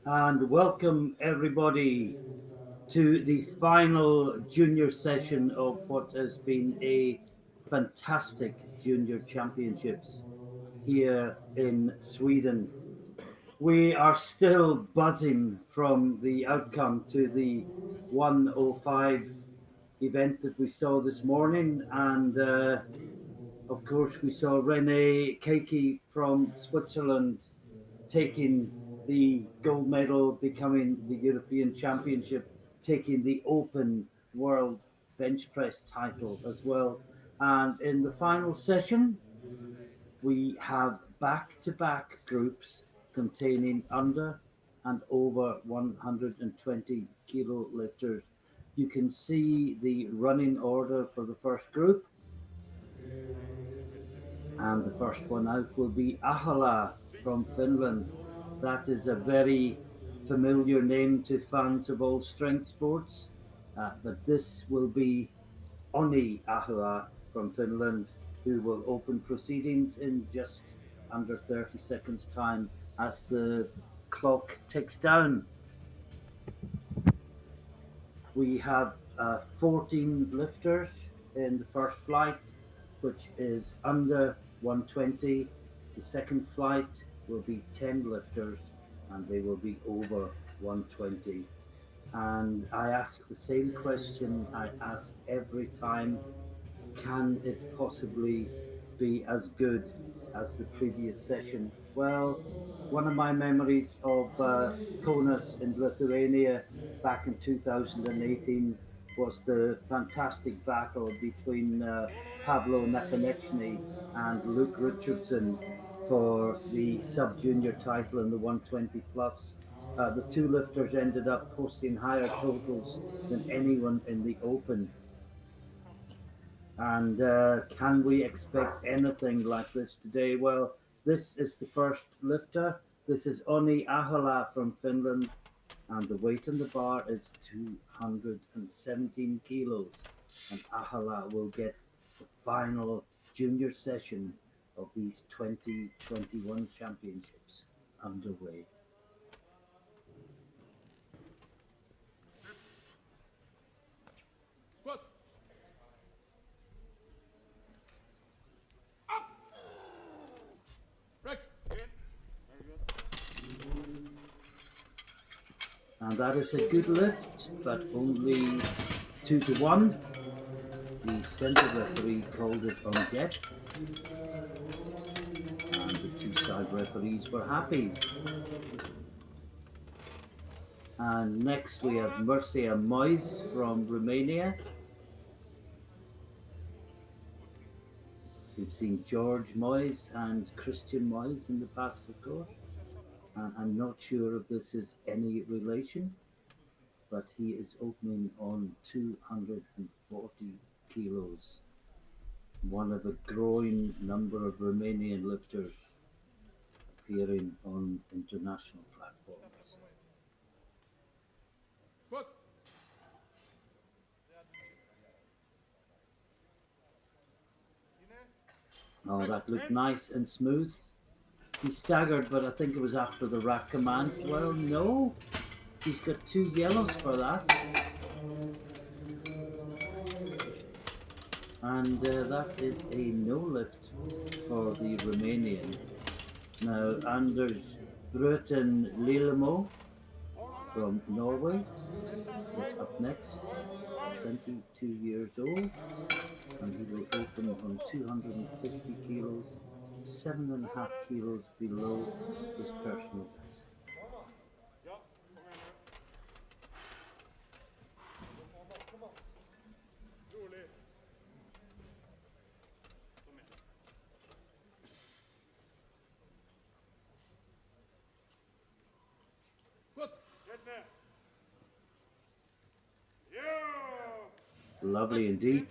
And welcome everybody to the final junior session of what has been a fantastic junior championships here in Sweden. We are still buzzing from the outcome to the 105 event that we saw this morning, and of course we saw Rene Keiki from Switzerland taking the gold medal, becoming the European Championship, taking the Open World Bench Press title as well. And in the final session, we have back to back groups containing under and over 120 kilo lifters. You can see the running order for the first group, and the first one out will be Ahala from Finland. That is a very familiar name to fans of all strength sports, but this will be Onni Ahala from Finland, who will open proceedings in just under 30 seconds' time as the clock ticks down. We have 14 lifters in the first flight, which is under 120. The second flight will be 10 lifters and they will be over 120. And I ask the same question I ask every time: can it possibly be as good as the previous session? Well, one of my memories of Kaunas in Lithuania back in 2018 was the fantastic battle between Pablo Nakonechny and Luke Richardson for the sub-junior title in the 120 plus. The two lifters ended up posting higher totals than anyone in the Open. And can we expect anything like this today? Well, this is the first lifter. This is Onni Ahala from Finland, and the weight on the bar is 217 kilos. And Ahala will get the final junior session of these 2021 championships underway. And that is a good lift, but only 2-1. The centre referee called it on deck, and the two side referees were happy. And next we have Mercia Moyes from Romania. We've seen George Moyes and Christian Moyes in the past, of course. And I'm not sure if this is any relation, but he is opening on 240 kilos. One of a growing number of Romanian lifters appearing on international platforms. Oh, that looked nice and smooth. He staggered, but I think it was after the rack command. Well, no, he's got 2 yellows for that. And that is a no lift for the Romanian. Now, Anders Burton Lilamore from Norway is up next, 22 years old, and he will open on 250 kilos, 7.5 kilos below his personal best. Lovely indeed.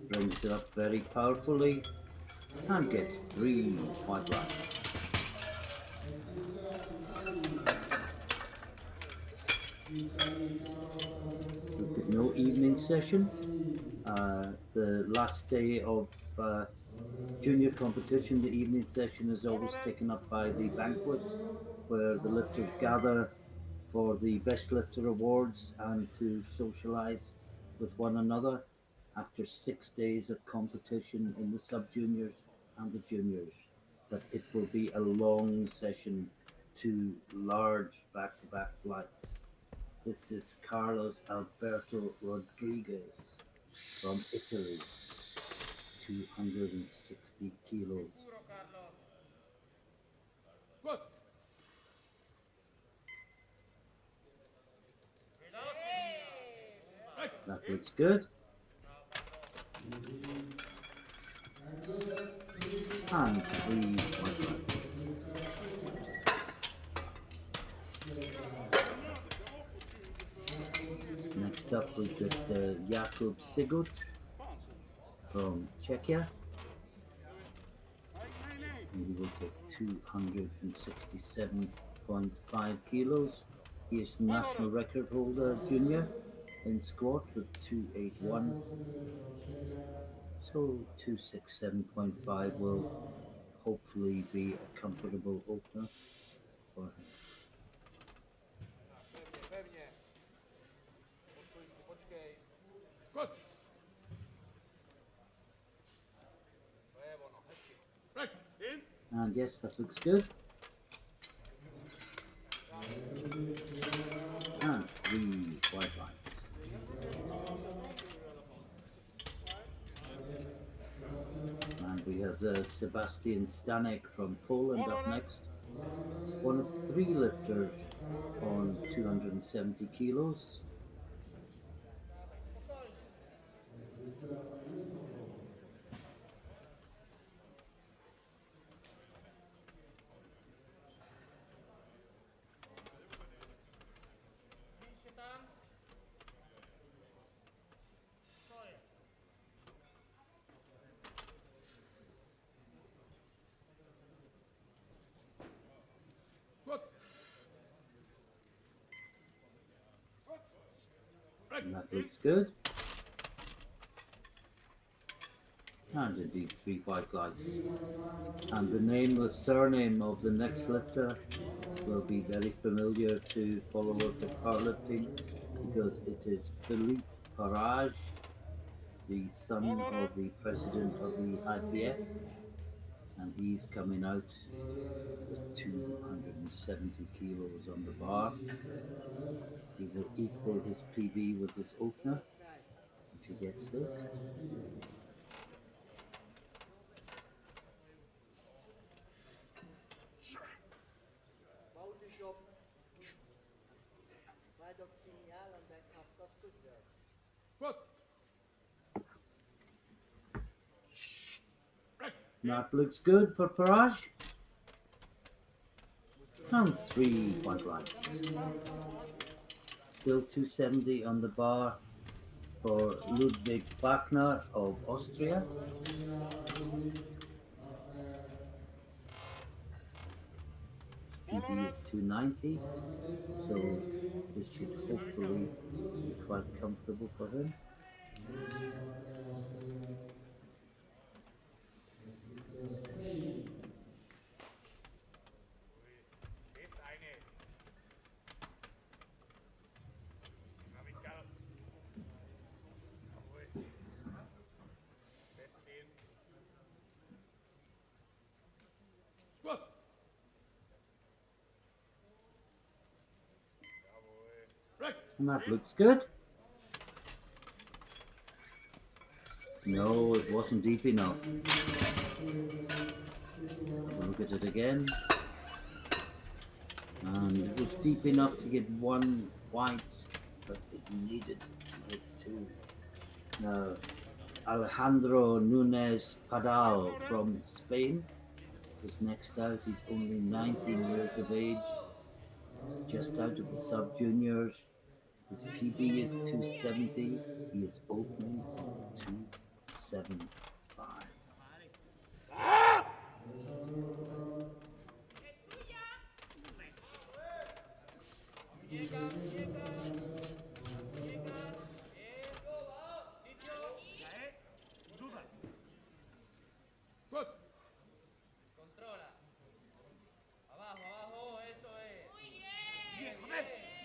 Brings it up very powerfully and gets 3 quite right. We've got no evening session. The last day of junior competition, the evening session is always taken up by the banquet, where the lifters gather for the Best Lifter Awards and to socialise with one another after 6 days of competition in the sub-juniors and the juniors. But it will be a long session, two large back-to-back flights. This is Carlos Alberto Rodriguez from Italy, 260 kilos. That looks good. And three quadrants. Next up we've got Jakub Sigurd from Czechia. And he will take 267.5 kilos. He is the national record holder junior in squat with 281. So 267.5 will hopefully be a comfortable opener for him. And yes, that looks good. And three white lines. And we have Sebastian Stanek from Poland up next. One of three lifters on 270 kilos. And that looks good. And indeed, three white lights. And the name, the surname of the next lifter will be very familiar to followers of powerlifting because it is Philippe Raj, the son of the president of the IPF, and he's coming out with 270 kilos on the bar. He will equal his PB with his opener if he gets this. That looks good for Perrault. And three white lights. Still 270 on the bar for Ludwig Wagner of Austria. PB is 290, so this should hopefully be quite comfortable for him. And that looks good. No, it wasn't deep enough. Look at it again. And it was deep enough to get one white, but it needed to get two. Now, Alejandro Nunez Padal from Spain is next out. He's only 19 years of age, just out of the sub-juniors. His PB is 270. He is opening on 275.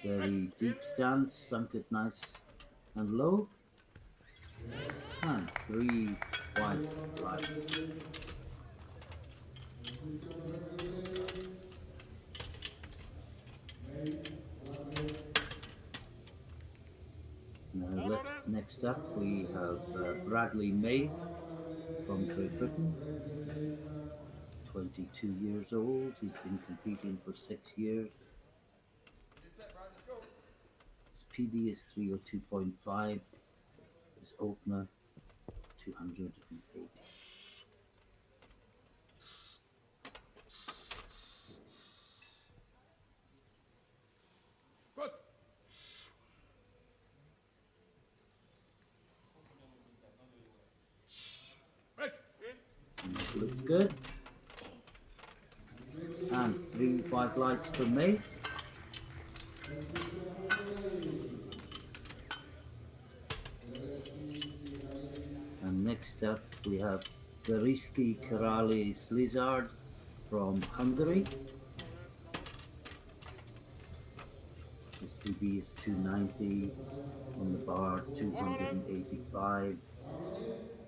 Very deep stance, sunk it nice and low, and 3 white lights. Now next up we have Bradley May from Great Britain, 22 years old. He's been competing for 6 years. His PB is 302.5. His opener 280. Looks good. And 3 white lights for May. And next up we have Veriski Karali Slizard from Hungary. His PB is 290, on the bar 285.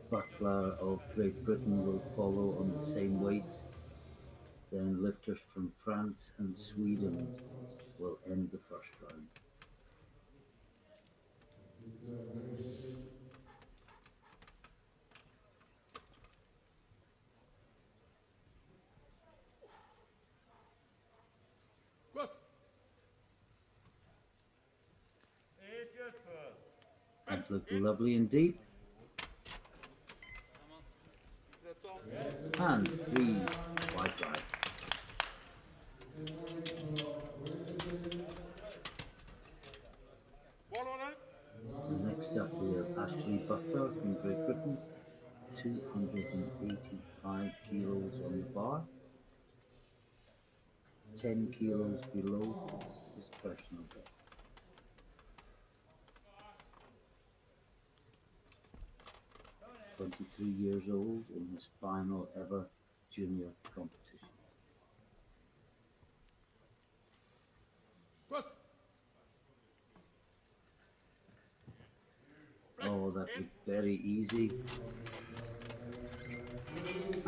Butler of Great Britain will follow on the same weight. Then lifters from France and Sweden will end the first round. That looked lovely and deep. And 3 white lights. Next up we have Ashley Butler from Great Britain, 285 kilos on the bar, 10 kilos below his personal best. 23 years old in his final ever junior competition. Oh, that looked very easy.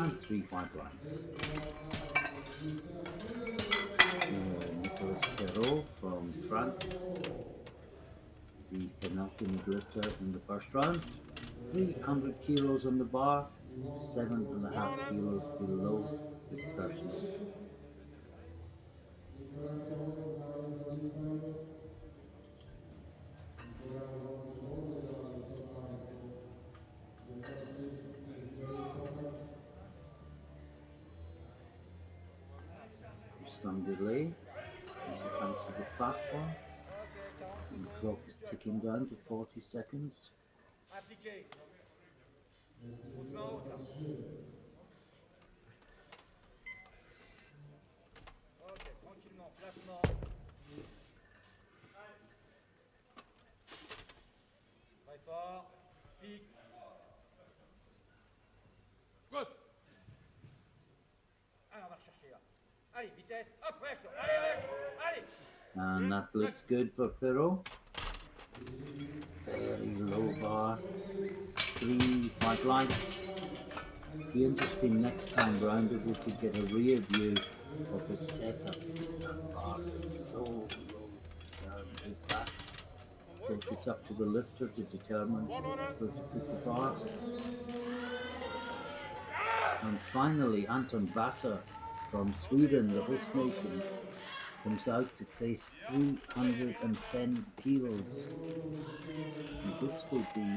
And 3 white lines. Nicolas Perot from France, the penultimate lifter in the first round. 300 kilos on the bar, 7.5 kilos below his personal best. There's some delay as he comes to the platform, and the clock is ticking down to 40 seconds. And that looks good for Ferro. Very low bar. 3 white lights. Be interesting next time round if we could get a rear view of his setup, because that bar is so low down his back. So it's up to the lifter to determine where to put the bar. And finally, Anton Vassa from Sweden, the host nation, comes out to face 310 kilos. And this will be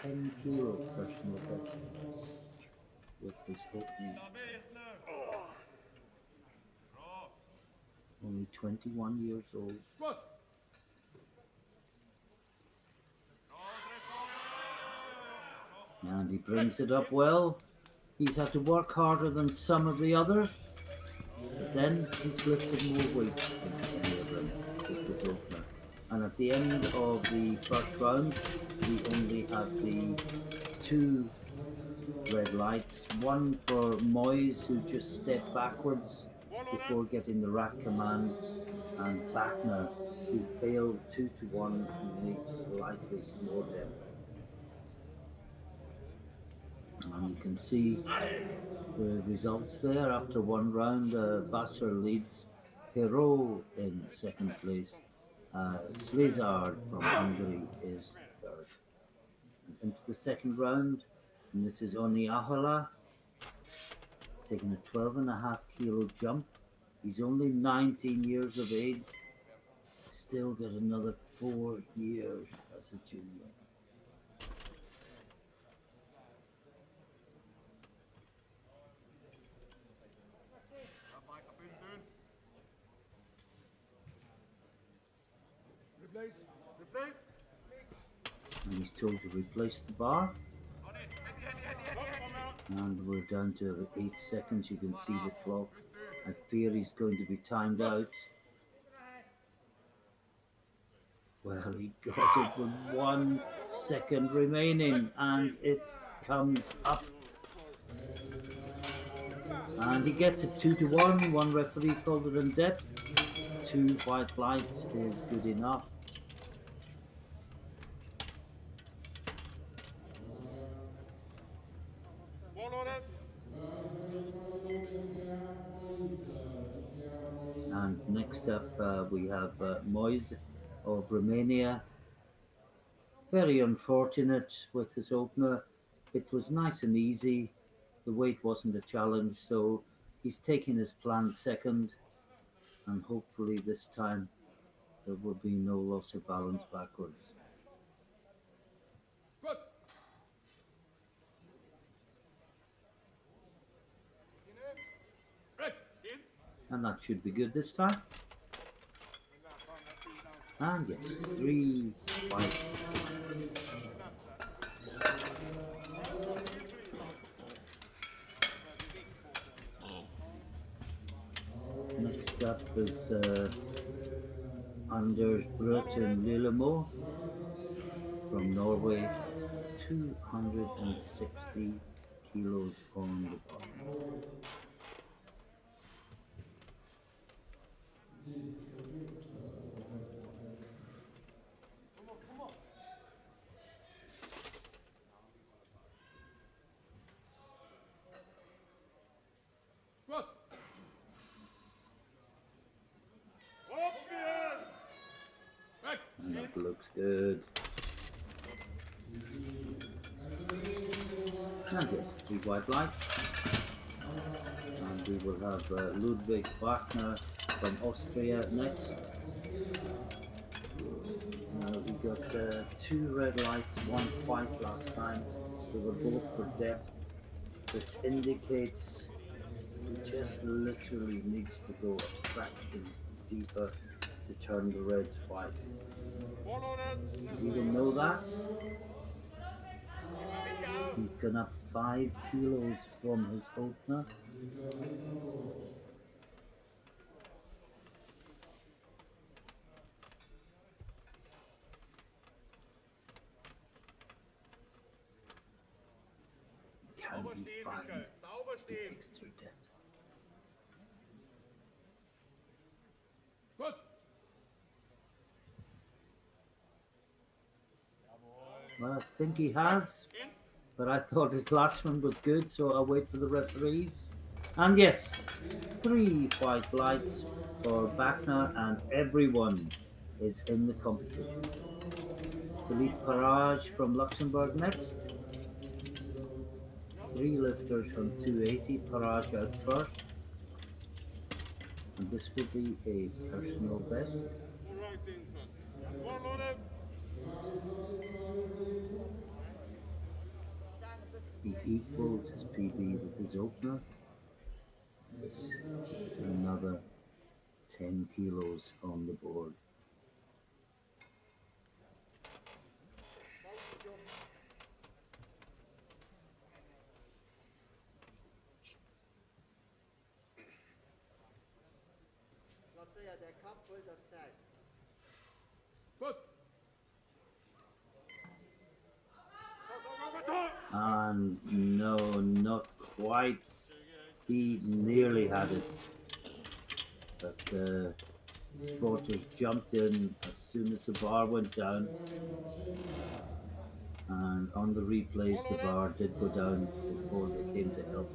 10 kilo personal best with his opening. Only 21 years old. And he brings it up well. He's had to work harder than some of the others, but then he's lifted more weight than any of them with his opener. And at the end of the first round, we only had the 2 red lights. One for Moyes, who just stepped backwards before getting the rack command, and Wagner, who failed 2-1, who needs slightly more depth. And you can see the results there after one round. Basser leads, Perrault in second place. Slezard from Hungary is third. And into the second round, and this is Oniahala, taking a 12.5 kilo jump. He's only 19 years of age, still got another 4 years as a junior. And he's told to replace the bar. And we're down to 8 seconds. You can see the clock. I fear he's going to be timed out. Well, he got it with 1 second remaining, and it comes up. And he gets it 2-1. One referee called it in depth. 2 white lights is good enough. And next up we have Moyes of Romania. Very unfortunate with his opener. It was nice and easy. The weight wasn't a challenge, so he's taking his planned second, and hopefully this time there will be no loss of balance backwards. And that should be good this time. And yes, 3 white. Next up is Anders Burton Lilamore from Norway, 260 kilos on the bar. And that looks good. And yes, 3 white lights. And we will have Ludwig Wagner from Austria next. We got 2 red lights, 1 white last time. They were both for depth, which indicates he just literally needs to go a fraction deeper to turn the reds white. You will know that. He's gone up 5 kilos from his opener. Can he find the extra depth? Well, I think he has, but I thought his last one was good, so I'll wait for the referees. And yes, 3 white lights for Wagner, and everyone is in the competition. Philippe Raj from Luxembourg next. 3 lifters from 280, Perrault out first. And this will be a personal best. He equals his PB with his opener. This another 10 kilos on the board. And no, not quite. He nearly had it, but Spotters jumped in as soon as the bar went down, and on the replays the bar did go down before they came to help.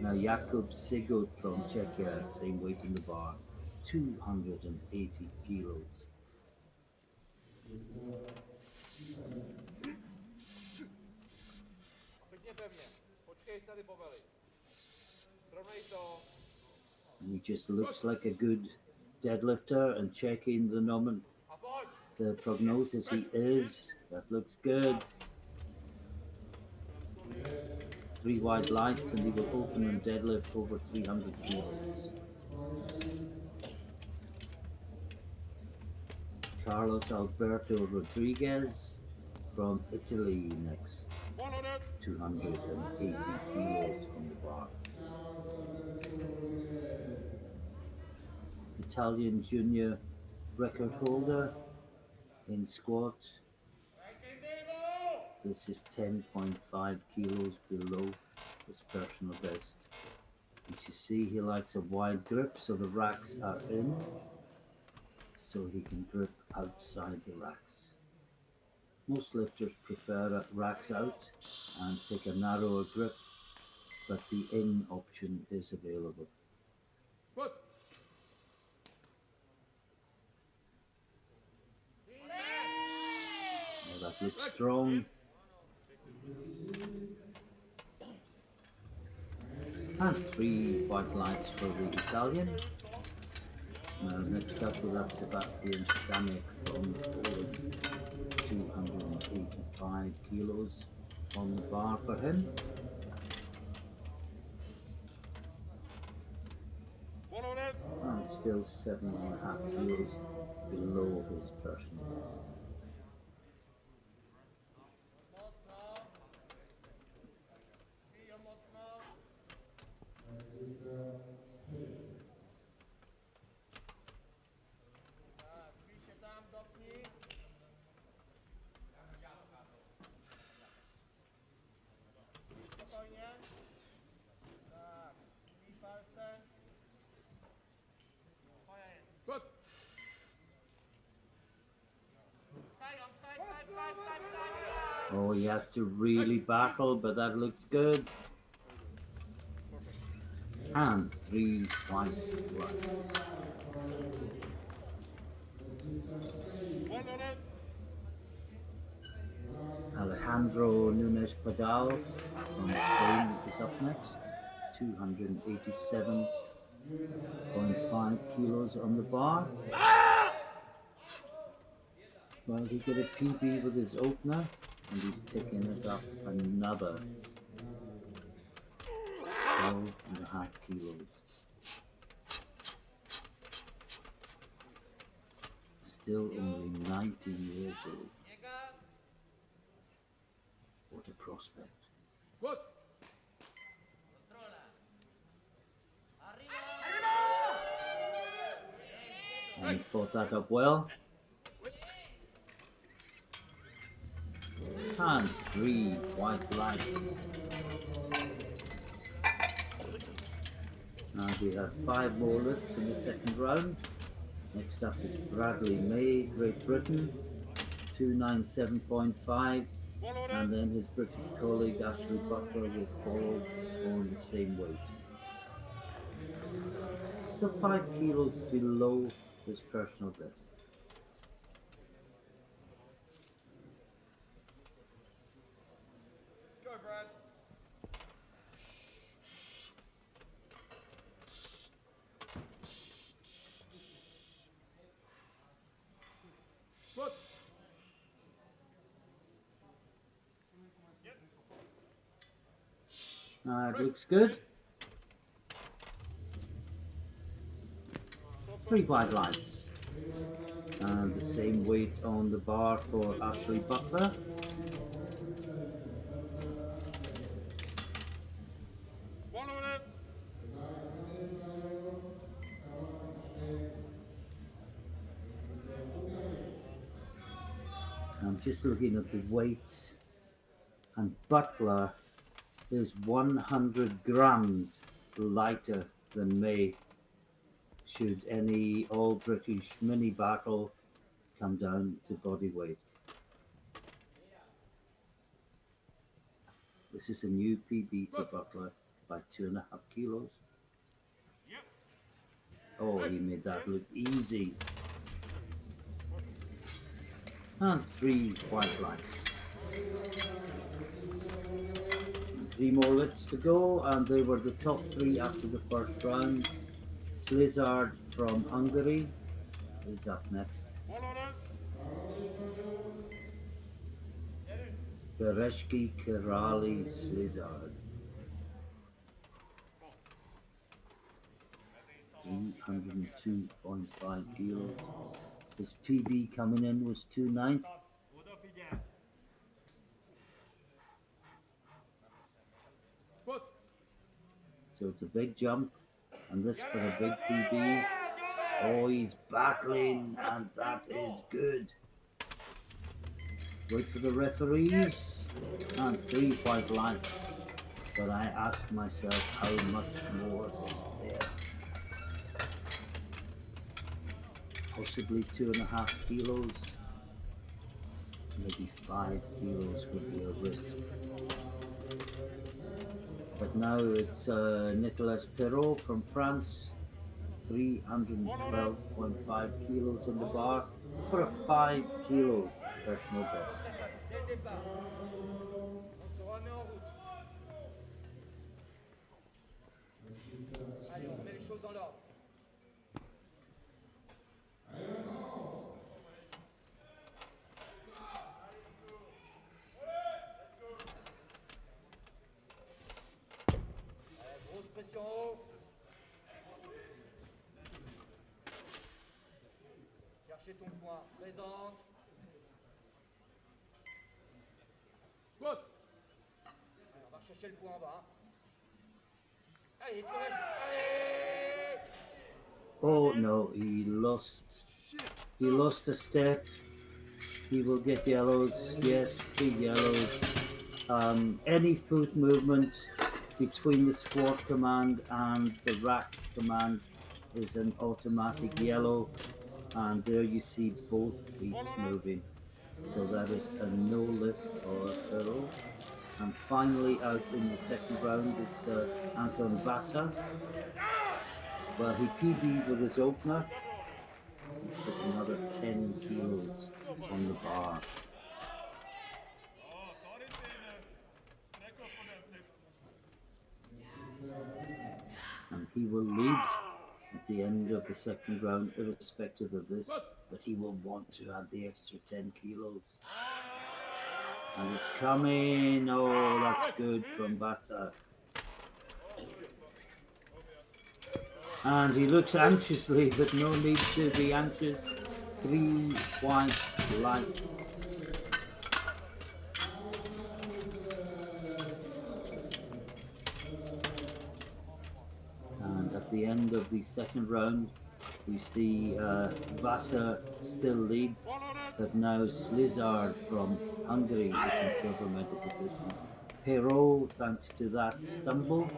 Now Jakub Sigurd from Czechia, same weight in the bar, 280 kilos. He just looks like a good deadlifter, and checking the prognosis, he is. That looks good. 3 wide lights, and he will open and deadlift over 300 kilos. Carlos Alberto Rodriguez from Italy next, 280 kilos on the bar. Italian junior record holder in squat. This is 10.5 kilos below his personal best. As you see, he likes a wide grip, so the racks are in, so he can grip outside the racks. Most lifters prefer racks out and take a narrower grip, but the in option is available. Good. Now that looks strong. And 3 white lights for the Italian. Now next up we'll have Sebastian Stanek from Poland, 285 kilos on the bar for him. And still 7.5 kilos below his personal best. Oh, he has to really battle, but that looks good. And 3 white lights. Alejandro Nunez Padal from Spain is up next, 287.5 kilos on the bar. Well, he got a PB with his opener, and he's taking it up another 12.5 kilos. Still only 19 years old. What a prospect. Good. And he fought that up well. And 3 white lights. And we have 5 more lifts in the second round. Next up is Bradley May, Great Britain, 297.5. And then his British colleague Ashley Butler will follow on the same weight. So 5 kilos below his personal best. Go, Brad. Good. It looks good. 3 white lights. And the same weight on the bar for Ashley Butler. I'm just looking at the weights, and Butler is 100 grams lighter than May, should any all British mini battle come down to body weight. This is a new PB for Butler by 2.5 kilos. Oh, he made that look easy. And 3 white lines. 3 more lifts to go, and they were the top 3 after the first round. Slizard from Hungary is up next. Bereshki Kerali Slizard. 302.5 kilos. His PB coming in was 290. So it's a big jump, and this for a big PB. Oh, he's battling, and that is good. Wait for the referees, and 3 white lights. But I ask myself how much more is there. Possibly 2.5 kilos, maybe 5 kilos would be a risk. But now it's Nicolas Perot from France, 312.5 kilos in the bar for a 5 kilo personal best. Allez, on met les choses dans l'ordre. Grosse pression haut. Cherchez ton point. Présente. Allez, on va chercher le point en bas. Allez, allez. Oh no, he lost a step. He will get yellows. Yes, 3 yellows. Any foot movement between the squat command and the rack command is an automatic yellow, and there you see both feet moving. So that is a no lift for Ferro. And finally out in the second round it's Anton Vassa. Well, he PB'd with his opener. He's put another 10 kilos on the bar. And he will lead at the end of the second round, irrespective of this, but he will want to add the extra 10 kilos. And it's coming. Oh, that's good from Vasa. And he looks anxiously, but no need to be anxious. 3 white lights. And at the end of the second round, we see Vasa still leads, but now Slizard from Hungary is in silver medal position. Perrault, thanks to that stumble,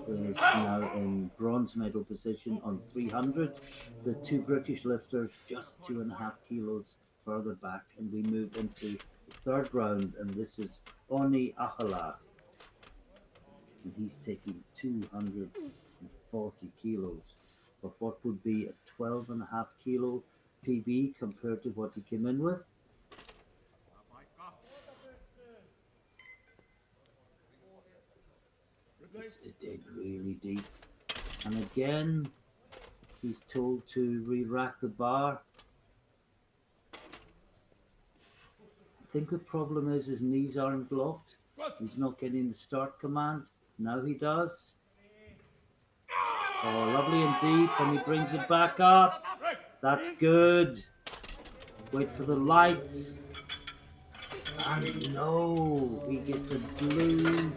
is now in bronze medal position on 300. The 2 British lifters just 2.5 kilos further back, and we move into the third round, and this is Oni Ahala, and he's taking 240 kilos of what would be a 12.5 kilo PB compared to what he came in with. Gets to dig really deep, and again he's told to re-rack the bar. I think the problem is his knees aren't locked. He's not getting the start command. Now he does. Oh, lovely and deep, and he brings it back up. That's good. Wait for the lights. And no, he gets a blue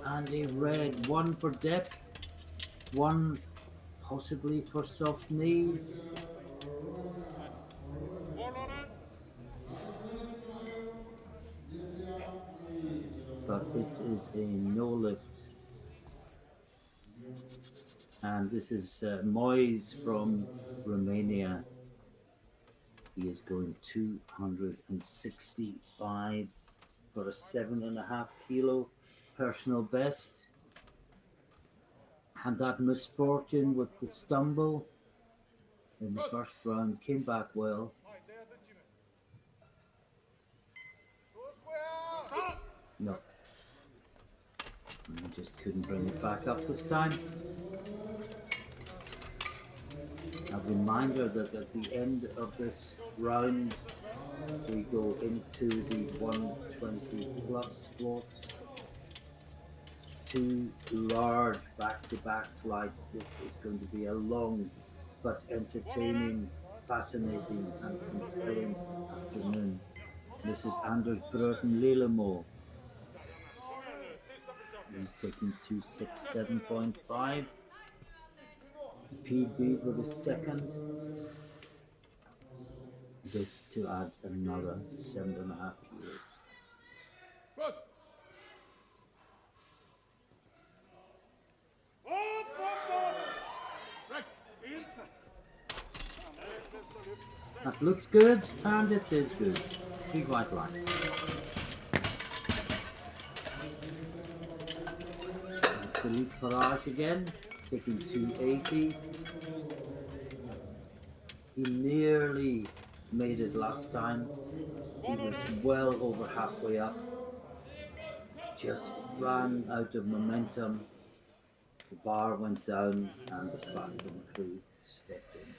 and a red. 1 for depth, 1 possibly for soft knees. But it is a no lift. And this is Moyes from Romania. He is going 265 for a 7.5 kilo personal best. Had that misfortune with the stumble in the first round, came back well. No, I just couldn't bring it back up this time. A reminder that at the end of this round, we go into the 120 plus squats. 2 large back-to-back flights. This is going to be a long but entertaining, fascinating and compelling afternoon. This is Anders Burton Lilamore. He's taking 267.5. Pb for the second. This to add another 7.5 kilos. That looks good, and it is good. 3 white lines. And Philippe Raj again, taking 280. He nearly made it last time. He was well over halfway up. Just ran out of momentum. The bar went down, and the backroom crew stepped in.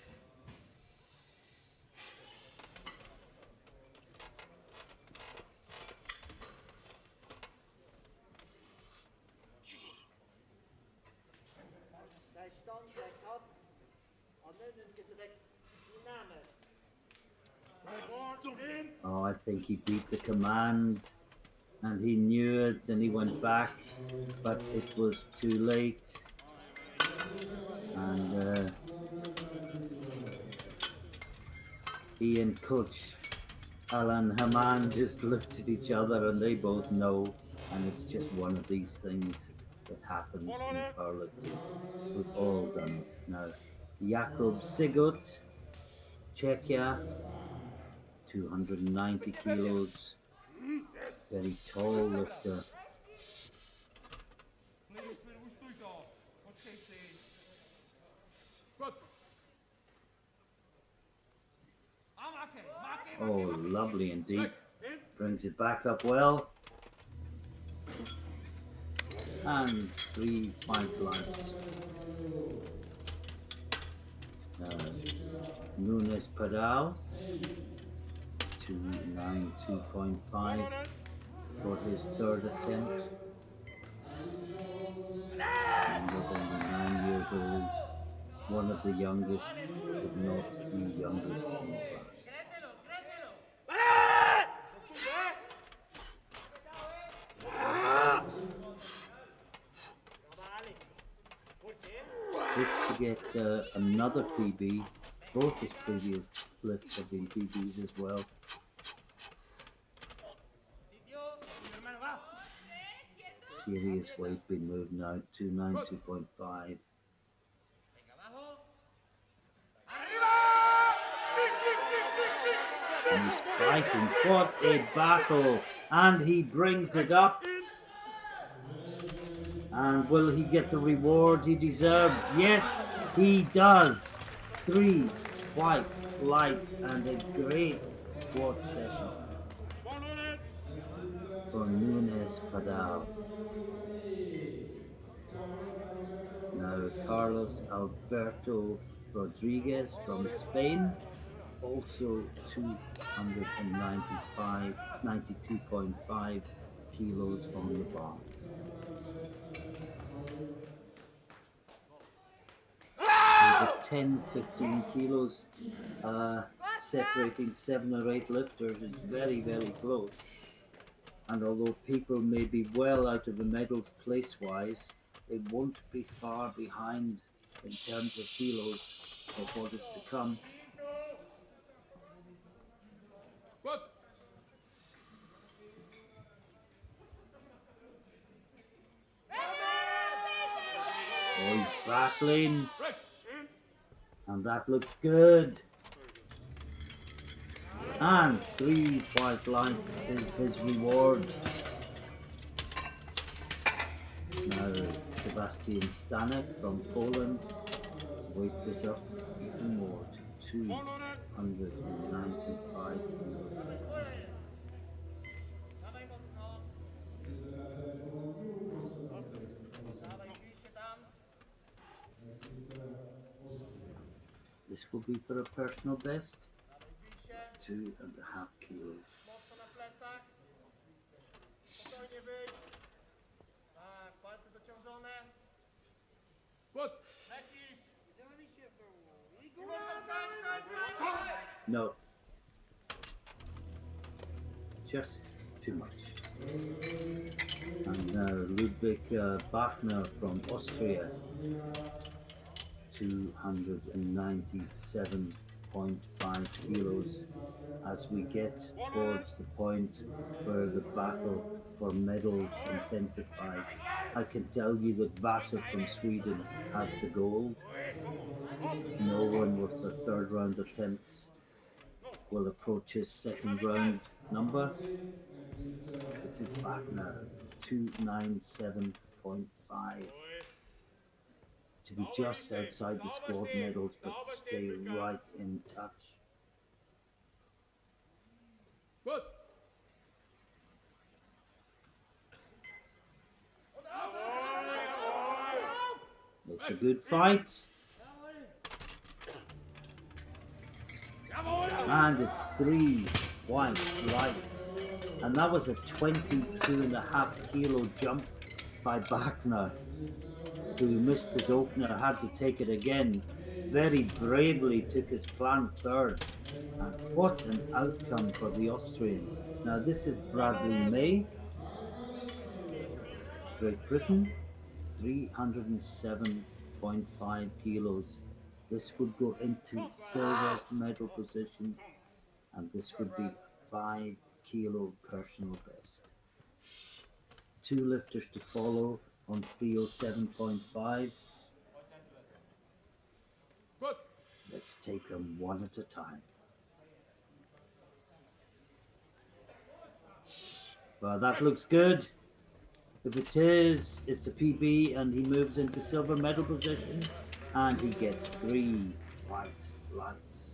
Oh, I think he beat the command, and he knew it, and he went back, but it was too late. And he and coach Alan Haman just looked at each other, and they both know, and it's just one of these things that happens in powerlifting. We've all done it. Now, Jakub Sigurd, Czechia, 290 kilos, very tall lifter. Oh, lovely indeed. Brings it back up well. And 3 white lines. Nunez Padal, 292.5 for his third attempt. And was only 9 years old. One of the youngest, but not the youngest in the class. This to get another PB. Both his previous lifts have been PBs as well. Serious weight being moved now to 92.5. And he's fighting. What a battle! And he brings it up. And will he get the reward he deserved? Yes, he does. 3 white lights and a great squat session for Nunez Padal. Now Carlos Alberto Rodriguez from Spain, also 92.5 kilos on the bar. With 10-15 kilos separating 7 or 8 lifters, it's very, very close. And although people may be well out of the medals place-wise, they won't be far behind in terms of kilos of what is to come. Oh, he's battling, Right. and that looks good. And 3 white lights is his reward. Now, Sebastian Stanek from Poland weight goes up even more to 295 kilos. Dawaj mocno. Dawaj, bij się tam. This will be for a personal best, Dawaj, bij się. 2.5 kilos. Mocno na plecach. Spokojnie wyjdź. Tak, palce dociążone. Good. Lecisz. Dawaj się, i góra. Tak. No, just too much. And now Ludwig Wagner from Austria, 297.5 kilos, as we get towards the point where the battle for medals intensifies. I can tell you that Vasa from Sweden has the gold. No one with the third round attempts will approach his second round number. This is Wagner, 297.5. To be just outside the squad medals, but stay right in touch. Good. It's a good fight. And it's 3 white lights. And that was a 22.5 kilo jump by Wagner, who missed his opener, had to take it again. Very bravely took his planned third. And what an outcome for the Austrian. Now this is Bradley May, Great Britain, 307.5 kilos. This would go into silver medal position, and this would be 5 kilo personal best. 2 lifters to follow on 307.5. Good. Let's take them one at a time. Well, that looks good. If it is, it's a PB, and he moves into silver medal position, and he gets 3 white lights.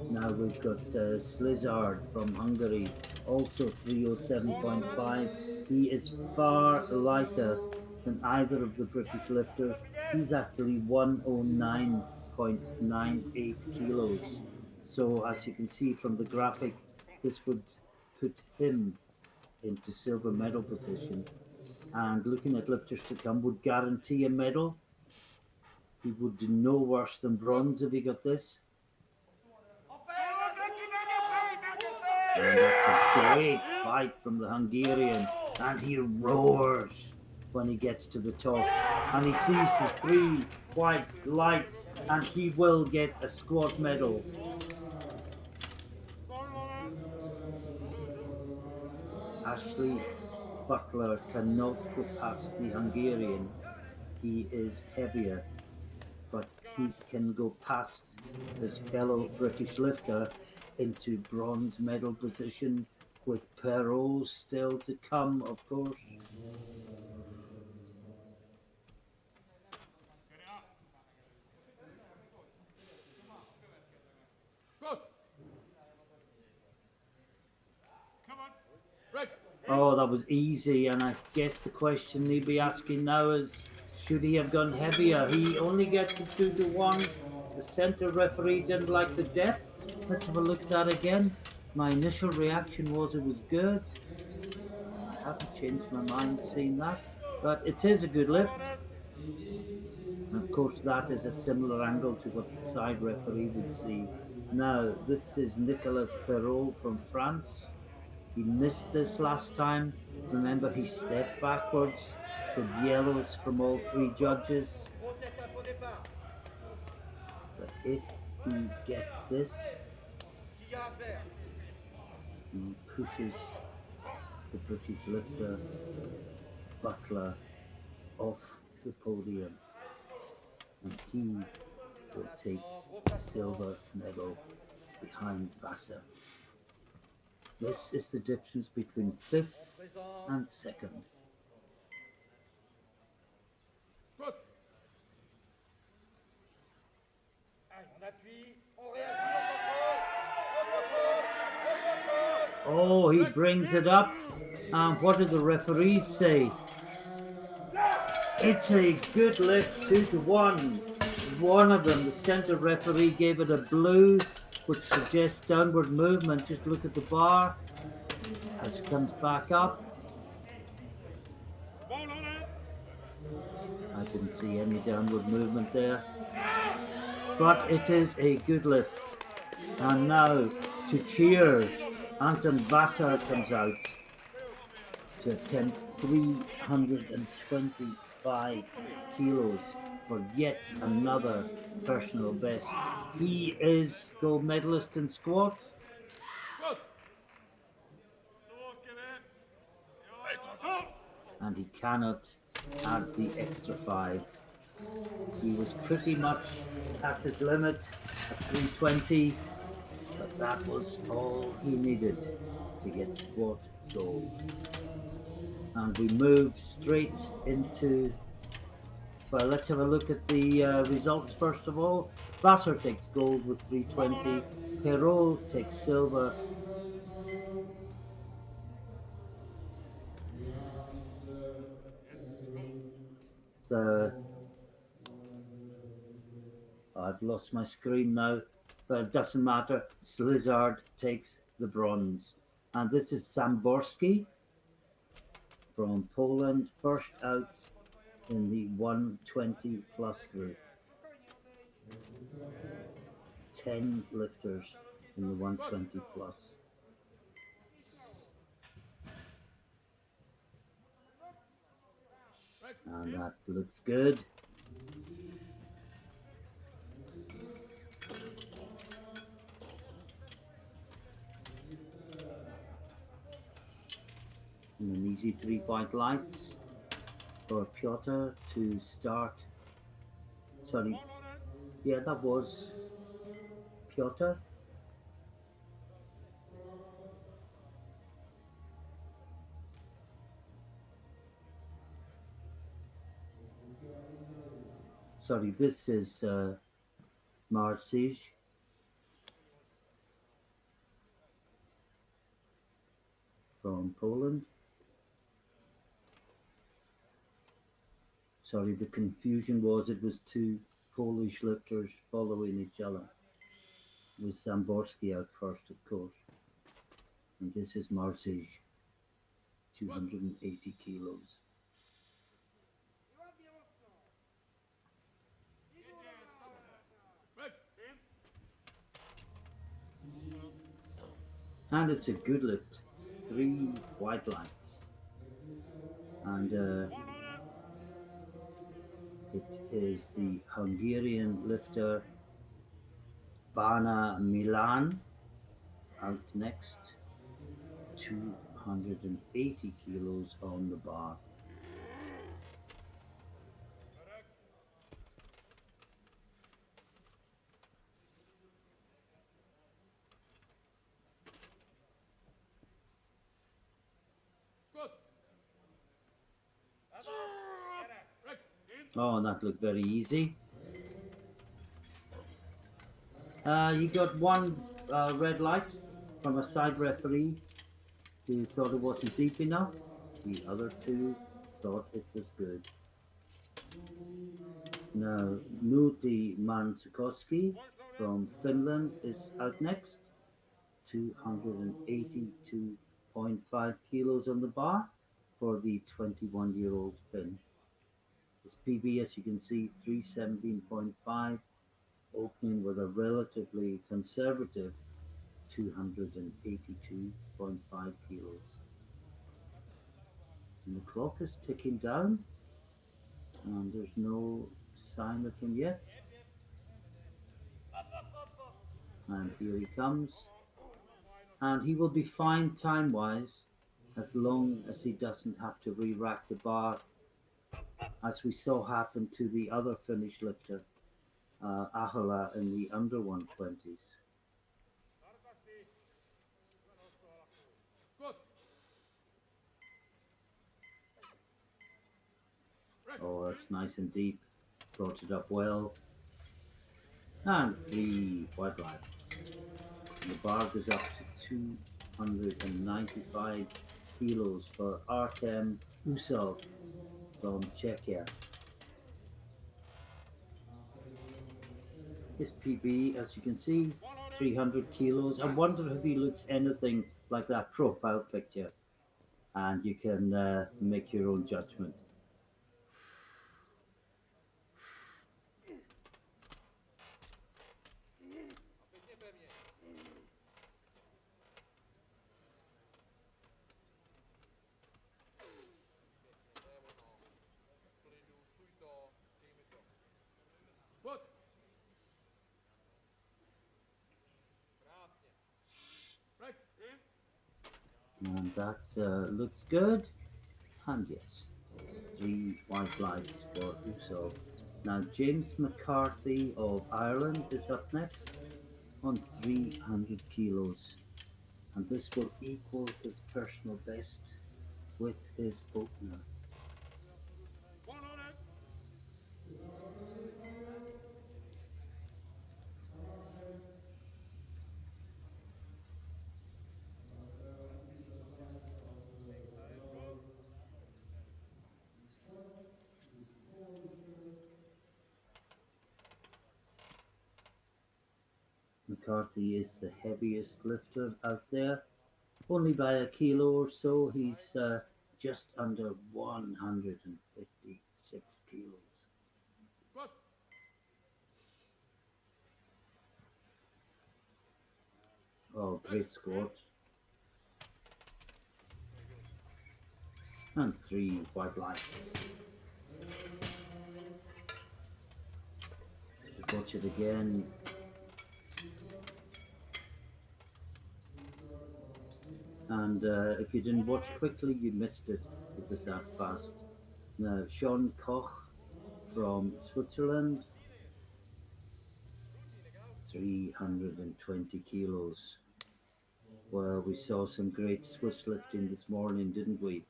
Now we've got Slizard from Hungary, also 307.5. He is far lighter than either of the British lifters. He's actually 109.98 kilos. So as you can see from the graphic, this would put him into silver medal position. And looking at lifters to come would guarantee a medal. He would do no worse than bronze if he got this. And that's a great fight from the Hungarian, and he roars when he gets to the top, and he sees the 3 white lights, and he will get a squad medal. Ashley Butler cannot go past the Hungarian. He is heavier, but he can go past his fellow British lifter into bronze medal position, with Perrault still to come, of course. Good. Come on. Right. Oh, that was easy, and I guess the question he'd be asking now is, should he have gone heavier? He only gets a 2-1. The centre referee didn't like the depth. Let's have a look at that again. My initial reaction was it was good. I haven't changed my mind seeing that, but it is a good lift. And of course, that is a similar angle to what the side referee would see. Now, this is Nicolas Perot from France. He missed this last time. Remember, he stepped backwards with yellows from all 3 judges. Gros setup au départ. But if he gets this, Qu'il y a à faire. he pushes the British lifter Butler off the podium, and he will take the silver medal behind Vasa. This is the difference between fifth and second. Saute. Allez, on appuie, on réagit, au contrôle, au contrôle. Oh, he brings it up. And what do the referees say? It's a good lift, 2-1. One of them, the center referee, gave it a blue, which suggests downward movement. Just look at the bar as it comes back up. I didn't see any downward movement there. But it is a good lift. And now to cheers, Anton Vassa comes out to attempt 325 kilos for yet another personal best. He is gold medalist in squat. And he cannot add the extra 5. He was pretty much at his limit at 320, but that was all he needed to get squat gold. And we move straight into, well, let's have a look at the results first of all. Basser takes gold with 320, Perrault takes silver, I've lost my screen now, but it doesn't matter. Slizard takes the bronze. And this is Samborski from Poland, first out in the 120 plus group. 10 lifters in the 120 plus. And that looks good. And an easy 3-point lights for Piotr to start. Sorry, yeah, that was Piotr. Sorry, this is Marcij from Poland. Sorry, the confusion was it was two Polish lifters following each other. With Samborski out first, of course. And this is Marcij, 280 kilos. And it's a good lift. 3 white lights. And it is the Hungarian lifter Bana Milan out next. 280 kilos on the bar. Oh, and that looked very easy. You got one red light from a side referee who thought it wasn't deep enough. The other two thought it was good. Now, Nuty Mancikowski from Finland is out next. 282.5 kilos on the bar for the 21-year-old Finn. His PB, as you can see, 317.5, opening with a relatively conservative 282.5 kilos. And the clock is ticking down, and there's no sign of him yet. And here he comes. And he will be fine time-wise as long as he doesn't have to re-rack the bar as we saw happen to the other Finnish lifter, Ahola, in the under 120s. Tarkasti. Hyvä nosto alkuun. Good. Right. Oh, that's nice and deep. Brought it up well. And three wide lights. The bar goes up to 295 kilos for Artem Usov from Czechia. His PB, as you can see, 300 kilos. I wonder if he looks anything like that profile picture, and you can make your own judgment. Pěkně pevně. Pěkně, to je ono. V klidu, půj to, dej mi to. Good. Krásně. Right. And that looks good. And yes, three white lights for Usov. Now James Mccarthy of Ireland is up next on 300 kilos. And this will equal his personal best with his opener. 100. McCarthy is the heaviest lifter out there, only by a kilo or so. He's just under 156 kilos. Good. Oh, great squat. And three white lights. Watch it again. And if you didn't watch quickly, you missed it. It was that fast. Now, Sean Koch from Switzerland, 320 kilos. Well, we saw some great Swiss lifting this morning, didn't we?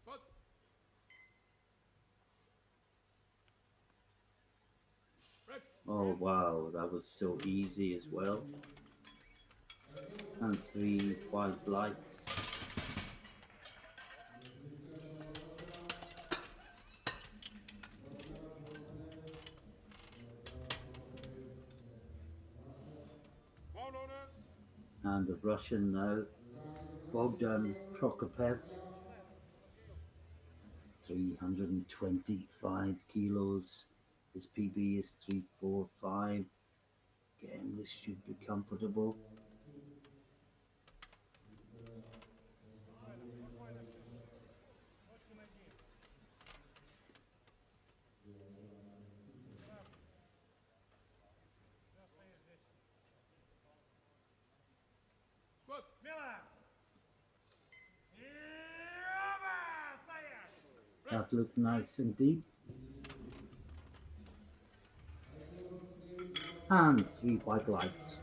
Good. Right. Oh wow, that was so easy as well. And three white lights. And the Russian now, Bogdan Prokopiev, 325 kilos. His PB is 345. Again, this should be comfortable. Good. That looked nice and deep. And three white lights.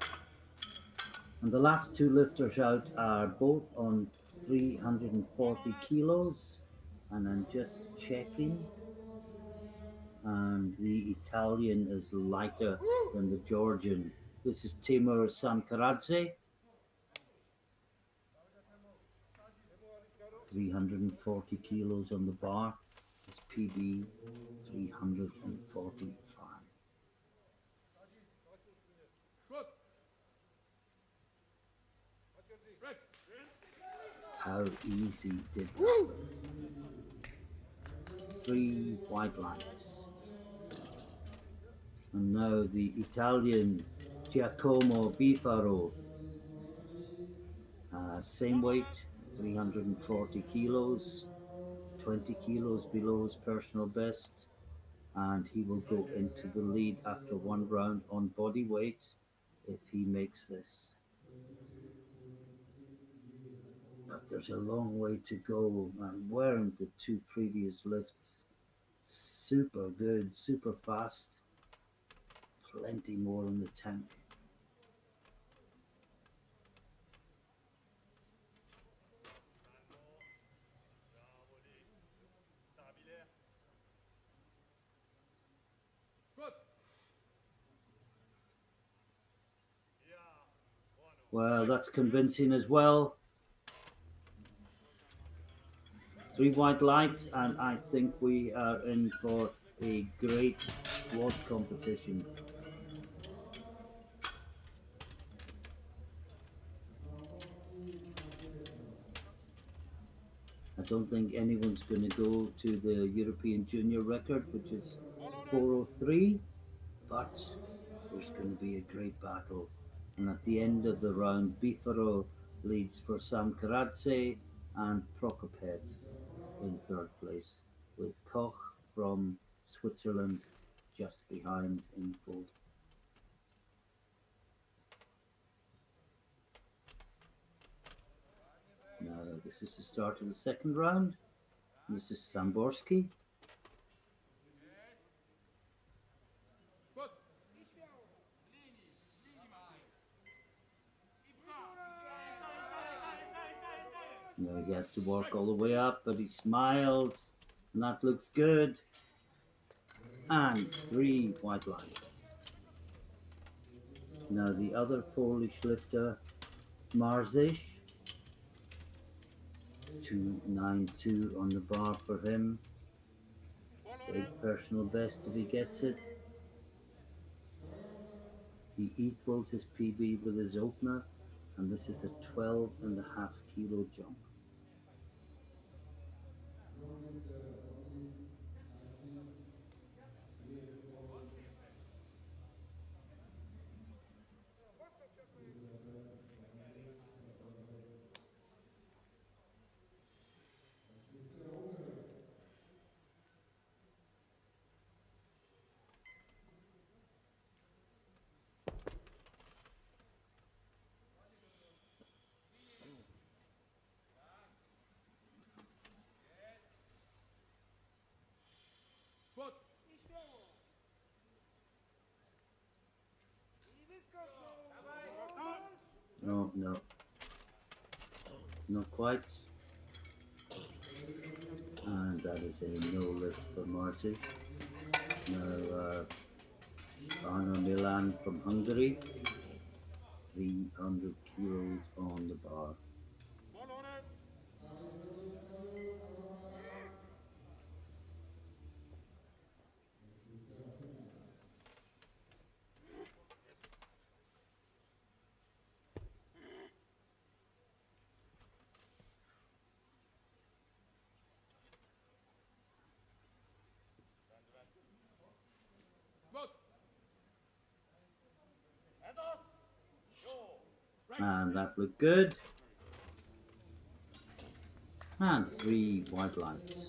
And the last two lifters out are both on 340 kilos. And I'm just checking. And the Italian is lighter than the Georgian. This is Timur Sankaradze, 340 kilos on the bar. His PB 345. Good. Right. How easy did that look? Three white lights. And now the Italian Giacomo Bifaro, same weight, 340 kilos, 20 kilos below his personal best. and he will go into the lead after one round on body weight if he makes this. But there's a long way to go. I'm wearing the two previous lifts. Super good, super fast. Plenty more in the tank. Well, that's convincing as well. 3 white lights, and I think we are in for a great squad competition. I don't think anyone's going to go to the European Junior record, which is 4:03, but there's going to be a great battle. And at the end of the round, Bifaro leads for Samkaradze and Prokopev in third place, with Koch from Switzerland just behind in fourth. Now, this is the start of the second round. This is Samborski. Now he has to work all the way up, but he smiles, and that looks good. And 3 white lines. Now the other Polish lifter, Marzish, 292 on the bar for him. Big personal best if he gets it. He equaled his PB with his opener, and this is a 12.5 kilo jump. No, no, not quite. And that is a no lift for Marzish. Now, Arno Milan from Hungary, 300 kilos on the bar. And that looked good. And 3 white lights.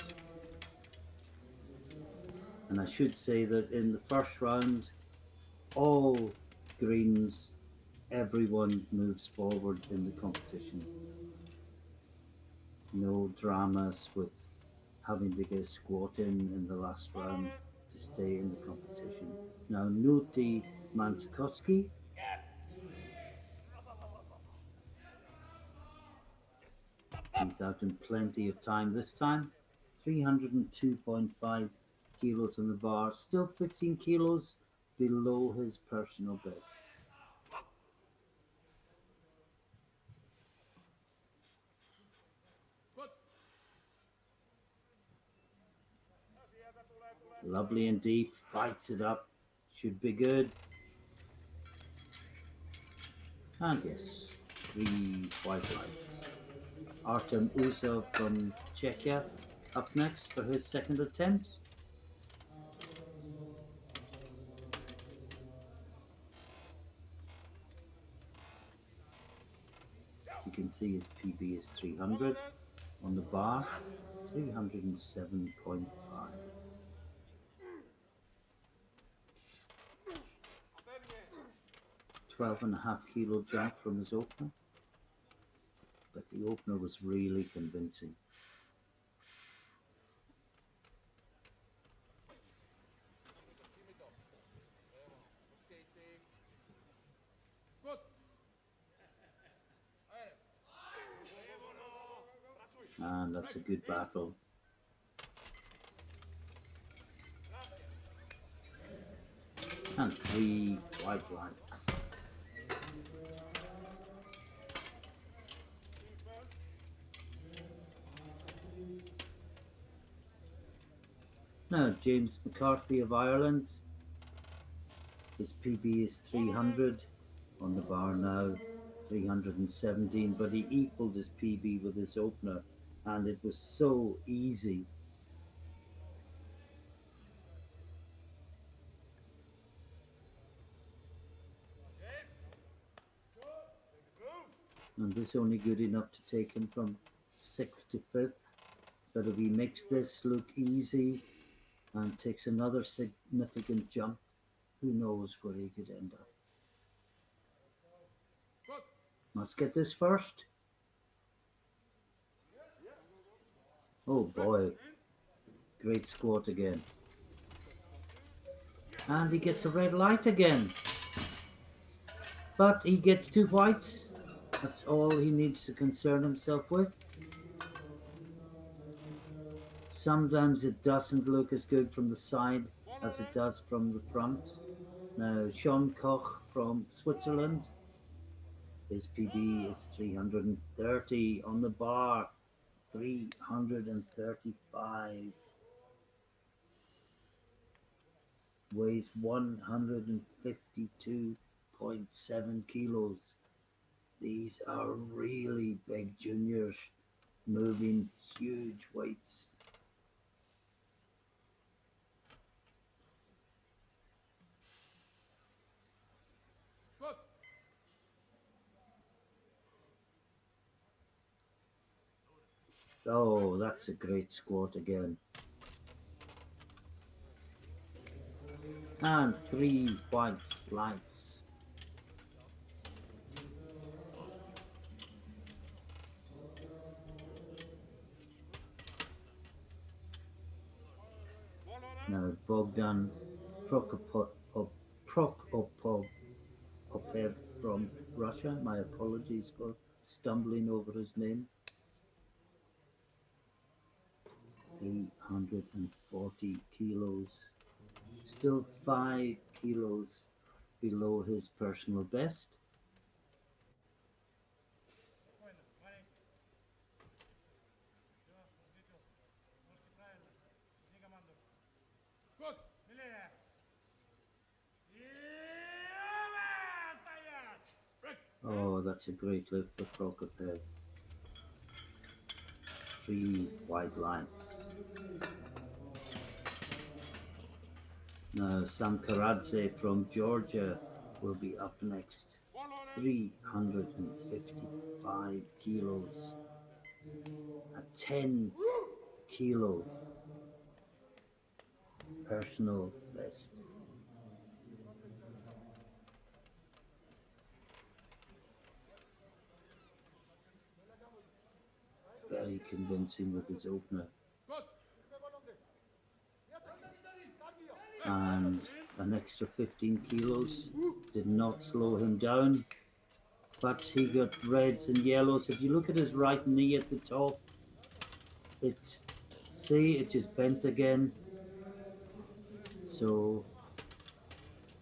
And I should say that in the first round, all greens, everyone moves forward in the competition. No dramas with having to get a squat in the last round to stay in the competition. Now, Nuty Mancikowski. He's out in plenty of time this time. 302.5 kilos on the bar, still 15 kilos below his personal best. Lovely and deep, fights it up, should be good. And yes, 3 white lights. Artem Usov from Czechia up next for his second attempt. You can see his PB is 300 on the bar, 307.5. 12.5 kilo jump from his opener, but the opener was really convincing. And that's a good battle. And 3 white lights. Now James Mccarthy of Ireland, his PB is 300 on the bar now, 317, but he equaled his PB with his opener, and it was so easy. And this only good enough to take him from 6th to 5th. But if he makes this look easy and takes another significant jump, who knows where he could end up. Let's get this first. Oh boy, great squat again. And he gets a red light again. But he gets 2 whites. That's all he needs to concern himself with. Sometimes it doesn't look as good from the side as it does from the front. Now Sean Koch from Switzerland, his PB is 330 on the bar, 335. Weighs 152.7 kilos. These are really big juniors moving huge weights. Oh, that's a great squat again. And 3 white lights. Now Bogdan Prokopov from Russia. My apologies for stumbling over his name. 340 kilos. Still 5 kilos below his personal best. Oh, that's a great lift for Prokopov. 3 white lights. Now Sam Karadze from Georgia will be up next. 355 kilos. A 10 kilo personal best. Very convincing with his opener. And an extra 15 kilos did not slow him down, but he got reds and yellows. If you look at his right knee at the top, it just bent again. So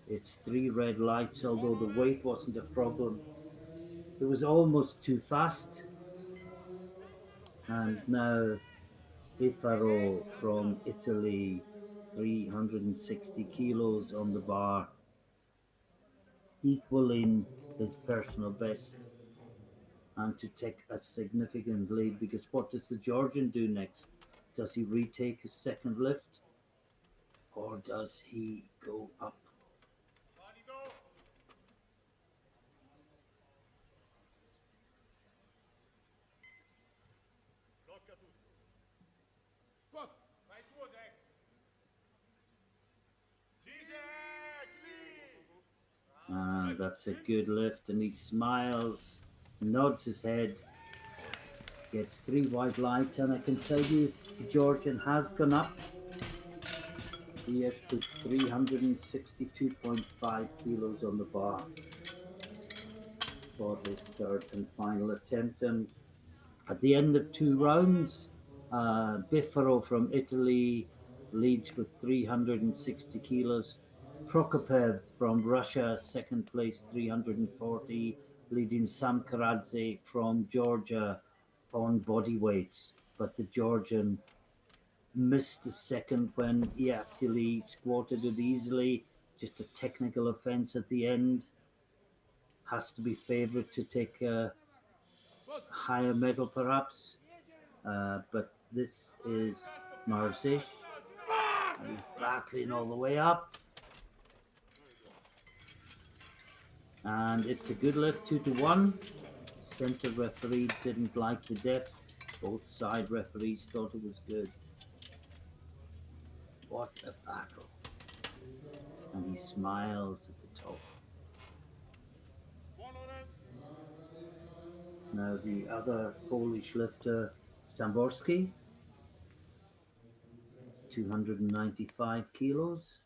it's 3 red lights, although the weight wasn't a problem. It was almost too fast. And now Ferro from Italy, 360 kilos on the bar, equaling his personal best, and to take a significant lead, because what does the Georgian do next? Does he retake his second lift, or does he go up? And That's a good lift, and he smiles, nods his head, gets 3 white lights, and I can tell you the Georgian has gone up. He has put 362.5 kilos on the bar for his third and final attempt. And at the end of 2 rounds, Biffero from Italy leads with 360 kilos. Prokopev from Russia, second place, 340, leading Samkaradze from Georgia on body weight. But the Georgian missed a second when he actually squatted it easily. Just a technical offense at the end. Has to be favoured to take a higher medal, perhaps. But this is Marzish. He's battling all the way up. And it's a good lift, 2-1. Centre referee didn't like the depth. Both side referees thought it was good. What a battle. And he smiles at the top. Now the other Polish lifter, Samborski, 295 kilos.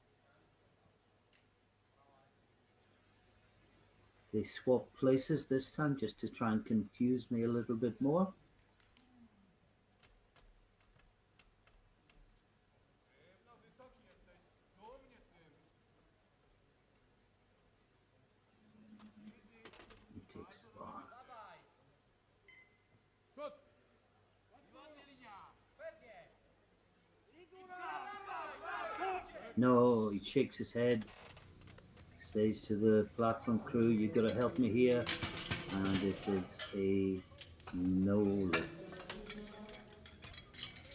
They swapped places this time just to try and confuse me a little bit more. He takes the bar. No, he shakes his head, says to the platform crew, "You gotta help me here," and it is a no lift.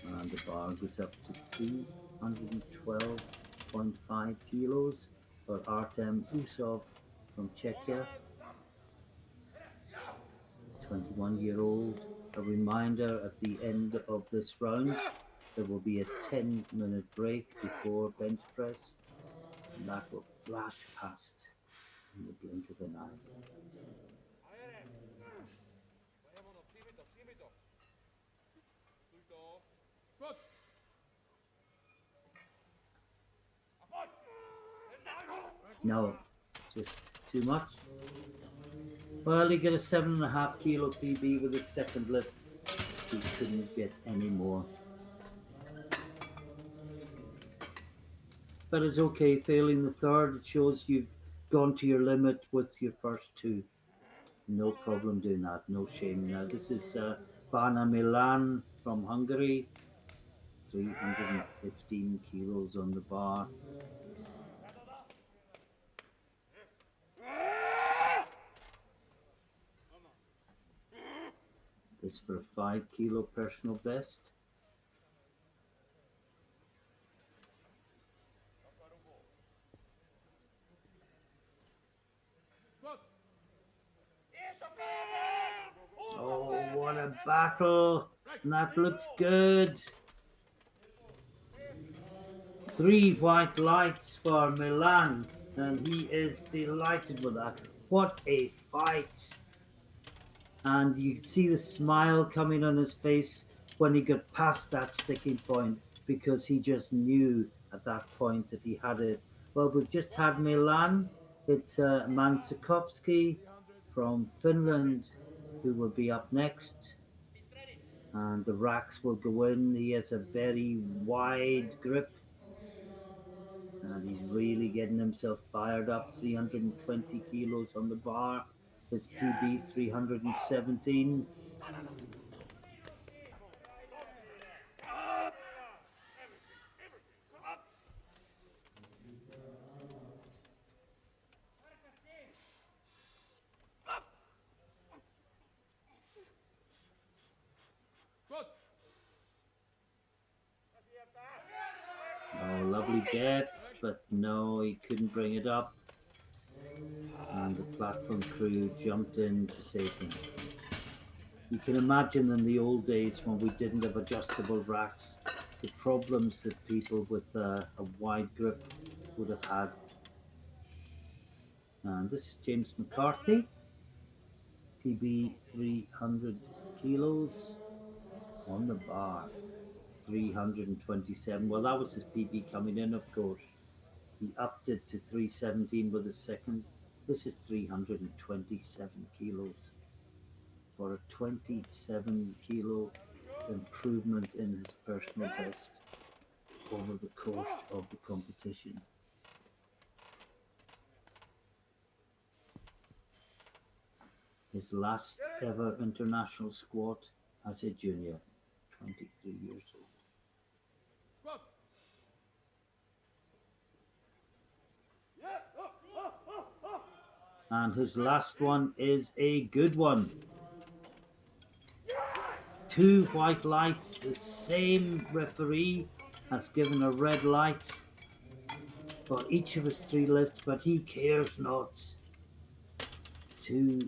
And the bar goes up to 212.5 kilos for Artem Usov from Czechia, 21-year-old. A reminder, at the end of this round, there will be a 10-minute break before bench press, and that will flash past in the blink of an eye. No, just too much. Well, he got a 7.5 kilo PB with his second lift. He couldn't get any more. But it's okay, failing the third, it shows you've gone to your limit with your first two. No problem doing that, no shame. Now this is Bana Milan from Hungary, 315 kilos on the bar. This for a 5 kilo personal best. Oh, what a battle! And that looks good. 3 white lights for Milan, and he is delighted with that. What a fight! And you could see the smile coming on his face when he got past that sticking point, because he just knew at that point that he had it. Well, we've just had Milan. It's Mancikowski from Finland who will be up next. And the racks will go in. He has a very wide grip. And he's really getting himself fired up. 320 kilos on the bar. His PB 317. Oh, lovely depth, but no, he couldn't bring it up. And the platform crew jumped in to save him. You can imagine in the old days when we didn't have adjustable racks, the problems that people with a wide grip would have had. And this is James McCarthy, PB 300 kilos on the bar. 327. Well, that was his PB coming in, of course. He upped it to 317 with his second. This is 327 kilos for a 27 kilo improvement in his personal best over the course of the competition. His last ever international squat as a junior, 23 years old. And his last one is a good one. 2 white lights. The same referee has given a red light for each of his 3 lifts, but he cares not. 2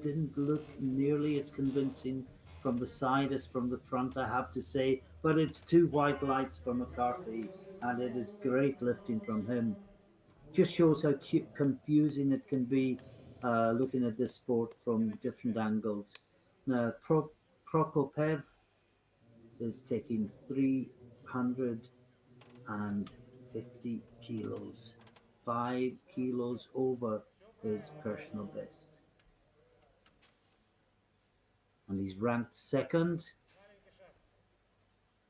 didn't look nearly as convincing from the side as from the front, I have to say, but it's 2 white lights for McCarthy, and it is great lifting from him. Just shows how confusing it can be looking at this sport from different angles. Now, Prokopiev is taking 350 kilos, 5 kilos over his personal best. And he's ranked second,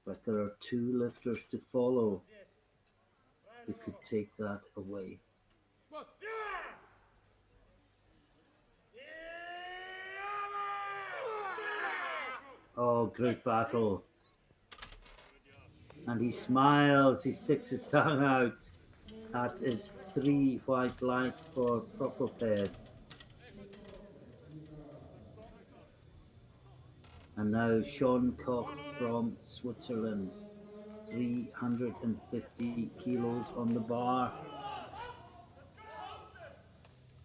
but there are 2 lifters to follow who could take that away. Oh, great battle. And he smiles, he sticks his tongue out. That is 3 white lights for Prokopiev. And now Sean Koch from Switzerland, 350 kilos on the bar.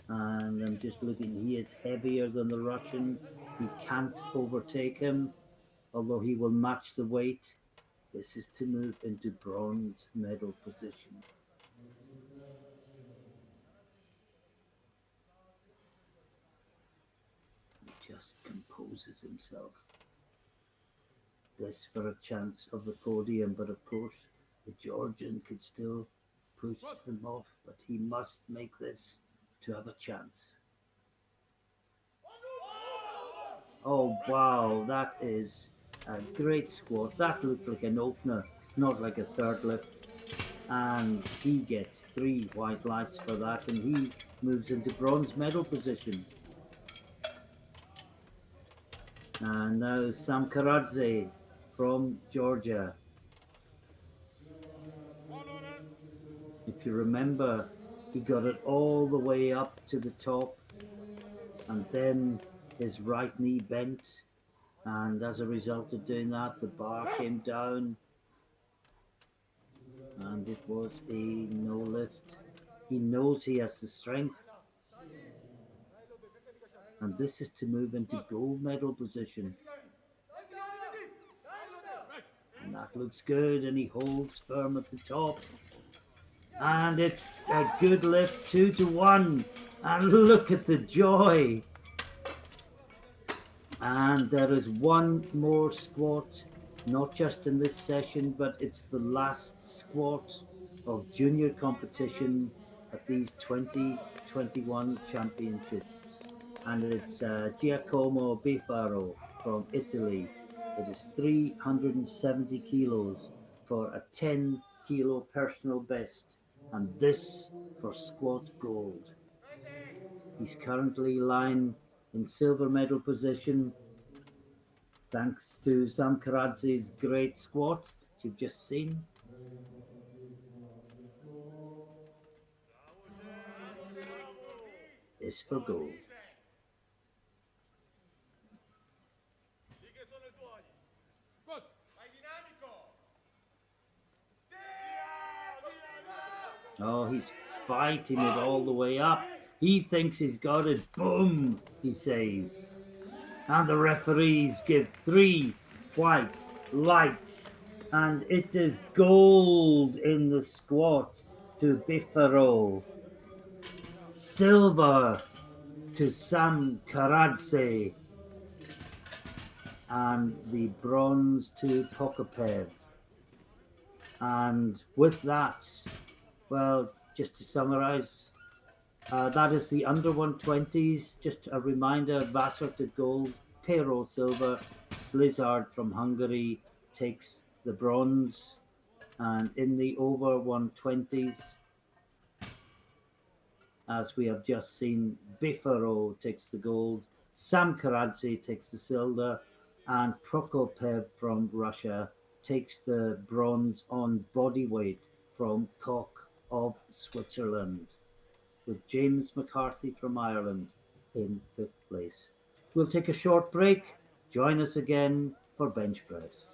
And I'm just looking, he is heavier than the Russian. He can't overtake him, although he will match the weight. This is to move into bronze medal position. He just composes himself. This for a chance of the podium, but of course the Georgian could still push him off, but he must make this to have a chance. Oh wow, that is a great squat. That looked like an opener, not like a third lift. And he gets 3 white lights for that, and he moves into bronze medal position. And now Samkaradze from Georgia. If you remember, he got it all the way up to the top, and then his right knee bent, and as a result of doing that, the bar came down, and it was a no lift. He knows he has the strength, and this is to move into gold medal position. And that looks good, and he holds firm at the top. And it's a good lift, 2-1. And look at the joy. And there is one more squat, not just in this session, but it's the last squat of junior competition at these 2021 championships. And it's Giacomo Bifaro from Italy. It is 370 kilos for a 10 kilo personal best, and this for squat gold. He's currently lying in silver medal position thanks to Samkaradze's great squat you've just seen. Is for gold. Oh, he's fighting it all the way up. He thinks he's got it. Boom, he says. And the referees give 3 white lights. And it is gold in the squat to Bifaro. Silver to Sam Karadze, and the bronze to Pokopev. And with that, well, just to summarize, that is the under 120s. Just a reminder, Vassar to gold, Perrault silver, Slizard from Hungary takes the bronze. And in the over 120s, as we have just seen, Bifaro takes the gold, Sam Karadze takes the silver, and Prokopev from Russia takes the bronze on bodyweight from Koch of Switzerland, with James McCarthy from Ireland in fifth place. We'll take a short break. Join us again for bench press.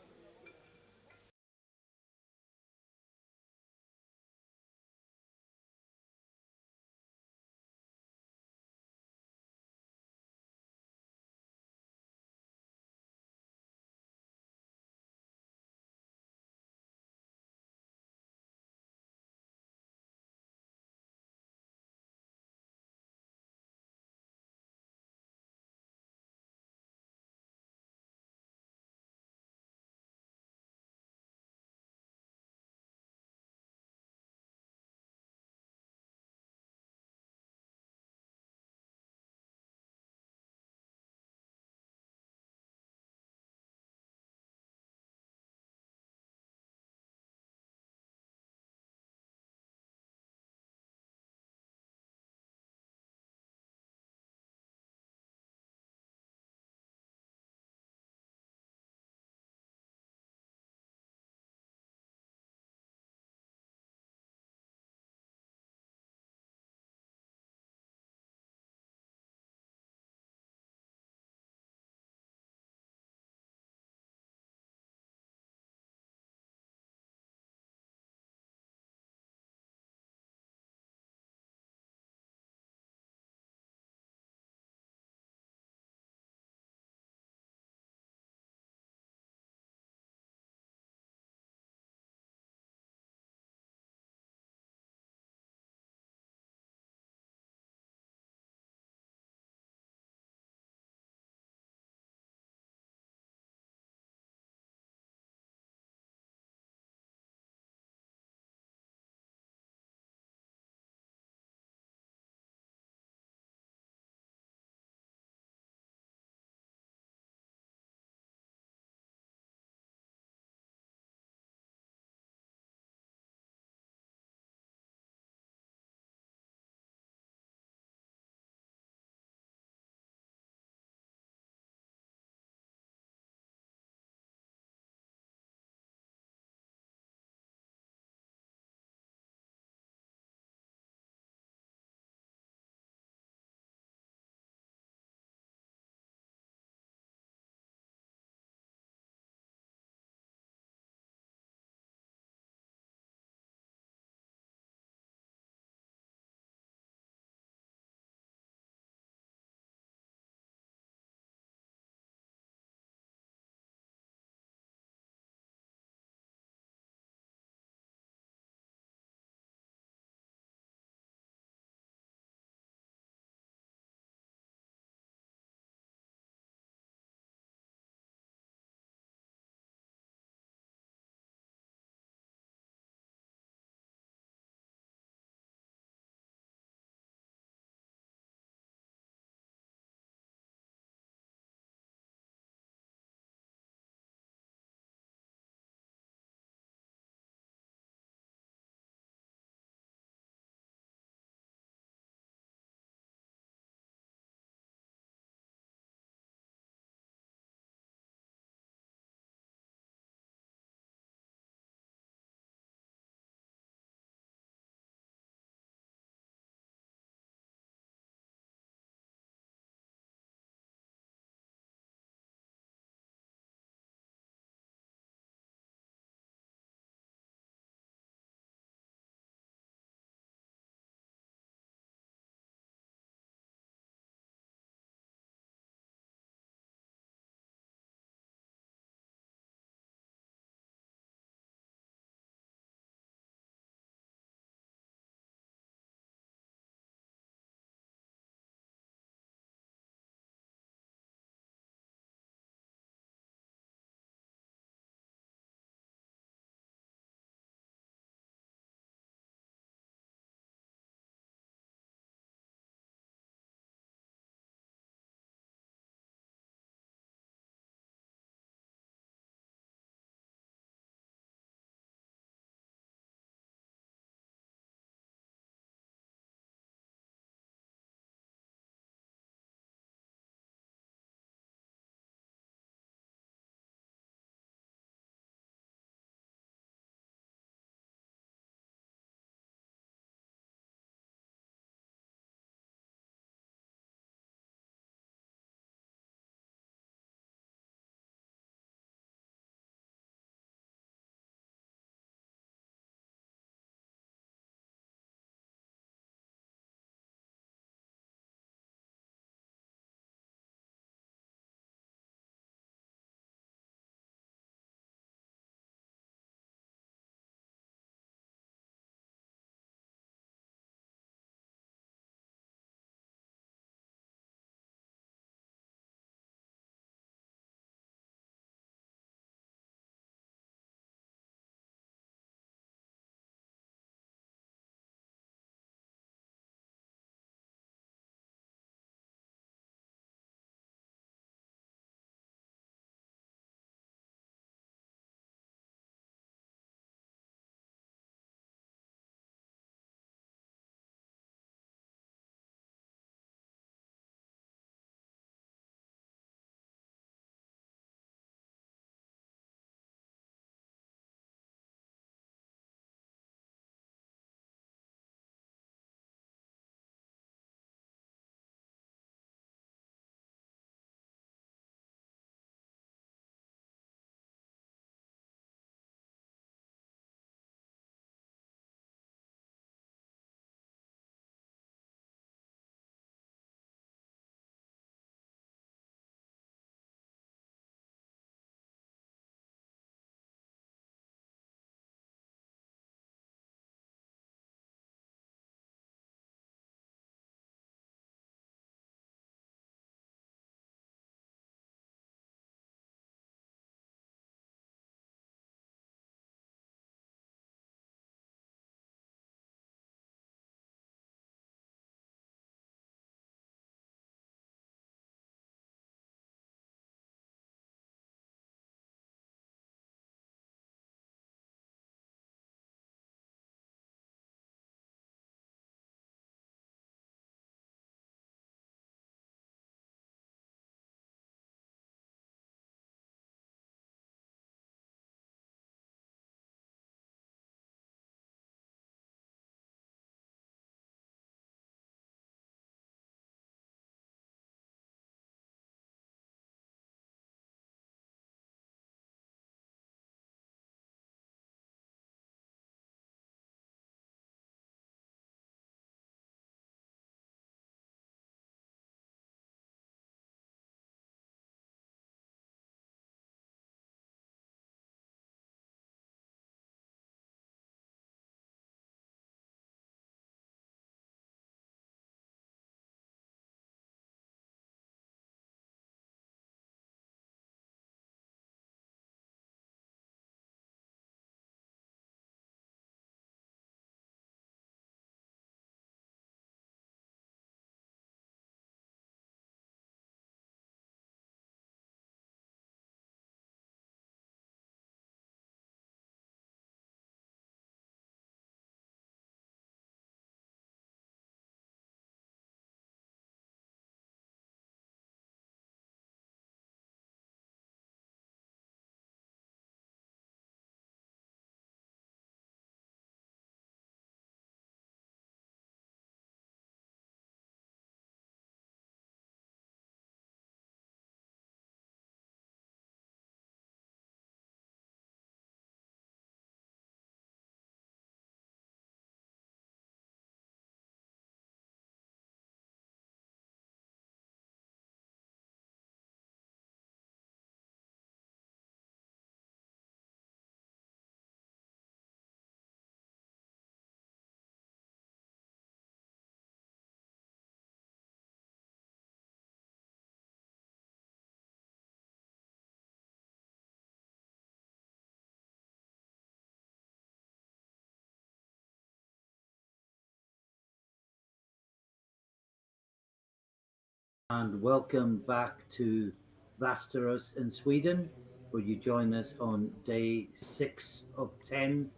and welcome back to Västerås in Sweden, where you join us on day 6 of 10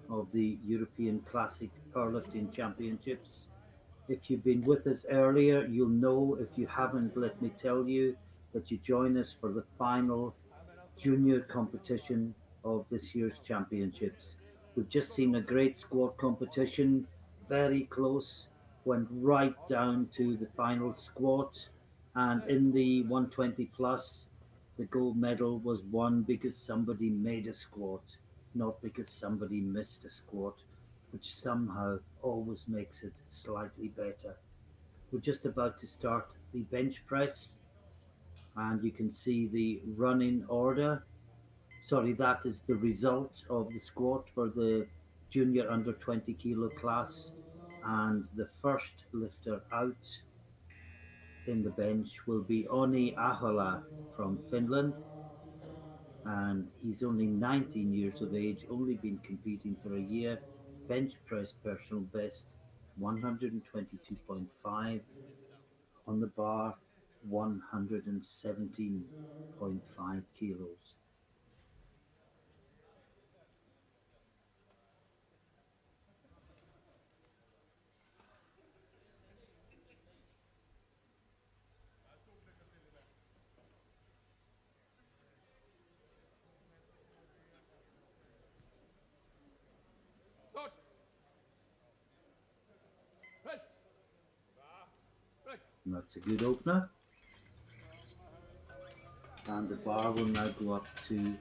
of the European Classic Powerlifting Championships. If you've been with us earlier, you'll know. If you haven't, let me tell you that you join us for the final junior competition of this year's championships. We've just seen a great squad competition, very close, went right down to the final squat, and in the 120 plus, the gold medal was won because somebody made a squat, not because somebody missed a squat, which somehow always makes it slightly better. We're just about to start the bench press, and you can see the running order. Sorry, that is the result of the squat for the junior under 20 kilo class. And the first lifter out in the bench will be Oni Ahola from Finland. And he's only 19 years of age, only been competing for a year. Bench press personal best 122.5, on the bar 117.5 kilos. Start! Press! Break! And that's a good opener. And the bar will now go up to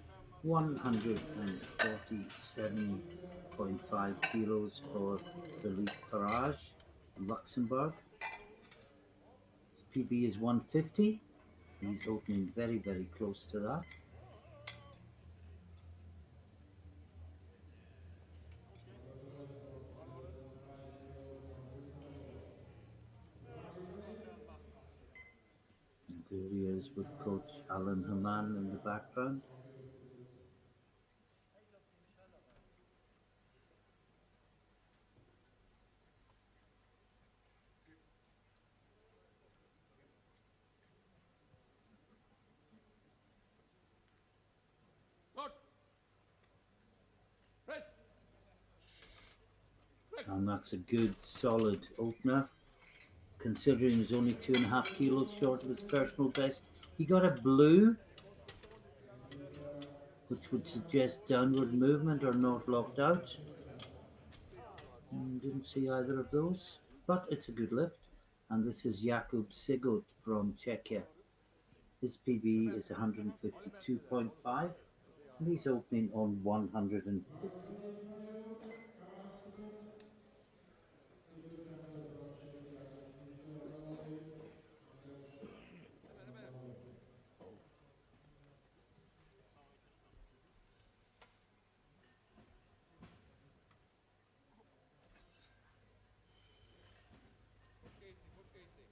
147.5 kilos for Philippe Raj, Luxembourg. His PB is 150. He's opening very, very close to that. And there he is with coach Alan Haman in the background. Start! Press! Break! And that's a good, solid opener, considering he's only 2.5 kilos short of his personal best. He got a blue, which would suggest downward movement or not locked out. Didn't see either of those, but it's a good lift. And this is Jakub Sigurd from Czechia. His PB is 152.5, and he's opening on 150. Coach Casey, Coach Casey.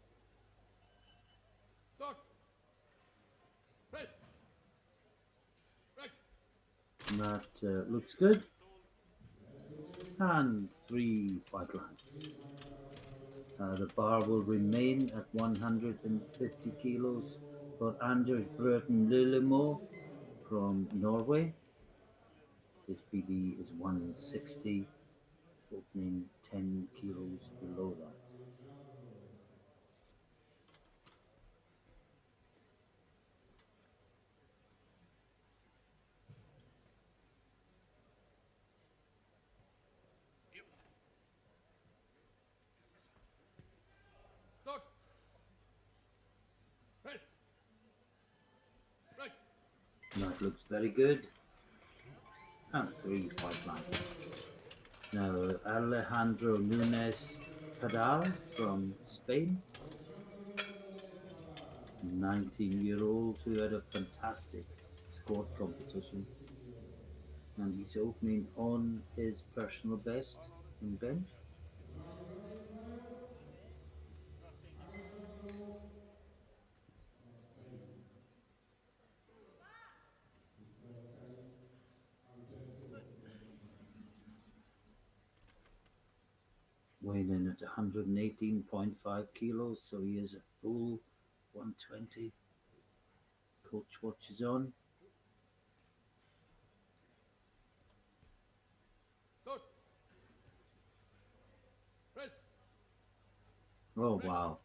Start! Press! Break! And that looks good. And 3 white lines. The bar will remain at 150 kilos for Anders Burton Lilamore from Norway. His PB is 160, opening 10 kilos below that. Start! Press! Break! And that looks very good. And 3 white lines. Now Alejandro Nunez Padal from Spain, 19-year-old who had a fantastic squat competition, and he's opening on his personal best in bench. Weighing in at 118.5 kilos, so he is a full 120. Coach watches on. Start. Press. Oh wow,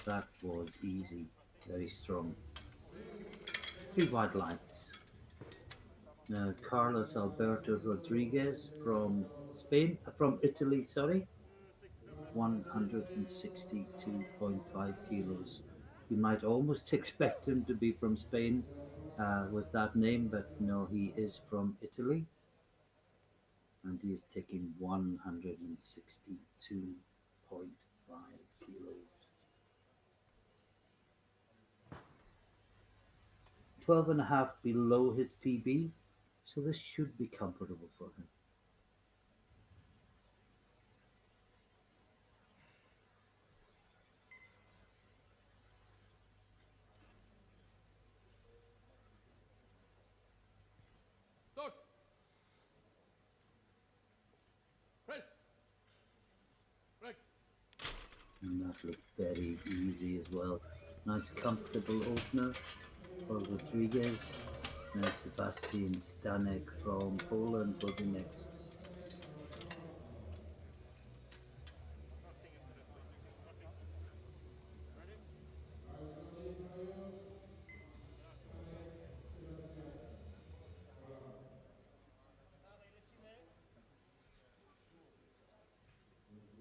that was easy. Very strong. Three white lights. Now Carlos Alberto Rodriguez from Spain, from Italy, sorry, 162.5 kilos. You might almost expect him to be from Spain with that name, but no, he is from Italy and he is taking 162.5 kilos. 12 and a half below his PB, so this should be comfortable for him. Start. Press. Break. And that looked very easy as well. Nice comfortable opener for Rodriguez. Now Sebastian Stanek from Poland will be next. Icelandic Perrault, Stanek, Sebastian. Wow. This is the Nicolas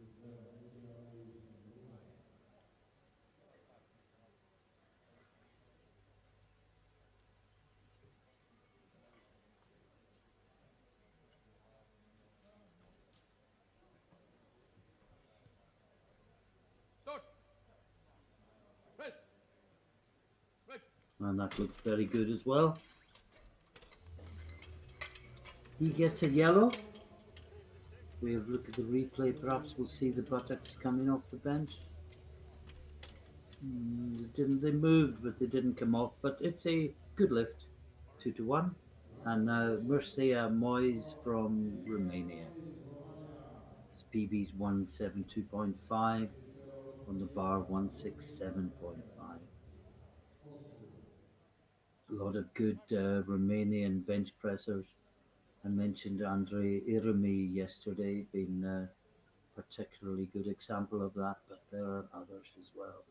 Perot. Start. Press. Break. And that looks very good as well. He gets a yellow. We have a look at the replay, perhaps we'll see the buttocks coming off the bench. They moved, but they didn't come off. But it's a good lift, 2-1. And now Mercia Moyes from Romania. Moyes, Romania. His PB's 172.5, on the bar 167.5. Austria. A lot of good Romanian bench pressers. I mentioned Andre Iremi yesterday, being a particularly good example of that, but there are others as well.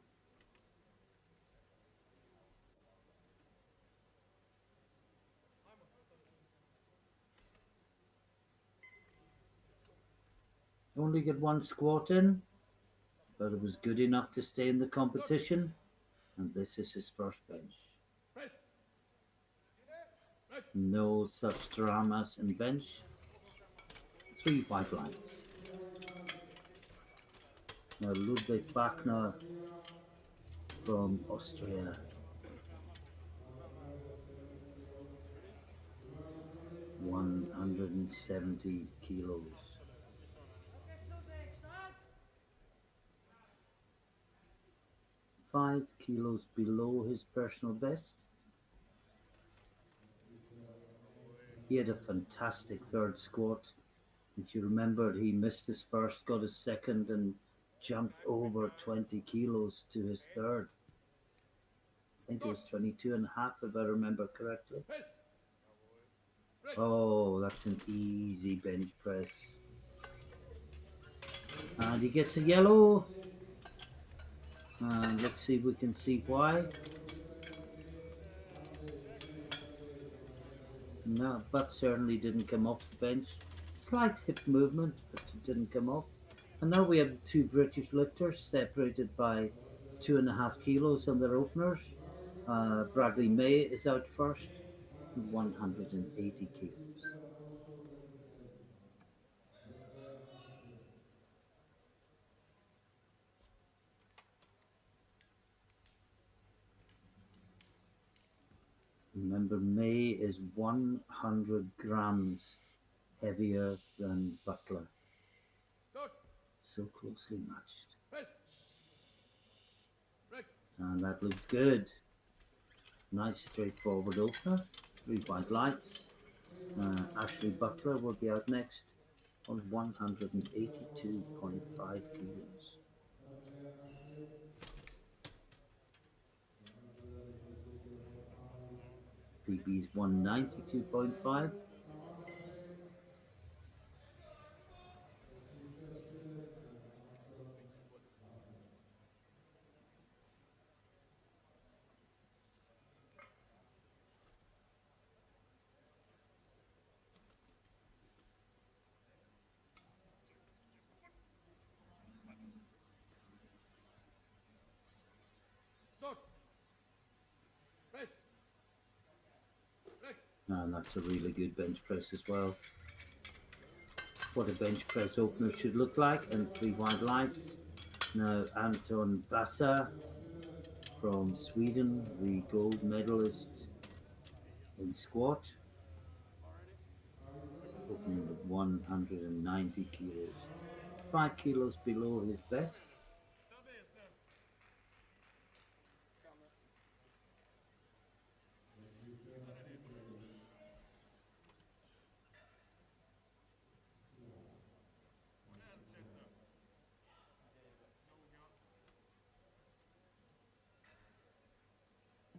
Only get one squat in, but it was good enough to stay in the competition, and this is his first bench. Press. Break. No such dramas in bench. Three white lights. Three white lights. Now Ludwig Mr. Wagner Austria, Ludwig from Wagner. Austria, 170 kilo. Icelandic Perrault. 170 kilos. 5 kilos below his personal best. This is the He had a fantastic third squat. If you remember, he missed his first, got his second, and jumped over 20 kilos to his third. I think it was 22 and a half, if I remember correctly. Press. Break. Oh, that's an easy bench press. And he gets a yellow. And let's see if we can see why. No, but certainly didn't come off the bench. Slight hip movement, but it didn't come off. And now we have the two British lifters separated by 2.5 kilos on their openers. Bradley May is out first, 180 kilos. Remember, May is 100 grams heavier than Butler. Start. So closely matched. Press. Break. And that looks good. Nice straightforward opener. Three white lights. Ashley Butler will be out next on 182.5 kilos. PB is 192.5. Our master chef is interested Anton Vassa. Start. Press. Break. And that's a really good bench press as well. What a bench press opener should look like, and three white lights. Now Anton Vasa from Sweden, the gold medalist in squat, opening with 190 kilos, 5 kilos below his best. Next lifter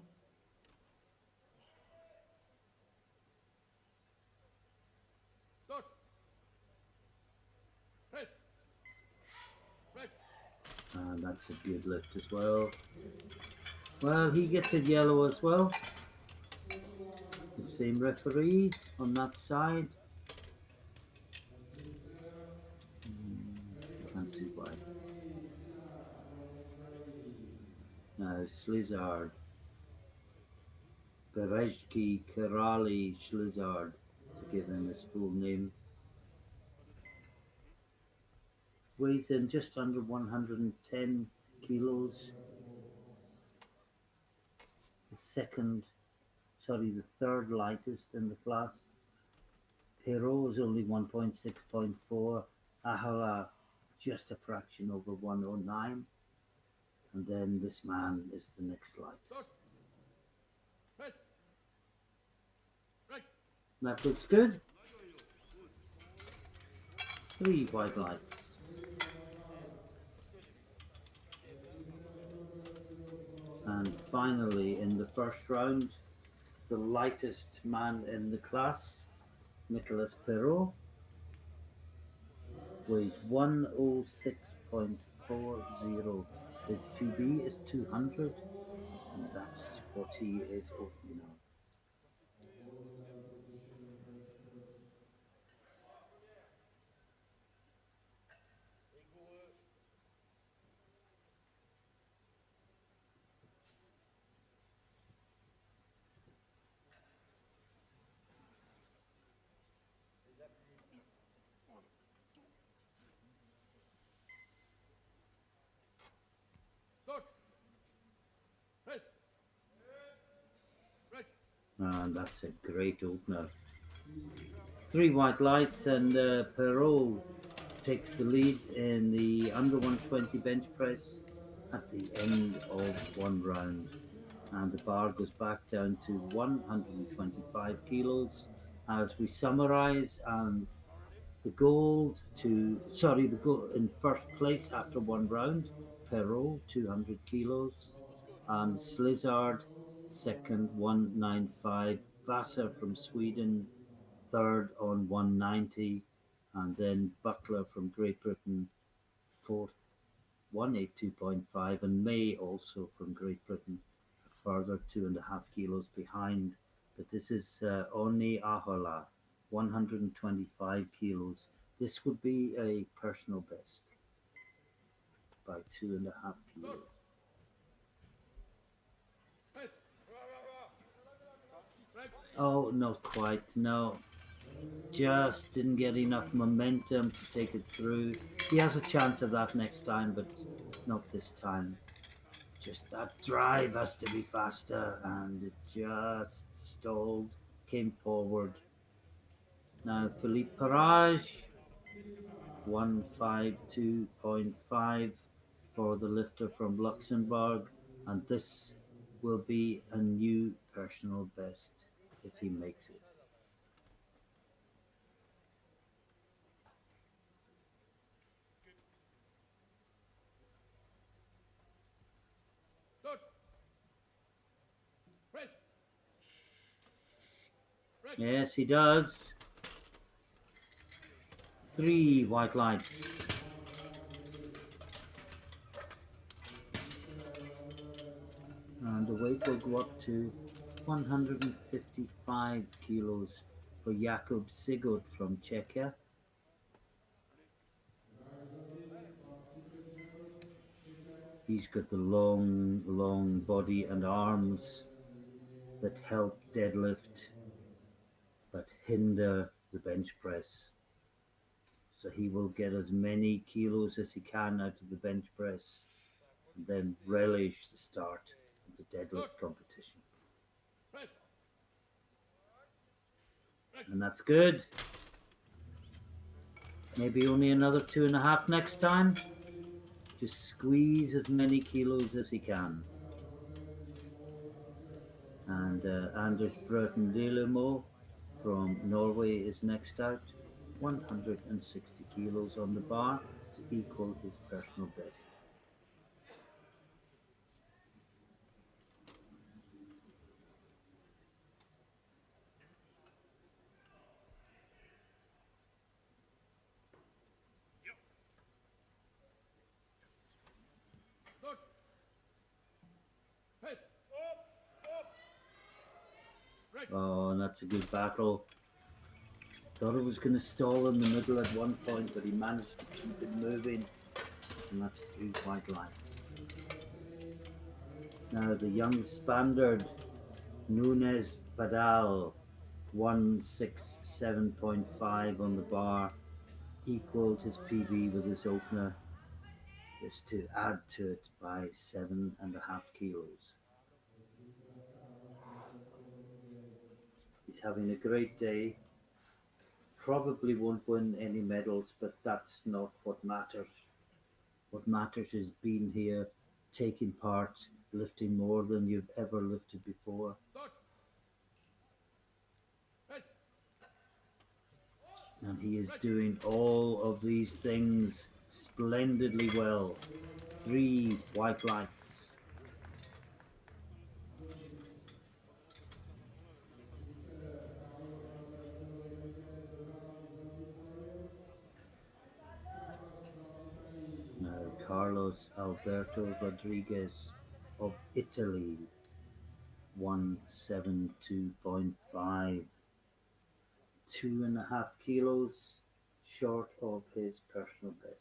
Nicolas Perot. Start. Press. Break. And that's a good lift as well. Well, he gets a yellow as well. The same referee on that side. Next lifter Can't see why. Mercia Moyes from Hungary. Now Slizard, Berejki Kerali Slizard, to give him his full name. Weighs in just under 110 kilos. The third lightest in the class. Perrault is only 1.6.4. Ahala just a fraction over 109. And then this man is the next Start. lightest. Press. Break. That looks good. Three white lights. And finally, in the first round, the lightest man in the class, Nicolas Perot, weighs 106.40. His PB is 200, and that's what he is opening on. Gold medal position in bench press. Rigoureux. Start. Press. Break. And that's a great opener. Three white lights, and Perrault takes the lead in the under 120 bench press at the end of one round. And the bar goes back down to 125 kilos as we summarize. And the gold in first place after one round, Perrault 200 kilos, and Slizard second 195, Vassar from Sweden third on 190, and then Butler from Great Britain fourth 182.5, and May also from Great Britain a further 2.5 kilos behind. But this is Oni Ahola, 125 kilos. This would be a personal best by 2.5 kilos. Press. Break. Oh, not quite. No, just didn't get enough momentum to take it through. He has a chance of that next time, but not this time. Just that drive has to be faster, and it just stalled, came forward. Now Philippe Raj, 152.5 for the lifter from Luxembourg, and this will be a new personal best if he makes it. Start. Press. Yes, he does. 3 white lights. And the weight will go up to 155 kilos for Jakub Sigurd from Czechia. He's got the long, long body and arms that help deadlift but hinder the bench press. So he will get as many kilos as he can out of the bench press and then relish the start of the deadlift competition. And that's good. Maybe only another 2.5 next time. Just squeeze as many kilos as he can. And Anders Burton Lilamore from Norway is next out. 160 kilos on the bar to equal his personal best. Oh, and that's a good battle. Thought it was going to stall in the middle at one point, but he managed to keep it moving. And that's 3 white lights. Now the young Spaniard, Nunez Padal, 167.5 on the bar, equaled his PB with his opener. Is to add to it by 7.5 kilos. He's having a great day. Probably won't win any medals, but that's not what matters. What matters is being here, taking part, lifting more than you've ever lifted before. And he is doing all of these things splendidly well. 3 white lights. Now Carlos Alberto Rodriguez of Italy, 172.5, 2.5 kilos short of his personal best.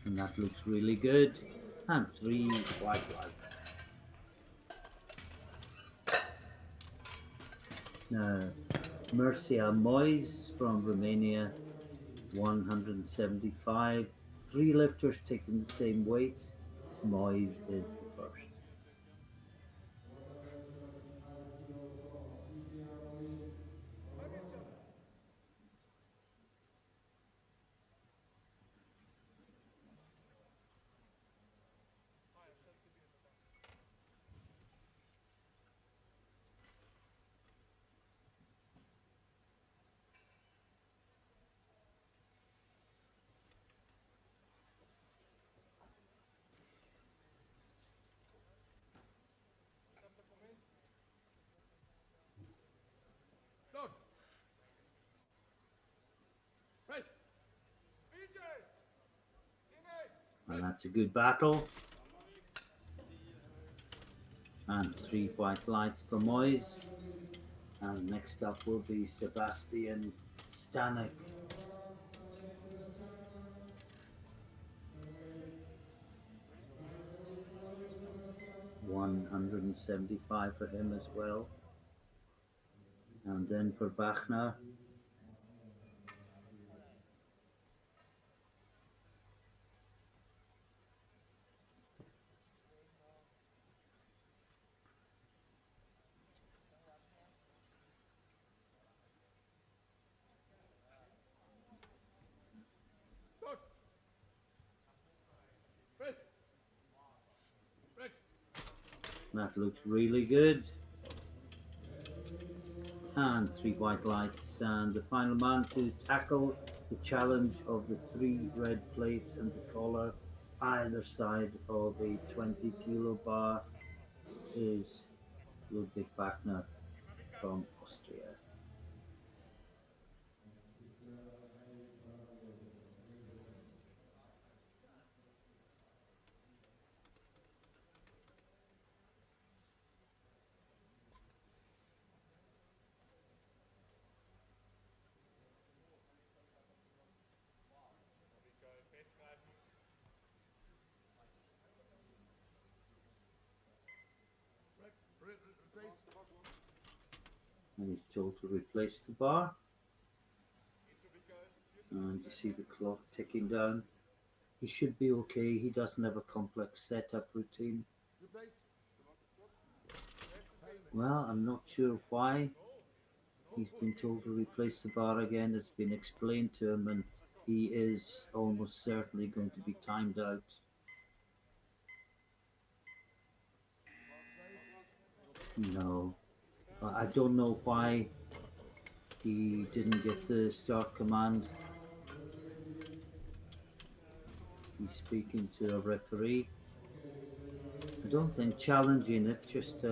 And that looks really good. And 3 white lights. Now, Mercia Moyes from Romania, 175. 3 lifters taking the same weight. Moyes is the first. And that's a good battle. And 3 white lights for Moyes. And next up will be Sebastian Stanek. 175 for him as well. And then for Wagner, That looks really good. And three white lights. And the final man to tackle the challenge of the three red plates and the collar either side of a 20 kilo bar is Ludwig Wagner from Austria. Mccarthy Pb from Great Britain. And he's told to replace the bar. And you see the clock ticking down. He should be okay. He doesn't have a complex setup routine. Well, I'm not sure why he's been told to replace the bar again. It's been explained to him, and he is almost certainly going to be timed out. No, I don't know why he didn't get the start command. He's speaking to a referee. I don't think challenging it, just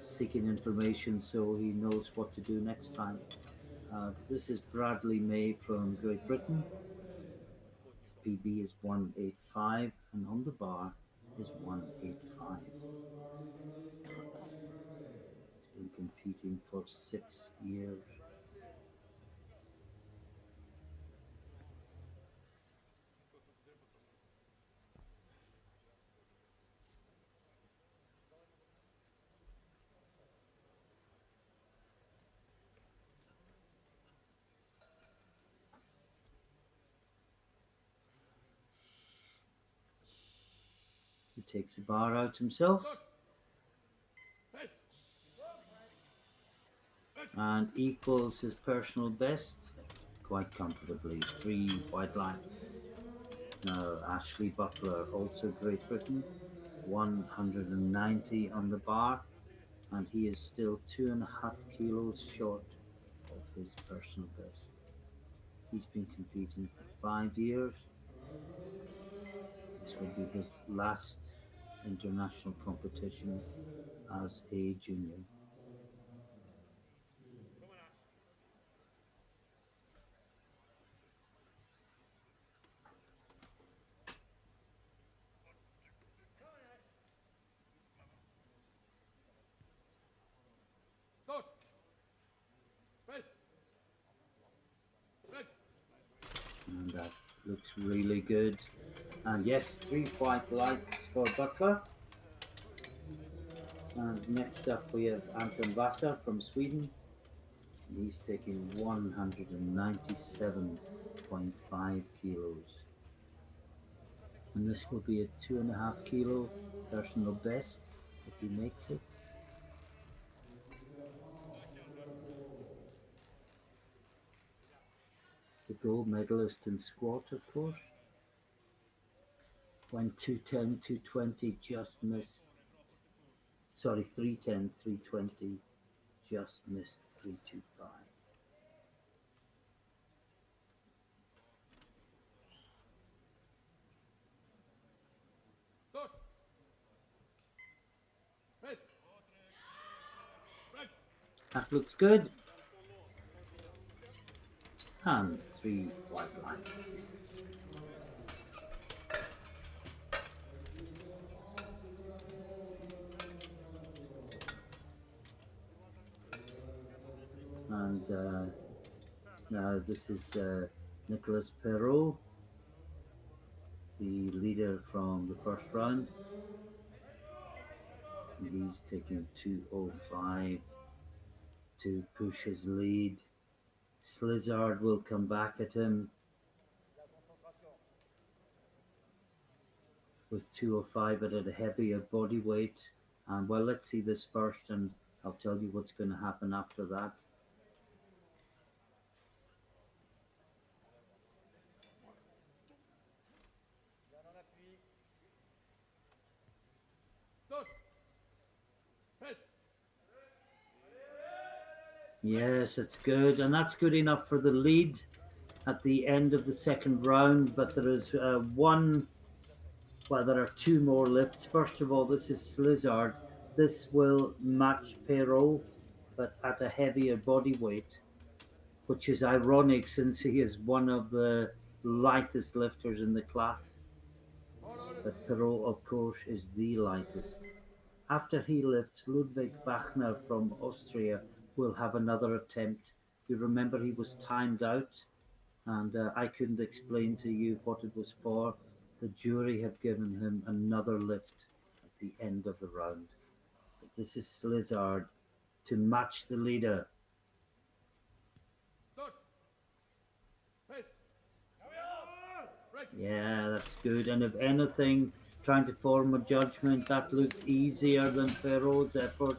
seeking information so he knows what to do next time. This is Bradley May from Great Britain. His PB is 185 and on the bar is 185. He's been competing for 6 years. He takes the bar out himself and equals his personal best quite comfortably. 3 white lights. Now Ashley Butler, also Great Britain, 190 on the bar, and he is still 2.5 kilos short of his personal best. He's been competing for 5 years. This will be his last international competition as a junior. Anton Vassa, Sweden. And that looks really good. And yes, 3 white lights for Butler. And next up we have Anton Vassa from Sweden. He's taking 197.5 kilos. And this will be a 2.5 kilo personal best if he makes it. The gold medalist in squat, of course. Went 210, 220, just missed. Sorry, 310, 320, just missed 325. That looks good. And 3 white lines. And now this is Nicolas Perot, the leader from the first round. And he's taking 205 to push his lead. Slizzard will come back at him with 205 at a heavier body weight. And well, let's see this first and I'll tell you what's going to happen after that. Yes, it's good, and that's good enough for the lead at the end of the second round. But there is well, there are two more lifts. First of all, this is Slizzard. This will match Perrault, but at a heavier body weight, which is ironic since he is one of the lightest lifters in the class. But Perrault, of course, is the lightest. After he lifts, Ludwig Wagner from Austria will have another attempt. You remember he was timed out, and I couldn't explain to you what it was for. The jury have given him another lift at the end of the round. But this is Slizzard to match the leader. Start. Press. Break. Yeah, that's good. And if anything, trying to form a judgment, that looked easier than Perrault's effort.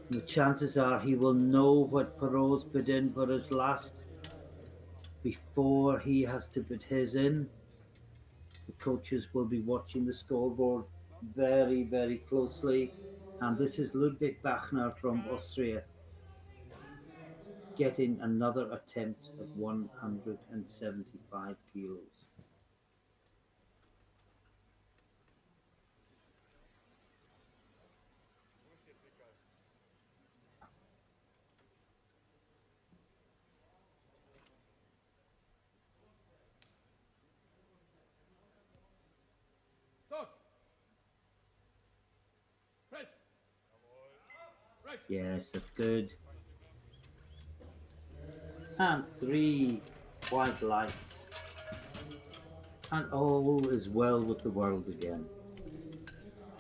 The chances are he will know what Perrault's put in for his last before he has to put his in. The coaches will be watching the scoreboard very, very closely. And this is Ludwig Wagner from Austria getting another attempt at 175 kilos. Start. Press. Break. Yes, that's good. And three white lights. And all is well with the world again.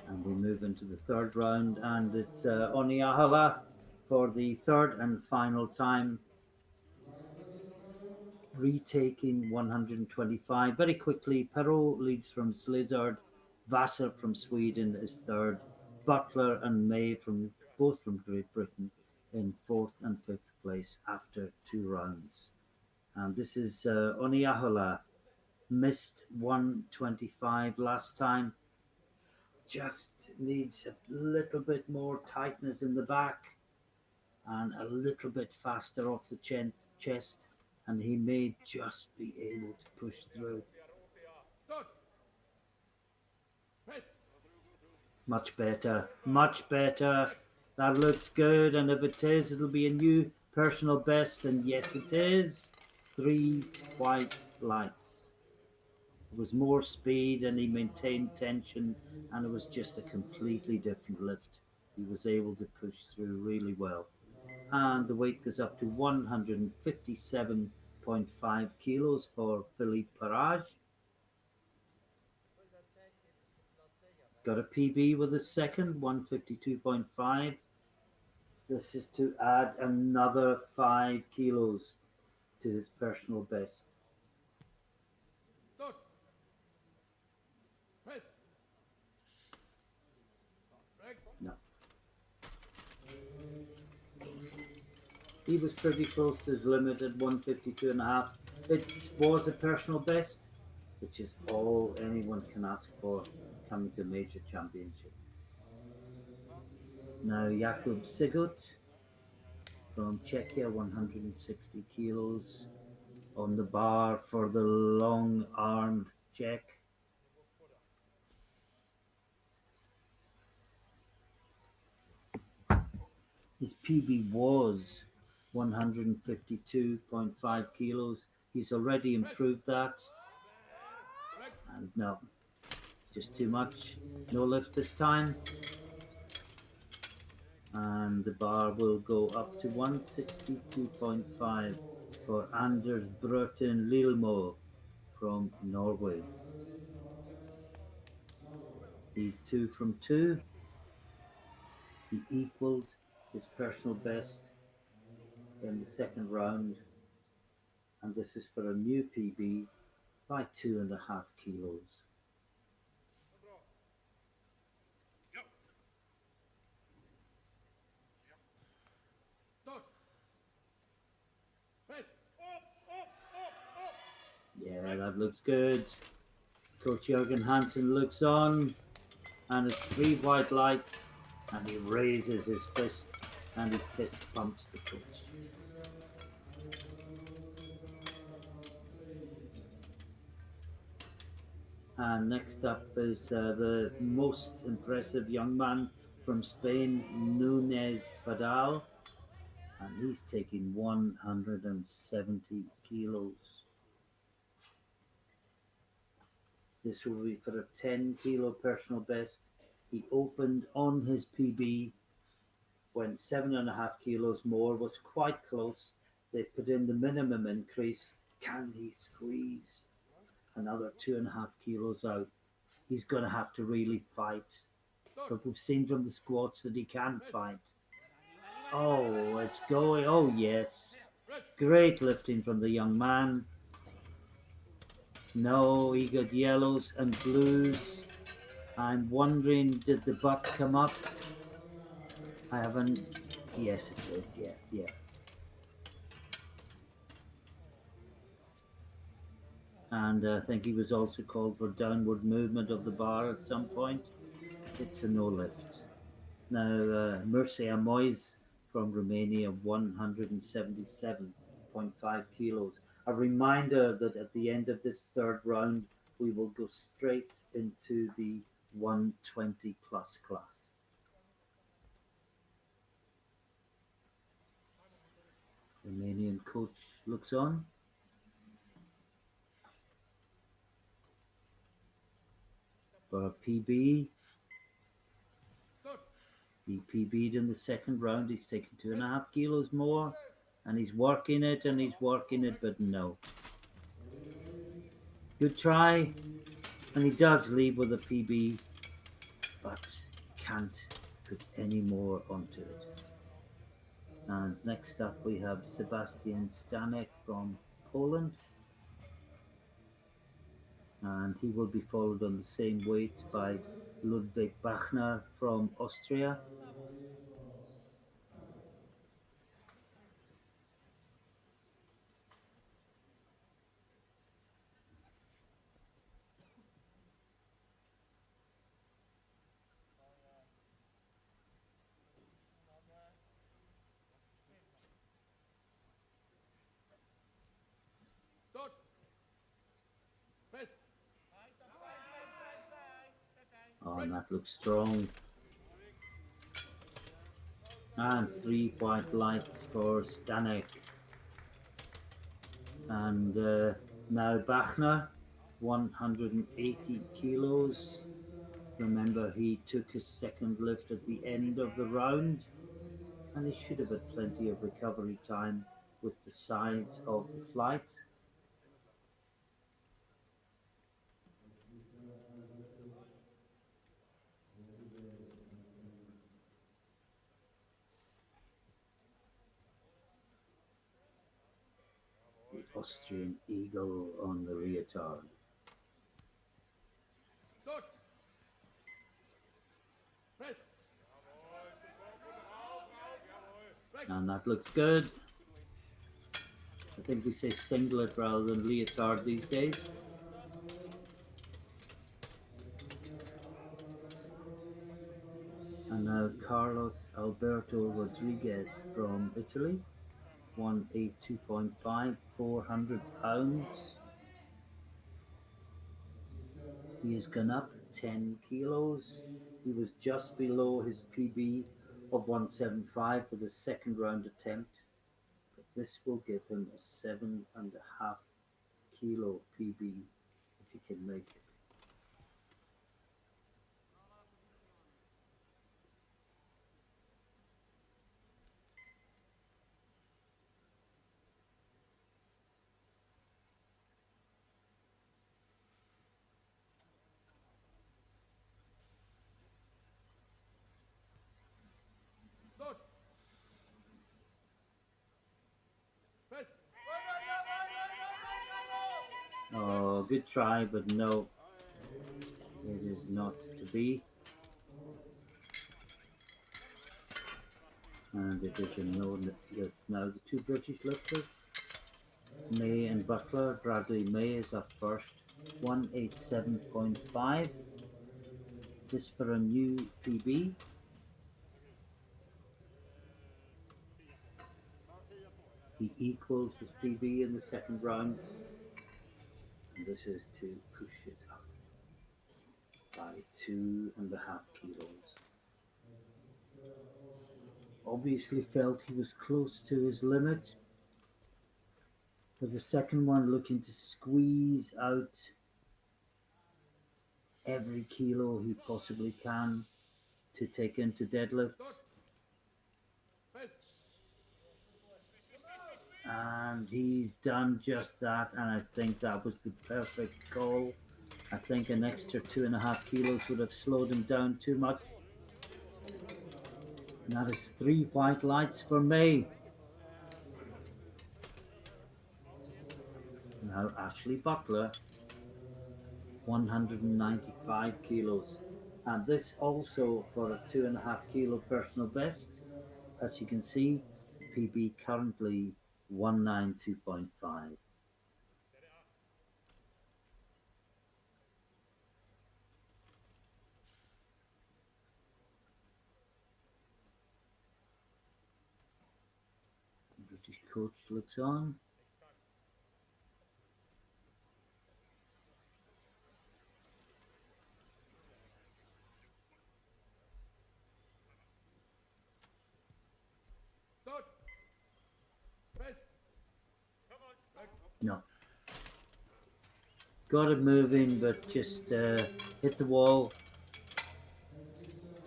And we move into the third round, and it's Oniahala for the third and final time, retaking 125. Very quickly, Perrault leads from Slizzard, Vasa from Sweden is third, Butler and May from both from Great Britain in fourth and fifth place after two rounds. And this is Oniahala, missed 125 last time, just needs a little bit more tightness in the back and a little bit faster off the chest, and he may just be able to push through. Start. Press. Much better, much better. That looks good, and if it is, it'll be a new personal best, and yes, it is. Three white lights. It was more speed, and he maintained tension, and it was just a completely different lift. He was able to push through really well. And the weight goes up to 157.5 kilos for Philippe Raj. Got a PB with a second, 152.5. This is to add another 5 kilos to his personal best. Start. Press. Break. No. He was pretty close to his limit at 152.5. It was a personal best, which is all anyone can ask for coming to a major championship. Now Jakub Sigurd from Czechia, 160 kilos on the bar for the long-armed Czech. His PB was 152.5 kilos. He's already improved that. And no, just too much. No lift this time. And the bar will go up to 162.5 for Anders Burton Lilamore from Norway. These two from two. He equaled his personal best in the second round, and this is for a new PB by 2.5 kilos. Start. Press. Yeah, that looks good. Coach Jürgen Hansen looks on, and it's three white lights, and he raises his fist and he fist pumps the coach. And next up is the most impressive young man from Spain, Nunez Padal, and he's taking 170 kilos. This will be for a 10-kilo personal best. He opened on his PB, went 7.5 kilos more, was quite close. They put in the minimum increase. Can he squeeze another 2.5 kilos out? He's going to have to really fight. But we've seen from the squats that he can fight. Oh, it's going. Oh, yes. Great lifting from the young man. No, he got yellows and blues. I'm wondering, did the butt come up? I haven't. Yes, it did. Yeah, yeah. And I think he was also called for downward movement of the bar at some point. It's a no lift. Now, Mercia Moyes from Romania, 177.5 kilos. A reminder that at the end of this third round, we will go straight into the 120 plus class. Romanian coach looks on. For PB, he PB'd in the second round. He's taken 2.5 kilos more, and he's working it and he's working it, but no. Good try, and he does leave with a PB, but can't put any more onto it. And next up we have Sebastian Stanek from Poland, and he will be followed on the same weight by Ludwig Wagner from Austria. Oh, and that looks strong. And 3 white lights for Stanek. And now Bachner, 180 kilos. Remember, he took his second lift at the end of the round, and he should have had plenty of recovery time with the size of the flight. Alberto, Anton. The Austrian eagle on the leotard. And that looks good. I think we say singlet rather than leotard these days. And now Carlos Alberto Rodriguez from Italy, 182.5, 400 pounds. He has gone up 10 kilos. He was just below his PB of 175 for the second round attempt, but this will give him a 7.5 kilo PB if he can make it. Oh, good try, but no, it is not to be. And it is a no lift. Now the two British lifters, May and Butler. Bradley May is up first, 187.5. This for a new PB. He equaled his PB in the second round, and this is to push it up by 2.5 kilos. Obviously felt he was close to his limit, with the second one looking to squeeze out every kilo he possibly can to take into deadlifts. Press. And he's done just that, and I think that was the perfect call. I think an extra 2.5 kilos would have slowed him down too much. And that is 3 white lights for May. Now Ashley Butler, 195 kilos. And this also for a 2.5 kilo personal best. As you can see, PB currently 192.5. British coach looks on. Start. Press. No. Got it moving, but just hit the wall.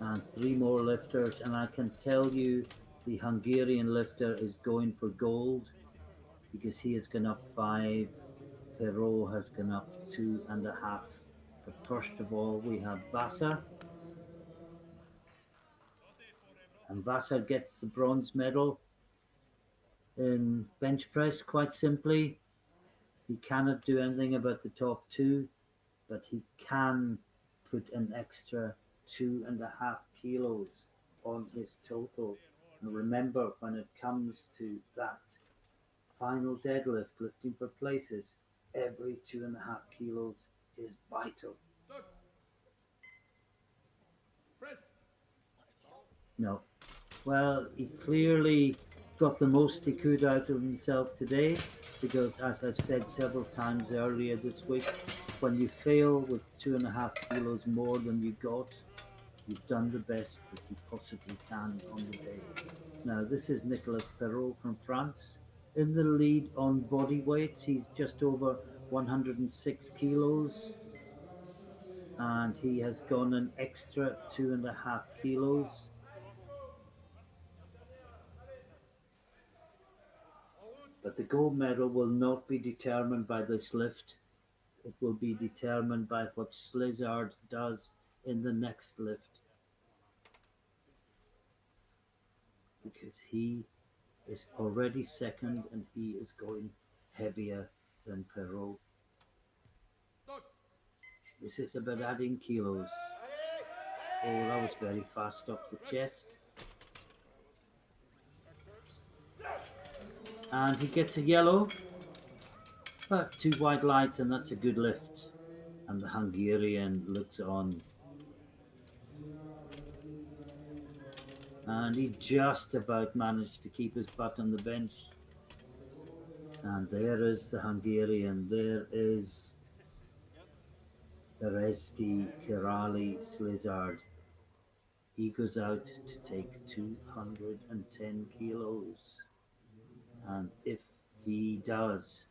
And 3 more lifters. And I can tell you the Hungarian lifter is going for gold because he has gone up 5. Perrault has gone up 2.5. But first of all, we have Vasa. And Vasa gets the bronze medal in bench press quite simply. He cannot do anything about the top two, but he can put an extra 2.5 kilos on his total. And remember, when it comes to that final deadlift, lifting for places, every 2.5 kilos is vital. Start. Press. No. Well, he clearly got the most he could out of himself today because, as I've said several times earlier this week, when you fail with 2.5 kilos more than you got, you've done the best that you possibly can on the day. Now, this is Nicolas Perot from France. In the lead on body weight, he's just over 106 kilos, and he has gone an extra 2.5 kilos. But the gold medal will not be determined by this lift. It will be determined by what Slizard does in the next lift, because he is already second and he is going heavier than Perrault. Start. This is about adding kilos. Oh, that was very fast off the chest. And he gets a yellow, but 2 white lights, and that's a good lift. And the Hungarian looks on. And he just about managed to keep his butt on the bench. And there is the Hungarian. There is Bereski, Kirali, Slizard. He goes out to take 210 kilos. And if he does,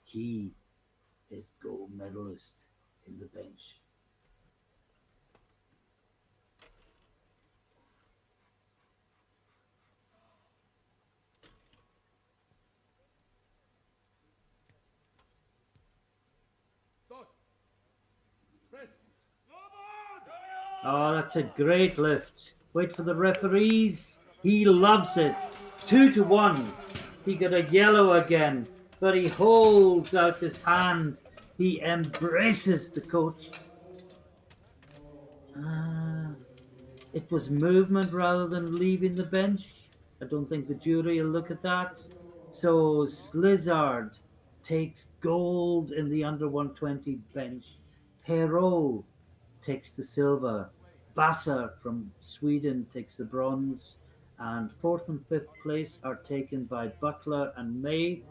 he is gold medalist in the bench. Start. Press. Oh, that's a great lift. Wait for the referees. He loves it. 2-1. He got a yellow again, but he holds out his hand. He embraces the coach. Ah, it was movement rather than leaving the bench. I don't think the jury will look at that. So Slizard takes gold in the under 120 bench. Perrault takes the silver. Vasa from Sweden takes the bronze. And fourth and fifth place are taken by Butler and May,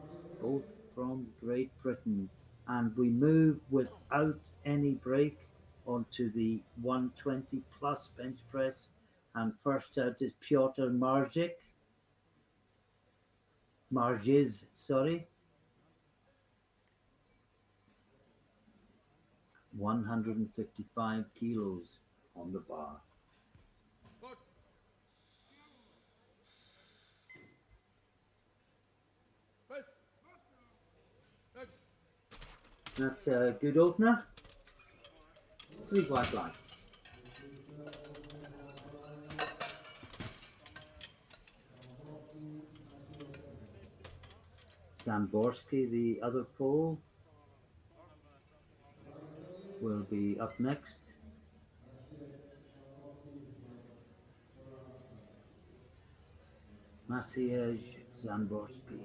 both from Great Britain. And we move without any break onto the 120 plus bench press. And first out is Piotr Marges, sorry, 155 kilos on the bar. Good. Press. Good. That's a good opener. 3 white lights. Samborski, the other pole, will be up next. Maciej Samborski,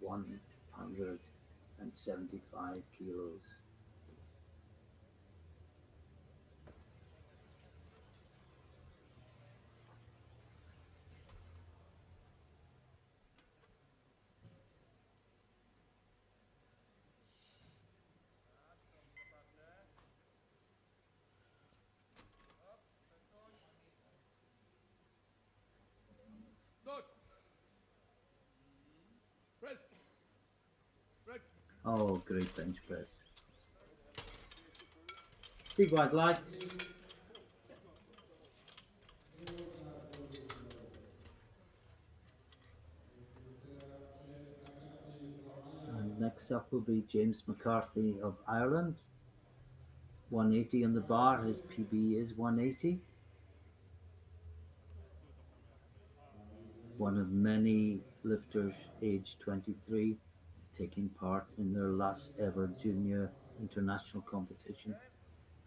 175 kilos. Good. Press. Break. Oh, great bench press. 3 white lights. And next up will be James Mccarthy of Ireland. 180 on the bar. His PB is 180. One of many lifters aged 23 taking part in their last ever junior international competition,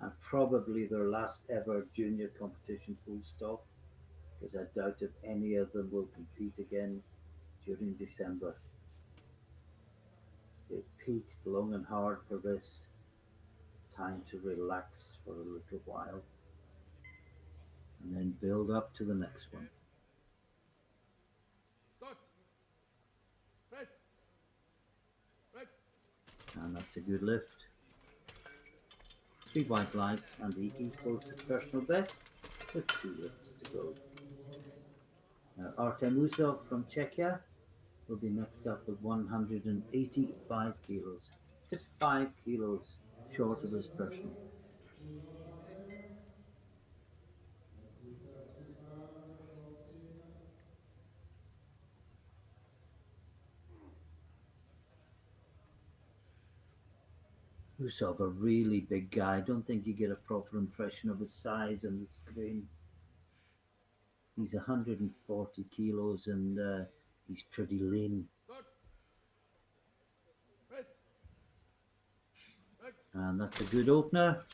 and probably their last ever junior competition full stop, because I doubt if any of them will compete again during December. They peaked long and hard for this, time to relax for a little while and then build up to the next one. Good. Press. Break. And that's a good lift. 3 white lights, and he equals his personal best with 2 lifts to go. Now, Artem Usov from Czechia will be next up with 185 kilos, just 5 kilos short of his personal. Usov, a really big guy. I don't think you get a proper impression of his size on the screen. He's 140 kilos and he's pretty lean. Good. Press. Break. And that's a good opener.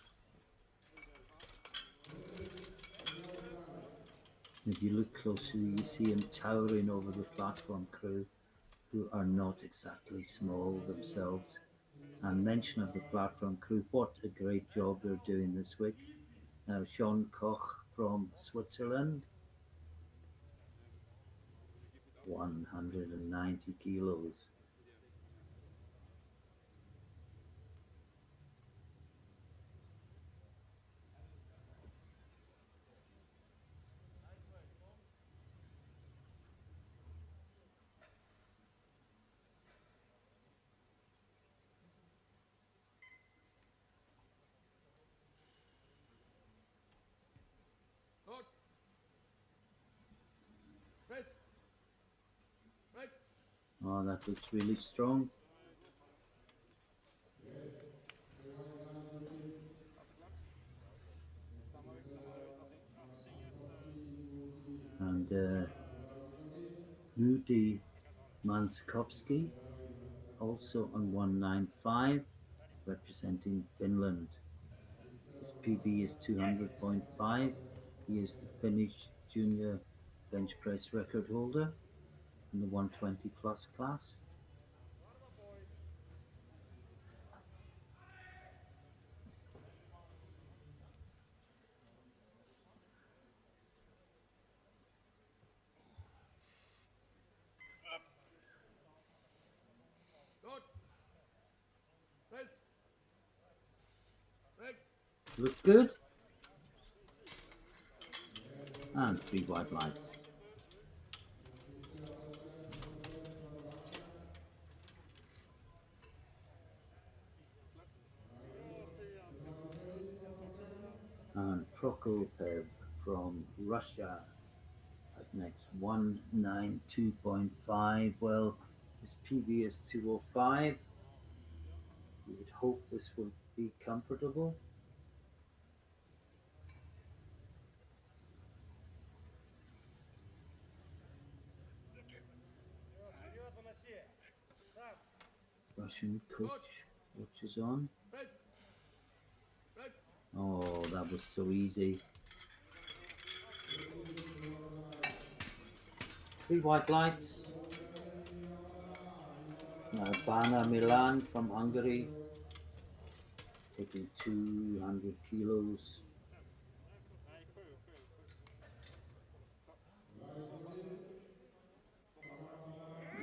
If you look closely, you see him towering over the platform crew, who are not exactly small themselves. And mention of the platform crew, what a great job they're doing this week. Now, Sean Koch from Switzerland, 190 kilos. Good. Press. Break. Oh, that looks really strong. And Nuty Mancikowski, also on 195, representing Finland. His PB is 200.5. He is the Finnish junior bench press record holder in the 120 plus class. Varma pois. Look good. And 3 white lights. And Prokopiev from Russia at next 192.5. Well, his PB is 205. You would hope this would be comfortable. Russian coach watches on. Oh, that was so easy. 3 white lights. Now Bana Milan from Hungary, taking 200 kilos.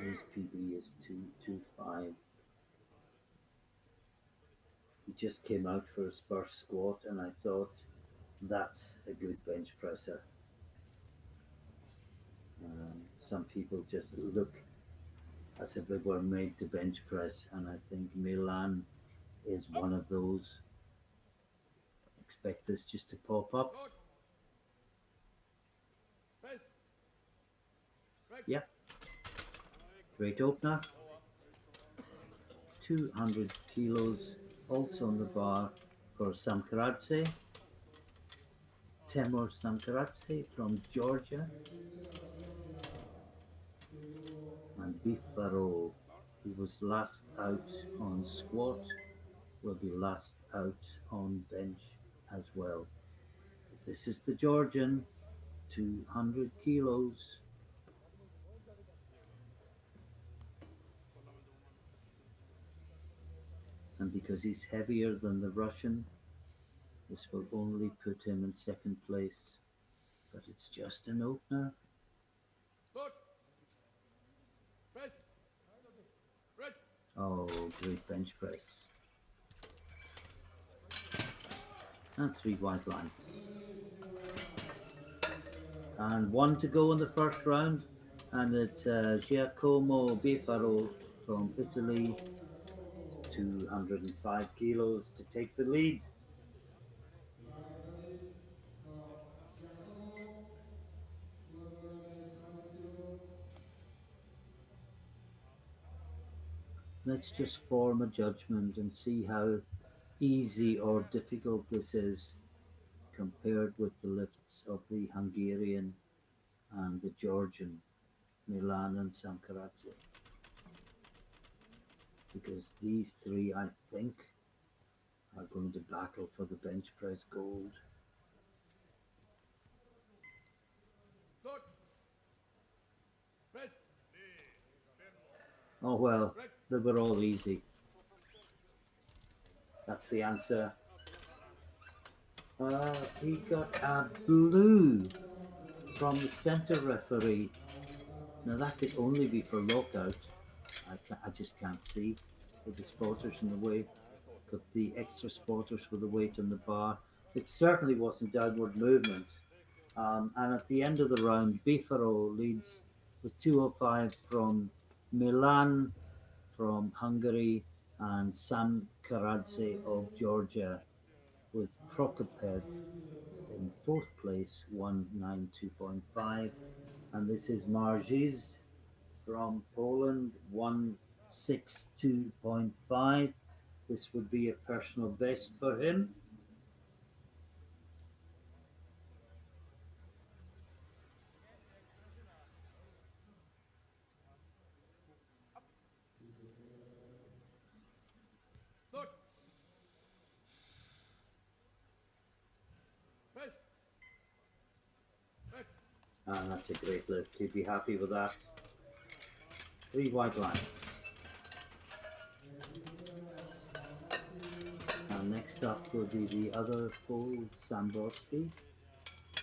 His PB is 225. He just came out for his first squat, and I thought that's a good bench presser. Some people just look as if they were made to bench press, and I think Milan is one of those. Expect this just to pop up. Yeah, great opener. 200 kilos also on the bar for Samkaradze. Temur Samkaradze from Georgia. And Perrault, who was last out on squat, will be last out on bench as well. This is the Georgian, 200 kilos. And because he's heavier than the Russian, this will only put him in second place. But it's just an opener. Oh, great bench press. And 3 white lines. And 1 to go in the first round. And it's Giacomo Perot from Italy, 205 kilos to take the lead. Let's just form a judgment and see how easy or difficult this is compared with the lifts of the Hungarian and the Georgian, Milan and Samkaradze. Because these three, I think, are going to battle for the bench press gold. Oh well, they were all easy. That's the answer. He got a blue from the centre referee. Now that could only be for lockout. I just can't see with the spotters in the way. Got the extra spotters with the weight on the bar. It certainly wasn't downward movement. And at the end of the round, Perrault leads with 205 from Milan, from Hungary, and Samkaradze of Georgia, with Prokopiev in fourth place, 192.5. And this is Margiz from Poland, 162.5. This would be a personal best for him. And that's a great lift. He'd be happy with that. 3 white lines. And next up will be the other full Samborski.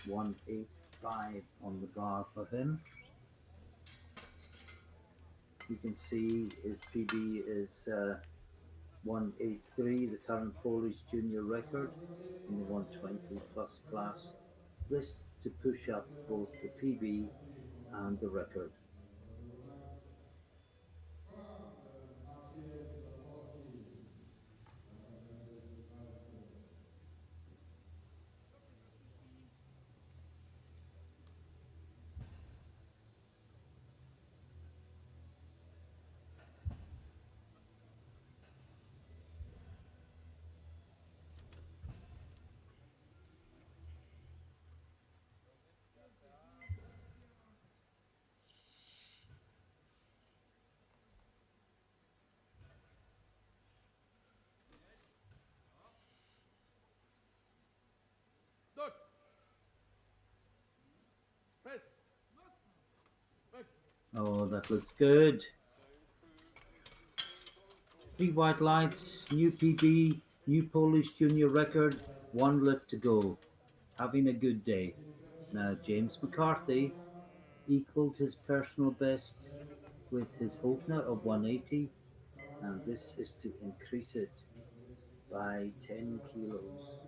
185 on the bar for him. You can see his PB is 183, the current Polish junior record in the 120 plus class. This to push up both the PB and the record. Dort. Press. Weg. Oh, that looks good. Three white lights, new PB, new Polish junior record, one lift to go. Having a good day. Now, James McCarthy equalled his personal best with his opener of 180, and this is to increase it by 10 kilos.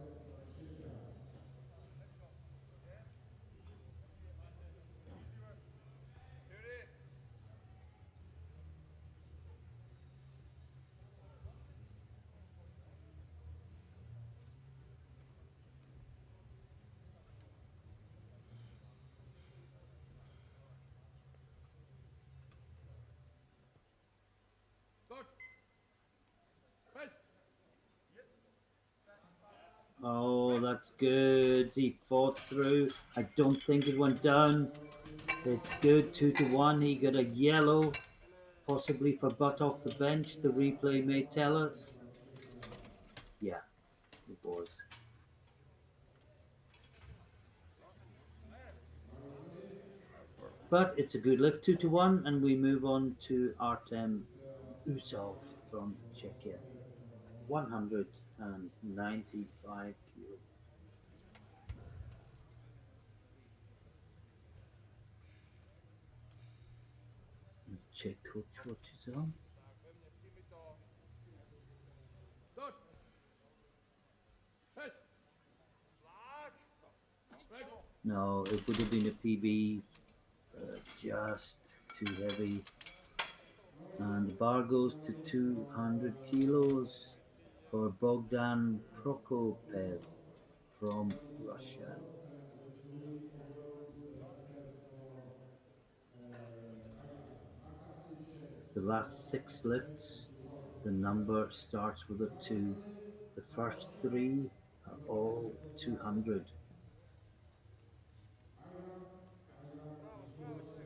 Dort. Press. Oh, that's good. He fought through. I don't think it went down. It's good. 2-1. He got a yellow, possibly for butt off the bench. The replay may tell us. Yeah, it was. But it's a good lift. 2-1. And we move on to Artem Usov from Czechia. 195 kilos. Check coach watches on. Tak, pevně přijmi to. Dort. Press. Tlač. Weg. No, it would have been a PB, just too heavy. And the bar goes to 200 kilos for Bogdan Prokopev from Russia. The last six lifts, the number starts with a 2. The first three are all 200. Správa, správa, člověku.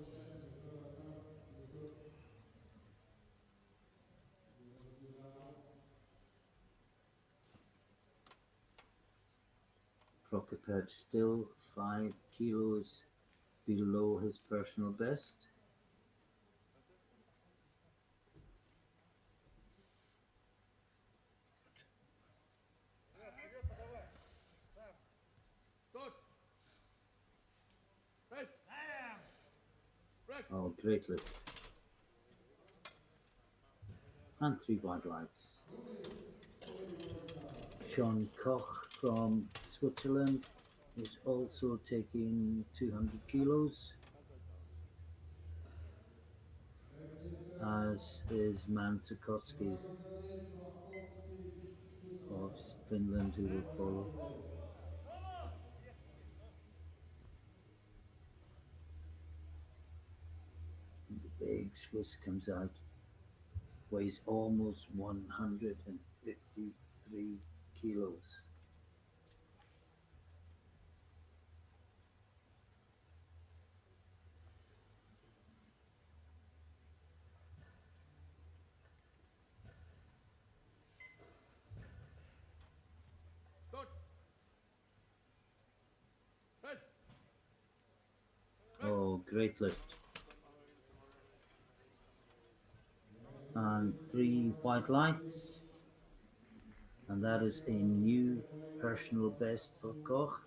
Prokopev still 5 kilos below his personal best. Dort. Press. Weg. Oh, great lift. And three wide lights. Sean Koch from Switzerland is also taking 200 kilos, as is Mancikowski of Finland, who will follow. And the big Swiss comes out, weighs almost 153 kilos. Dort. Press. Oh, great lift. And three white lights. And that is a new personal best for Koch.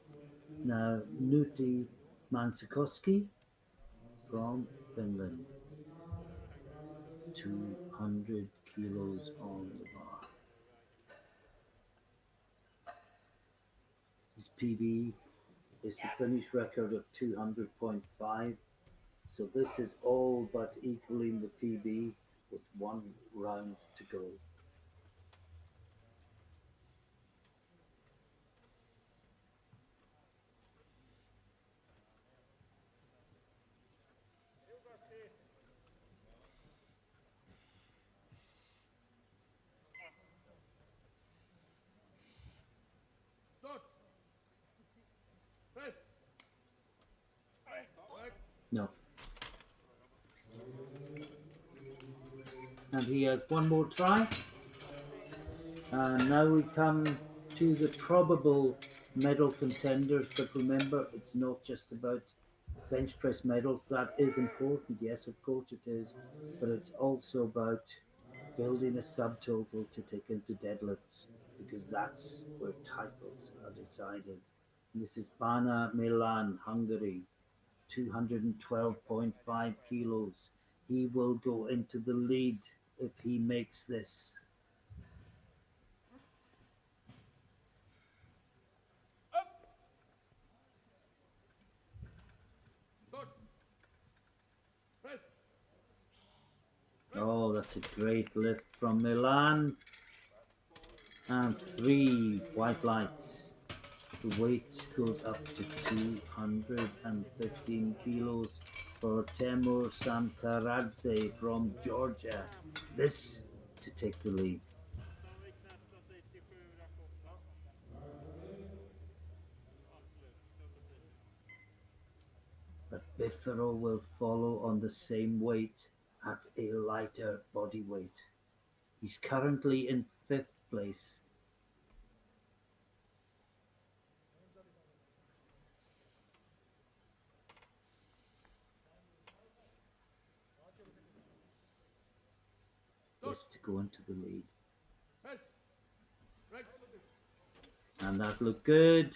Now, Nuty Mancikowski from Finland. 200 kilos on the bar. His PB is the Finnish record of 200.5. So this is all but equaling the PB with one round to go. Start. Press. Back. No. And he has one more try. And now we come to the probable medal contenders. But remember, it's not just about bench press medals. That is important. Yes, of course it is. But it's also about building a subtotal to take into deadlifts, because that's where titles are decided. And this is Bana Milan, Hungary, 212.5 kilos. He will go into the lead if he makes this. Up. Start. Press. Oh, that's a great lift from Milan. And 3 white lights. The weight goes up to 215 kilos for Temur Samkaradze from Georgia. This to take the lead. But Perrault will follow on the same weight at a lighter body weight. He's currently in 5th place. This to go into the lead. Press. Break. And that looked good.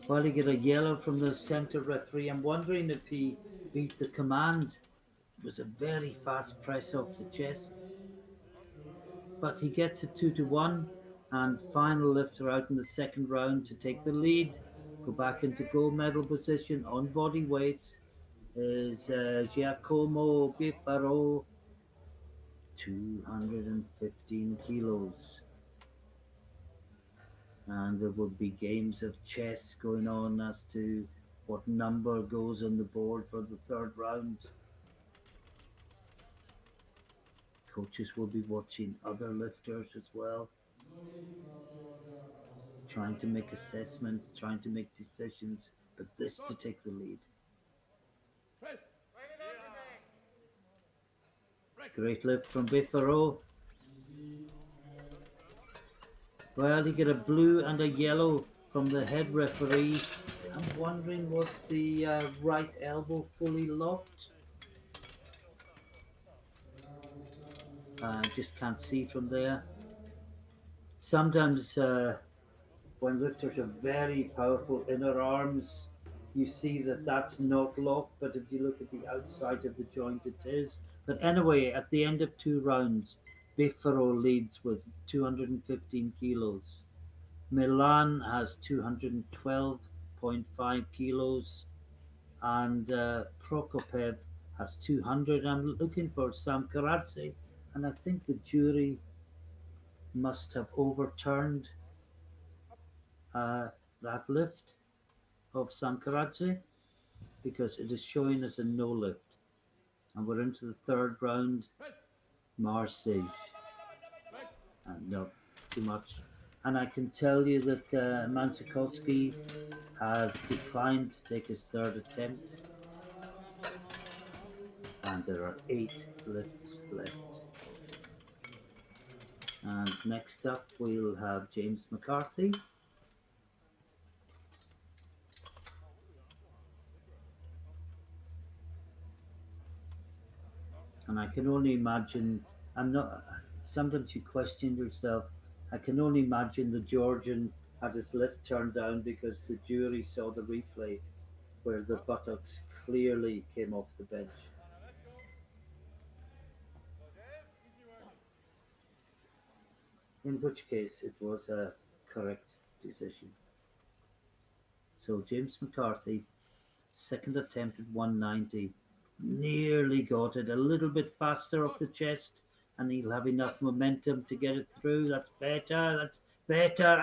Well, he got a yellow from the centre referee. I'm wondering if he beat the command. It was a very fast press off the chest. But he gets a 2-1 and final lifter out in the second round to take the lead. Go back into gold medal position on body weight is Giacomo Perot, 215 kilos. And there will be games of chess going on as to what number goes on the board for the third round. Coaches will be watching other lifters as well, trying to make assessments, trying to make decisions, but this to take the lead. Press. Great lift from Perrault. Well, he got a blue and a yellow from the head referee. I'm wondering, was the right elbow fully locked? I just can't see from there. Sometimes when lifters have very powerful inner arms, you see that that's not locked, but if you look at the outside of the joint, it is. But anyway, at the end of 2 rounds, Perrault leads with 215 kilos. Milan has 212.5 kilos, and Prokopev has 200. I'm looking for Samkaradze, and I think the jury must have overturned that lift of Samkaradze because it is showing as a no lift. And we're into the third round. Marseille. And no, too much. And I can tell you that Mancikowski has declined to take his third attempt. And there are 8 lifts left. And next up we'll have James Mccarthy. And I can only imagine, sometimes you question yourself, I can only imagine the Georgian had his lift turned down because the jury saw the replay where the buttocks clearly came off the bench. In which case it was a correct decision. So James McCarthy, second attempt at 190, nearly got it a little bit faster off the chest, and he'll have enough momentum to get it through. That's better,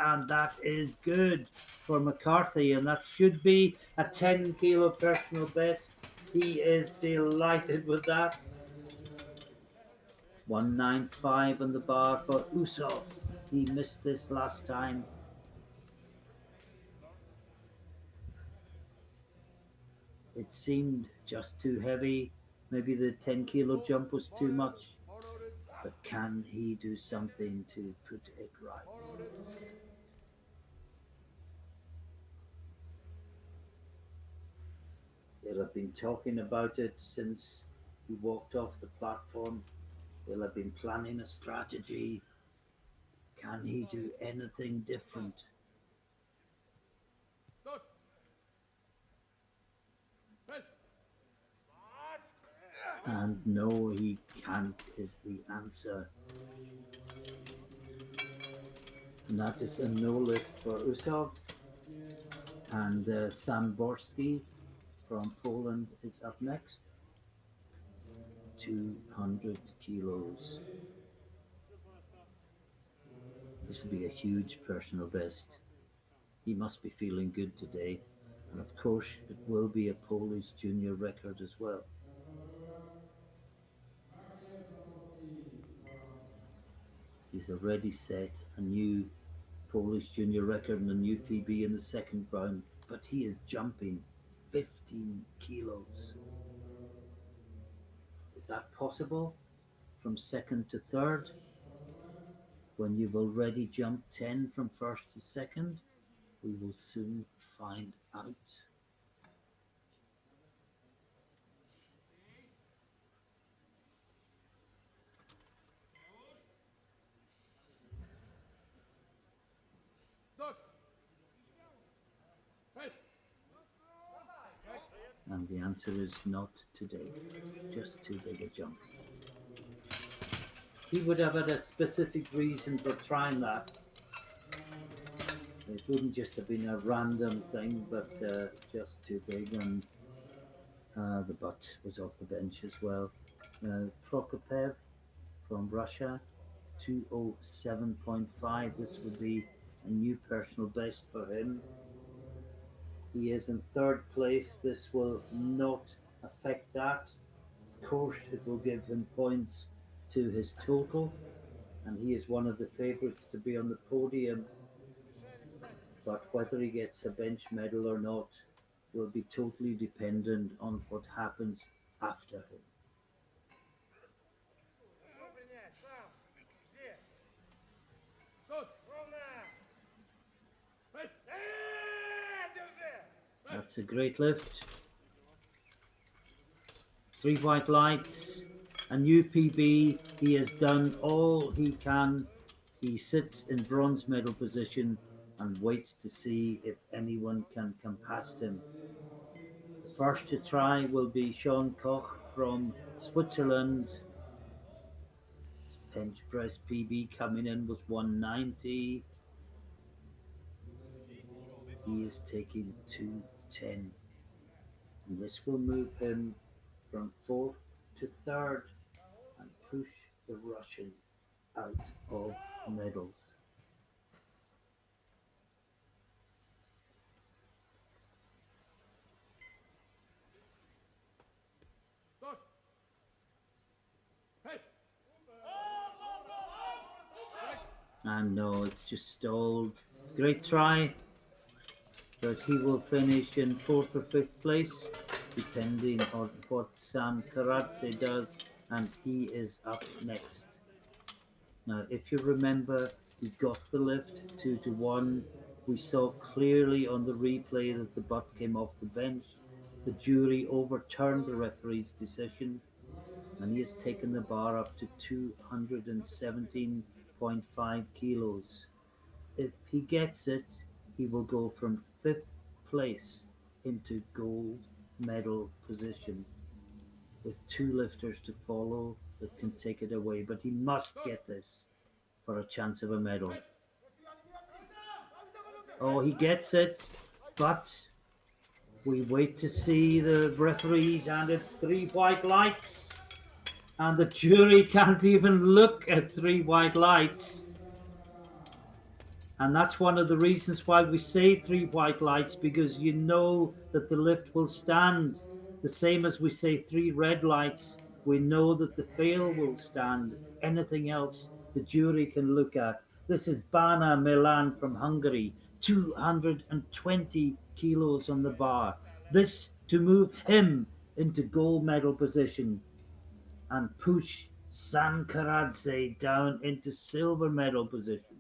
and that is good for McCarthy, and that should be a 10 kilo personal best. He is delighted with that. 195 on the bar for Usov. He missed this last time. It seemed just too heavy. Maybe the 10 kilo jump was too much. Forwarded. But can he do something to put it right? Forwarded. They'll have been talking about it since he walked off the platform. They'll have been planning a strategy. Can he do anything different? Stop. Press. And no, he can't is the answer. And that is a no lift for Usov. And Samborski from Poland is up next. 200 kilos. This will be a huge personal best. He must be feeling good today. And of course, it will be a Polish junior record as well. He's already set a new Polish junior record and a new PB in the second round, but he is jumping 15 kilos. Is that possible from second to third when you've already jumped 10 from first to second? We will soon find out. Stop. Press. And the answer is not today. Just too big a jump. He would have had a specific reason for trying that. It wouldn't just have been a random thing, but just too big, and the butt was off the bench as well. Prokopev from Russia, 207.5. This would be a new personal best for him. He is in third place. This will not affect that. Of course, it will give him points to his total, and he is one of the favourites to be on the podium. But whether he gets a bench medal or not will be totally dependent on what happens after him. Stop. Press. That's a great lift. 3 white lights, a new PB. He has done all he can. He sits in bronze medal position and waits to see if anyone can come past him. The first to try will be Sean Koch from Switzerland. Bench press PB coming in was 190. He is taking 210. And this will move him from fourth to third and push the Russian out of medals. Stop. Press. And no, it's just stalled. Great try, but he will finish in fourth or fifth place, depending on what Sam Karadze does, and he is up next. Now, if you remember, he got the lift 2-1. We saw clearly on the replay that the butt came off the bench. The jury overturned the referee's decision, and he has taken the bar up to 217.5 kilos. If he gets it, he will go from fifth place into gold medal position, with 2 lifters to follow that can take it away. But he must get this for a chance of a medal. Oh, he gets it, but we wait to see the referees, and it's three white lights, and the jury can't even look at three white lights. And that's one of the reasons why we say three white lights, because you know that the lift will stand. The same as we say three red lights, we know that the fail will stand. Anything else the jury can look at. This is Bana Milan from Hungary, 220 kilos on the bar. This to move him into gold medal position and push Sam Karadze down into silver medal position.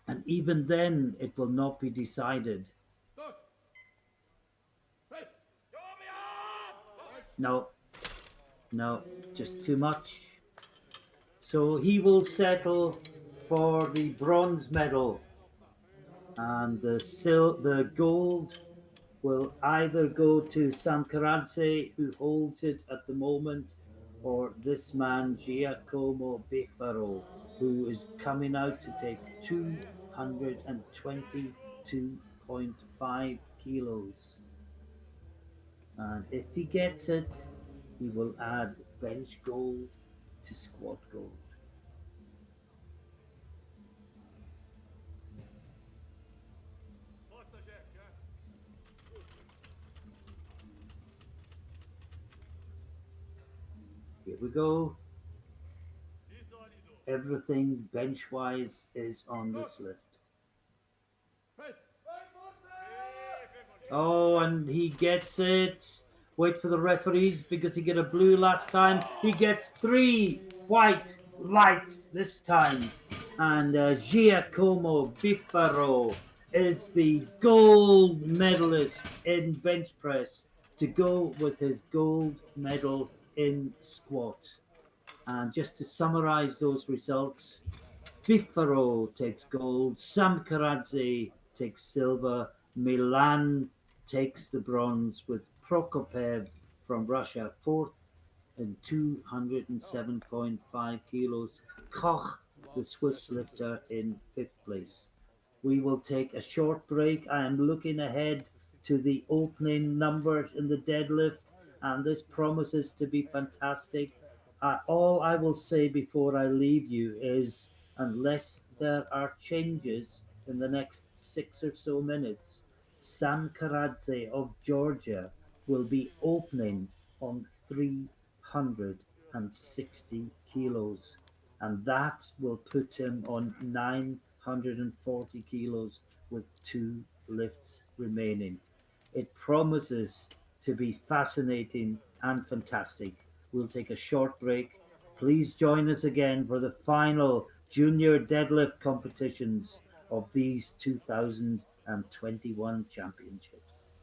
And even then, it will not be decided. No, no, just too much. So he will settle for the bronze medal, and the gold will either go to Samkaradze, who holds it at the moment, or this man Giacomo Befaro, who is coming out to take 222.5 kilos. And if he gets it, he will add bench gold to squat gold. Here we go. Everything bench wise is on this lift. Oh, and he gets it. Wait for the referees because he got a blue last time. He gets three white lights this time. And Giacomo Bifaro is the gold medalist in bench press to go with his gold medal in squat. And just to summarize those results, Bifaro takes gold, Samkaradze takes silver, Milan takes the bronze, with Prokopev from Russia fourth and 207.5 kilos, Koch, the Swiss lifter, in fifth place. We will take a short break. I am looking ahead to the opening numbers in the deadlift, and this promises to be fantastic. All I will say before I leave you is, unless there are changes in the next 6 or so minutes, Sam Karadze of Georgia will be opening on 360 kilos, and that will put him on 940 kilos with two lifts remaining. It promises to be fascinating and fantastic. We'll take a short break. Please join us again for the final junior deadlift competitions of these 2021 championships.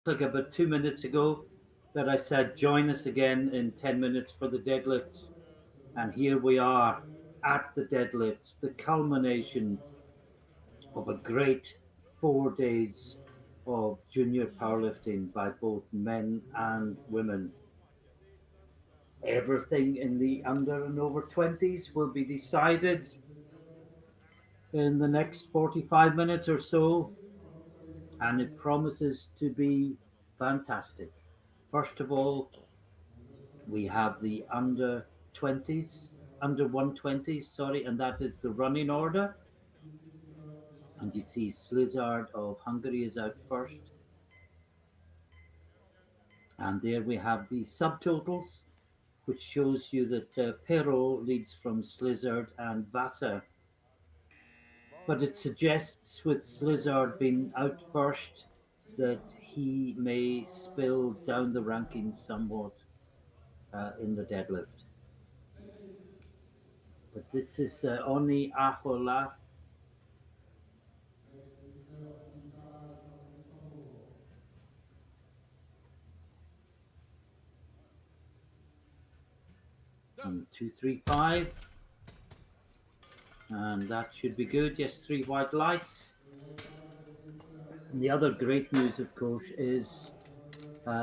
like about 2 minutes ago that I said join us again in 10 minutes for the deadlifts. And here we are at the deadlifts, the culmination of a great 4 days of junior powerlifting by both men and women. Everything in the under and over 20s will be decided in the next 45 minutes or so, and it promises to be fantastic. First of all, we have the under 20s, under 120s, sorry, and that is the running order. And you see Slizard of Hungary is out first. And there we have the subtotals, which shows you that Perrault leads from Slizard and Vasa. But it suggests with Slizard being out first that he may spill down the rankings somewhat in the deadlift. But this is Oni Ahola. Next in Philippe Raj from Istanbul. And 235. And that should be good. Yes, three white lights. And the other great news, of course, is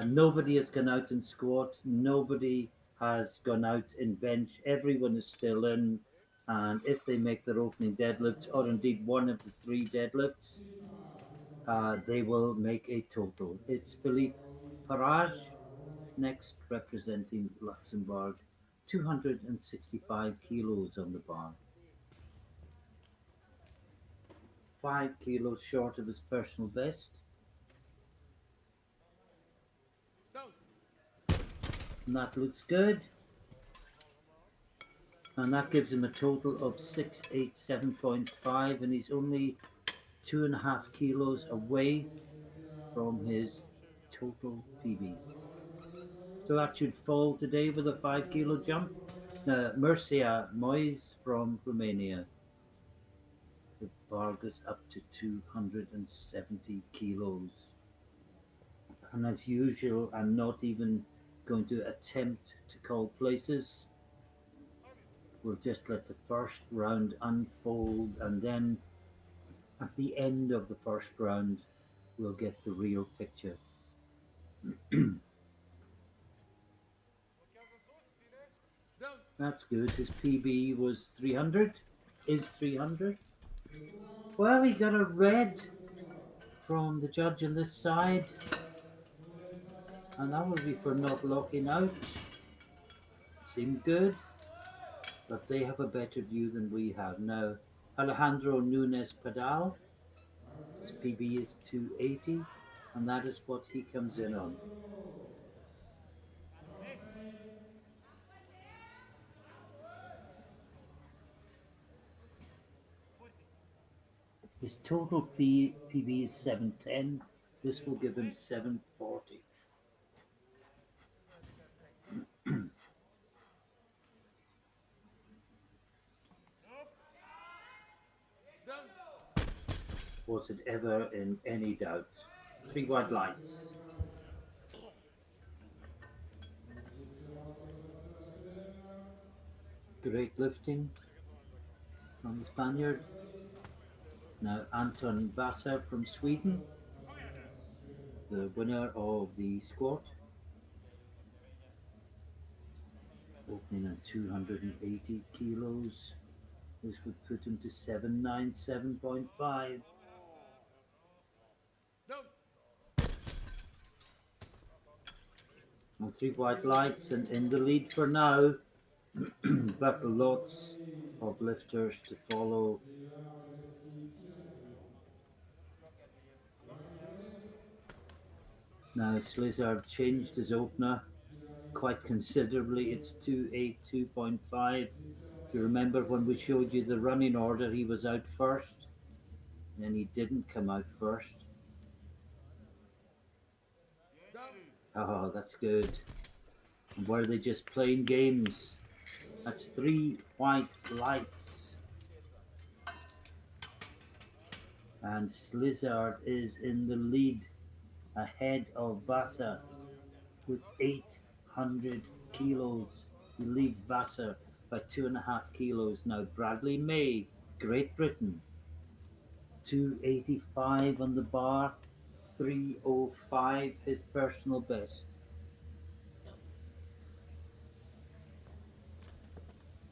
nobody has gone out in squat. Nobody has gone out in bench. Everyone is still in. And if they make their opening deadlifts, or indeed one of the three deadlifts, they will make a total. It's Philippe Raj next, representing Luxembourg, 265 kilos on the bar. 5 kilos short of his personal best. And that looks good. And that gives him a total of 687.5, and he's only 2.5 kilos away from his total PB. So that should fall today with a 5 kilo jump. Mercia Moyes from Romania. The bar goes up to 270 kilos. And as usual, I'm not even going to attempt to call places. We'll just let the first round unfold, and then at the end of the first round, we'll get the real picture. That's good. His PB was 300. Is 300. Well, he got a red from the judge on this side, and that would be for not locking out. Seemed good, but they have a better view than we have. Now, Alejandro Nunez Padal, his PB is 280, and that is what he comes in on. His total PB is 710. This will give him 740. Was it ever in any doubt? Three white lights. Great lifting from the Spaniard. Now Anton Vassa from Sweden, the winner of the squat, opening at 280 kilos. This would put him to 797.5. And three white lights, and in the lead for now, but lots of lifters to follow. Now Slizard changed his opener quite considerably. It's 282.5. You remember when we showed you the running order, he was out first, and then he didn't come out first. Oh, that's good. And were they just playing games? That's three white lights. And Slizard is in the lead ahead of Vasa with 800 kilos. He leads Vassar by 2.5 kilos now. Bradley May, Great Britain, 285 on the bar, 305 his personal best.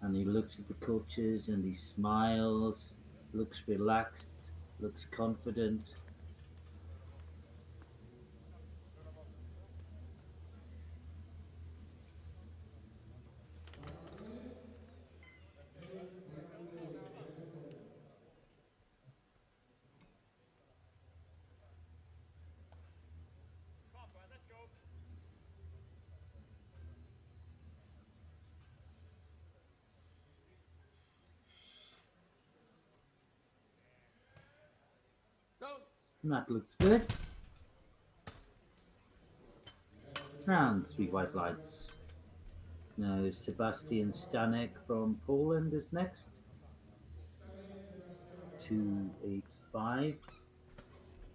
And he looks at the coaches and he smiles, looks relaxed, looks confident. Final minute, 8:28, ready to go. Down. And that looks good. You have 30 And seconds three to white start. lights. Now Sebastian Stanek from Poland is next. Stanek Sebastian. 285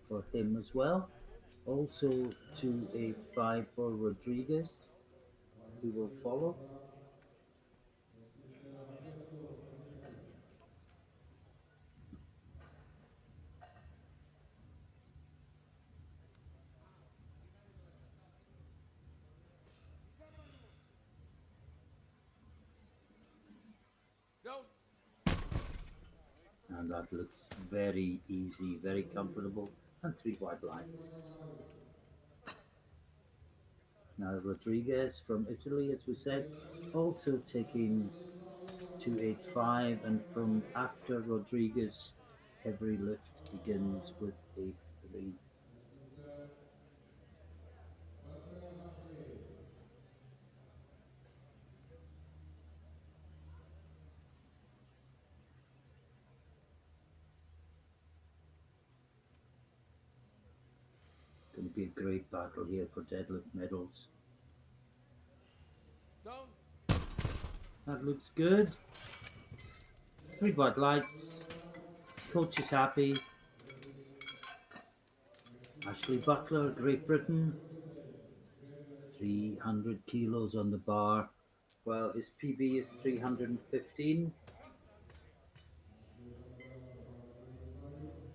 for him as well. Also 285 for Rodriguez, who will Participe follow. ahora Mr. Alberto, 23. Down. And that looks very easy, very comfortable. And three white Three lights. white light. Now Rodriguez from Italy, as we said, Italy, also taking Alejandro and 285, and from Alberto. after Rodriguez, every lift begins with a 3. Mr. Butler Basser. Going to be a great battle here for deadlift medals. Down. That looks good. Three white lights. Clear. Coach is happy. Ready. Ashley Butler, Great Britain, Today, deadlift. 300 kilos on the bar. Well, his PB is 315. Ashley Butler, about 25.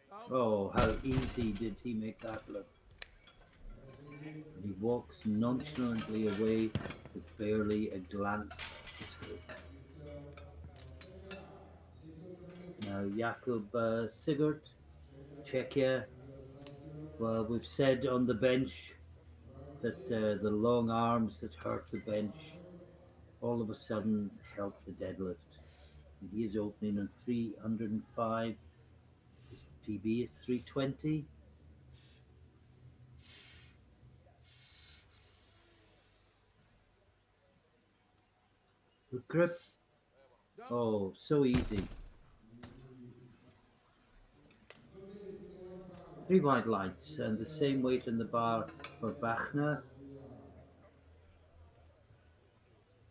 Down. Oh, how easy did he make that look? Ready. And he walks nonchalantly away with barely a glance at the scope. Mr. Mercia Moyes. Now, Jakub Sigurd, Czechia, Czechia. Czechia, Well, we've said on the bench that Brazil, the long arms that hurt the bench Butler, all of a sudden help the deadlift. And he is opening on 305. His PB is 320. Good grip. Down. Oh, so easy. Nuty, 215. Three white lights and the same weight in the bar for Wagner.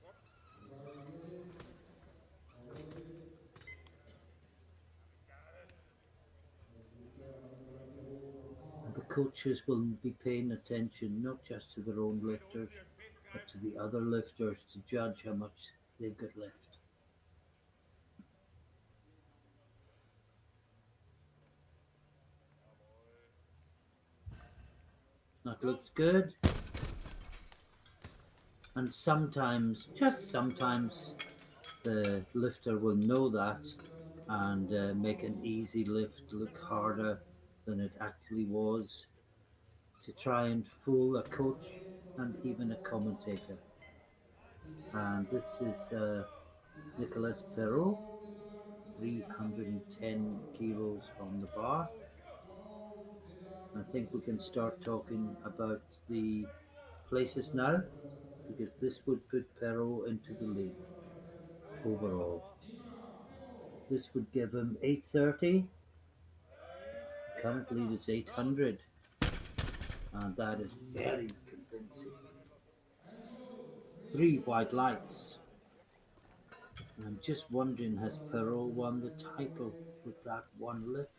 Austria. Everybody's ready? All ready? Mr. Alberto from And the France. coaches will be paying attention not just to their own lifters, but to the other lifters to judge how much they've got left. That looks good. And sometimes, just sometimes, the lifter will know that and make an easy lift look harder than it actually was to try and fool a coach and even a commentator. And this is Nicolas Perot, 310 kilos on the bar. I think we can start talking about the places now, because this would put Perrault into the lead overall. This would give him 830. Current lead is 800, and that is very convincing. 3 white lights. And I'm just wondering, has Perrault won the title with that one lift?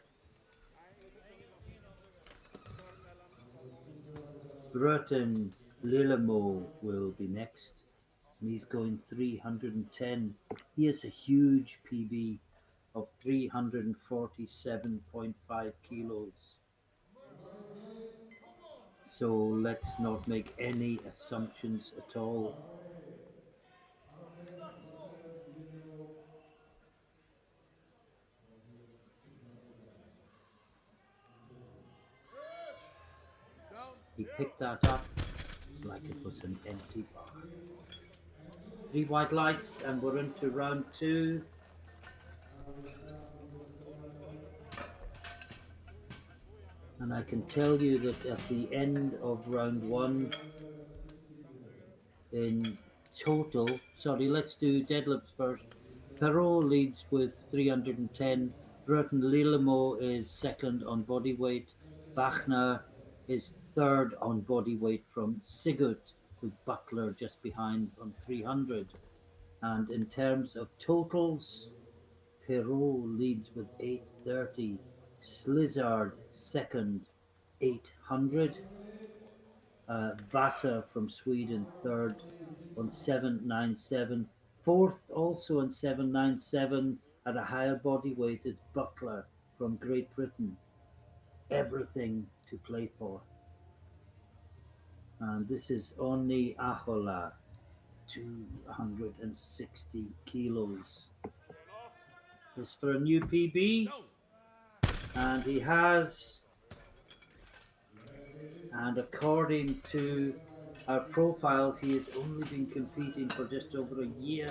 Burton Lilamore will be next, and he's going 310. He has a huge PB of 347.5 kilos. So let's not make any assumptions at all. Anton Vassa junior versus 600 guys in total. Down. He picked that up like it was an empty bar. 3 white lights, and we're into round 2. Now we start with the Slovakia. And I can tell you that at the end of round 1, 60 kilo. in total, sorry, let's do deadlifts first. Perrault leads with 310. Burton Lilamore is second on body weight. Wagner is third on body weight from Sigurd, with Butler just behind on 300. And in terms of totals, Perrault leads with 830. Slizzard second, 800. Vasa from Sweden third on 797. Fourth also on 797 at a higher body weight is Butler from Great Britain. Everything to play for. And this is Oni Ahola, 260 kilos. This for a new PB, and he has, and according to our profiles, he has only been competing for just over a year.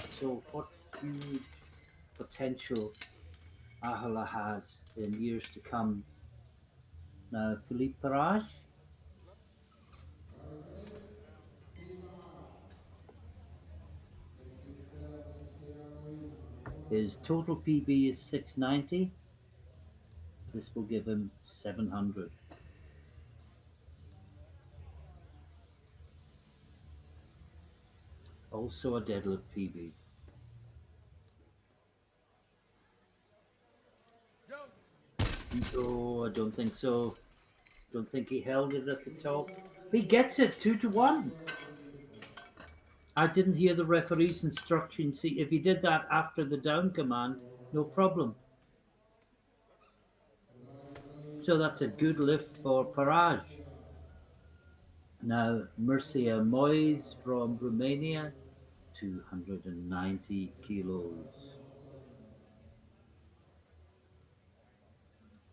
So what huge potential Ahola has in years to come. Now Philippe Raj, his total PB is 690. This will give him 700. Also a deadlift PB. No, I don't think so. Don't think he held it at the top. He gets it 2-1. I didn't hear the referee's instruction. See, if he did that after the down command, no problem. So that's a good lift for Paraj. Now, Mercia Moyes from Romania, 290 kilos.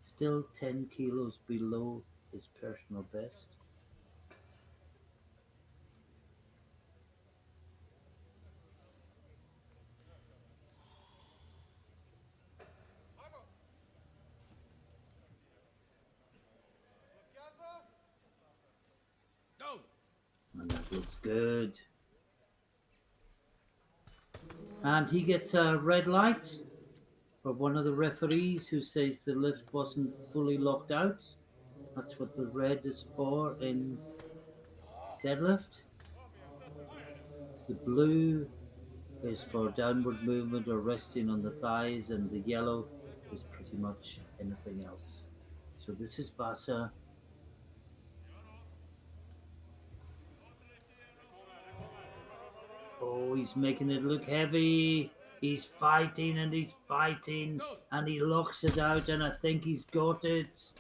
Still 10 kilos below his personal best. And that looks good. And he gets a red light for one of the referees who says the lift wasn't fully locked out. That's what the red is for in deadlift. The blue is for downward movement or resting on the thighs, and the yellow is pretty much anything else. So this is Vasa. Oh, he's making it look heavy. He's fighting and he's fighting and he locks it out, and I think he's got it.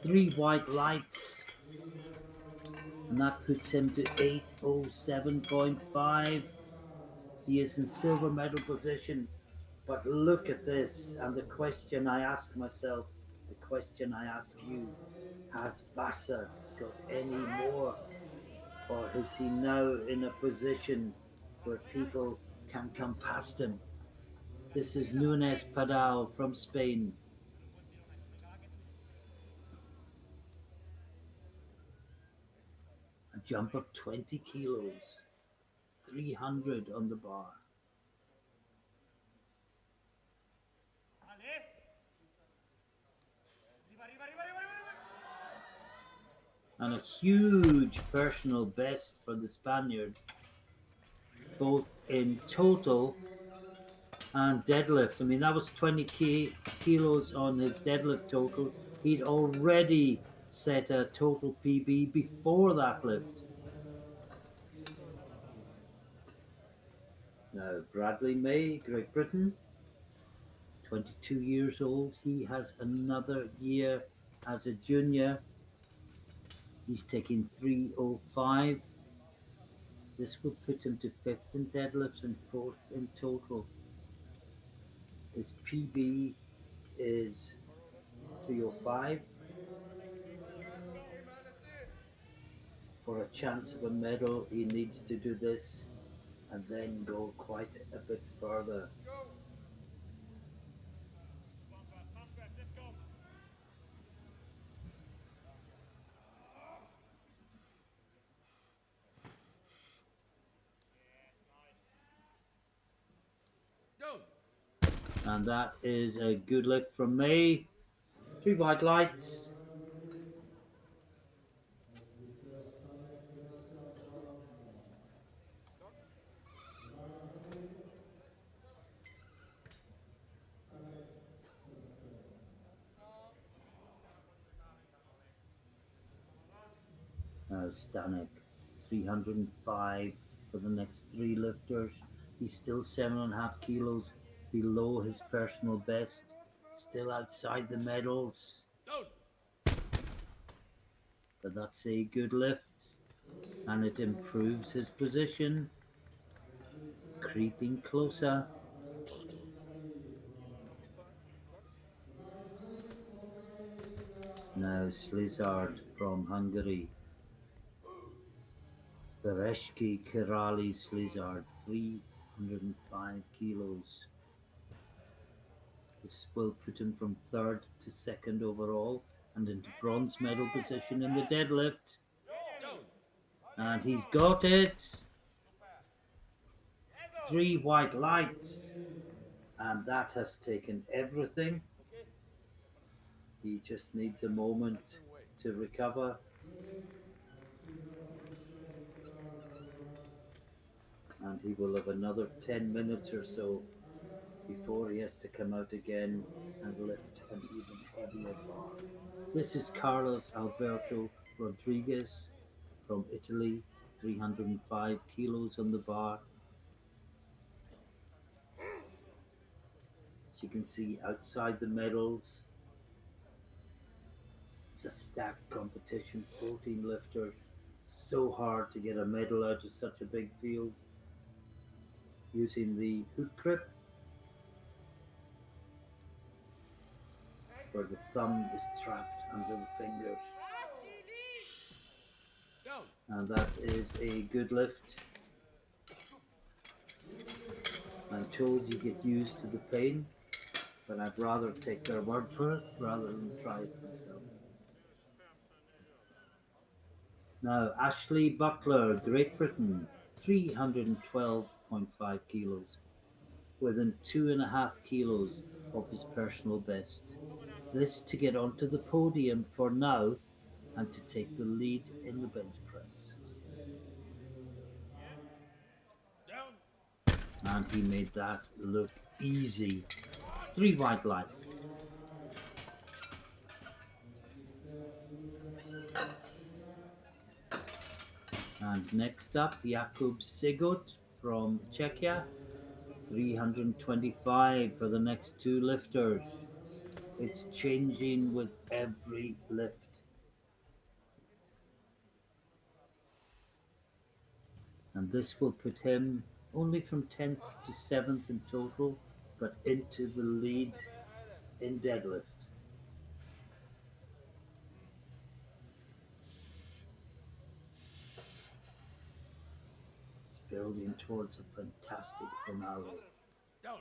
3 white lights. And that puts him to 807.5. He is in silver medal position. But look at this, and the question I ask myself, the question I ask you, has Basser got any more? Or is he now in a position where people can come past him? This is Nunez Padal from Spain. A jump of 20 kilos, 300 on the bar. and a huge personal best for the Spaniard, both in total and deadlift. I mean, that was 20 kilos on his deadlift total. He'd already set a total PB before that lift. Now, Bradley May, Great Britain, 22 years old. He has another year as a junior. He's taking 305. This will put him to fifth in deadlifts and fourth in total. His PB is 305. For a chance of a medal, he needs to do this and then go quite a bit further. And that is a good lift from May. 3 white lights. Lifter Stanek Sebastian Wagner. Right hand Stanek Sebastian. Stanek, 305 for the next three lifters. He's still 7.5 kilos below his personal best. Still outside the medals. But that's a good lift. And it improves his position. Creeping closer. Philippe Raj. Now Slizard from Hungary. Bereshki Kirali Slizard, 305 kilos. This will put him from third to second overall and into bronze medal position in the deadlift. And he's got it. 3 white lights. And that has taken everything. He just needs a moment to recover. And he will have another 10 minutes or so before he has to come out again and lift an even heavier bar. This is Carlos Alberto Rodriguez from Italy, 305 kilos on the bar. As you can see outside the medals, it's a stacked competition, 14 lifters. So hard to get a medal out of such a big field using the hook grip, where the thumb is trapped under the fingers. And that is a good lift. I'm told you get used to the pain, but I'd rather take their word for it rather than try it myself. Now, Ashley Butler, Great Britain, 312.5 kilos, within 2.5 kilos of his personal best. This to get onto the podium for now and to take the lead in the bench press. And he made that look easy. 3 white lights. And next up, Jakub Sigurd from Czechia, 325 for the next two lifters. It's changing with every lift. And this will put him only from 10th to 7th in total, but into the lead in deadlift. It's building towards a fantastic finale.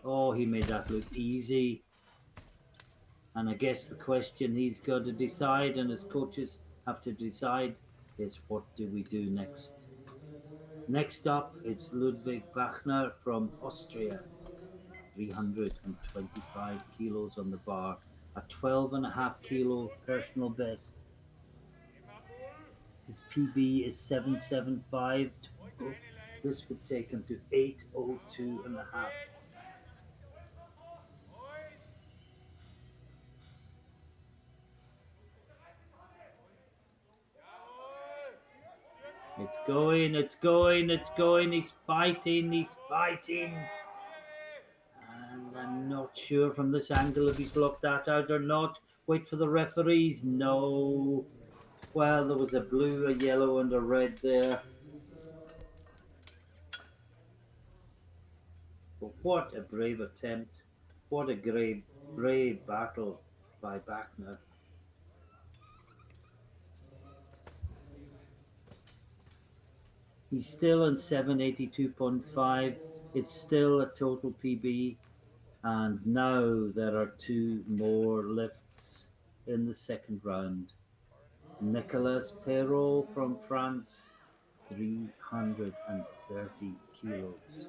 Oh, he made that look easy. And I guess the question he's got to decide, and his coaches have to decide, is what do we do next? Next up, it's Ludwig Wagner from Austria, 325 kilos on the bar, a 12.5 kilo personal best. His PB is 775. This would take him to 802 and a half. It's going, it's going, it's going. He's fighting, he's fighting. And I'm not sure from this angle if he's blocked that out or not. Wait for the referees. No. Well, there was a blue, a yellow, and a red there. But what a brave attempt. What a brave battle by Wagner. He's still on 782.5. It's still a total PB. And now there are two more lifts in the second round. Nicolas Perot from France, 330 kilos.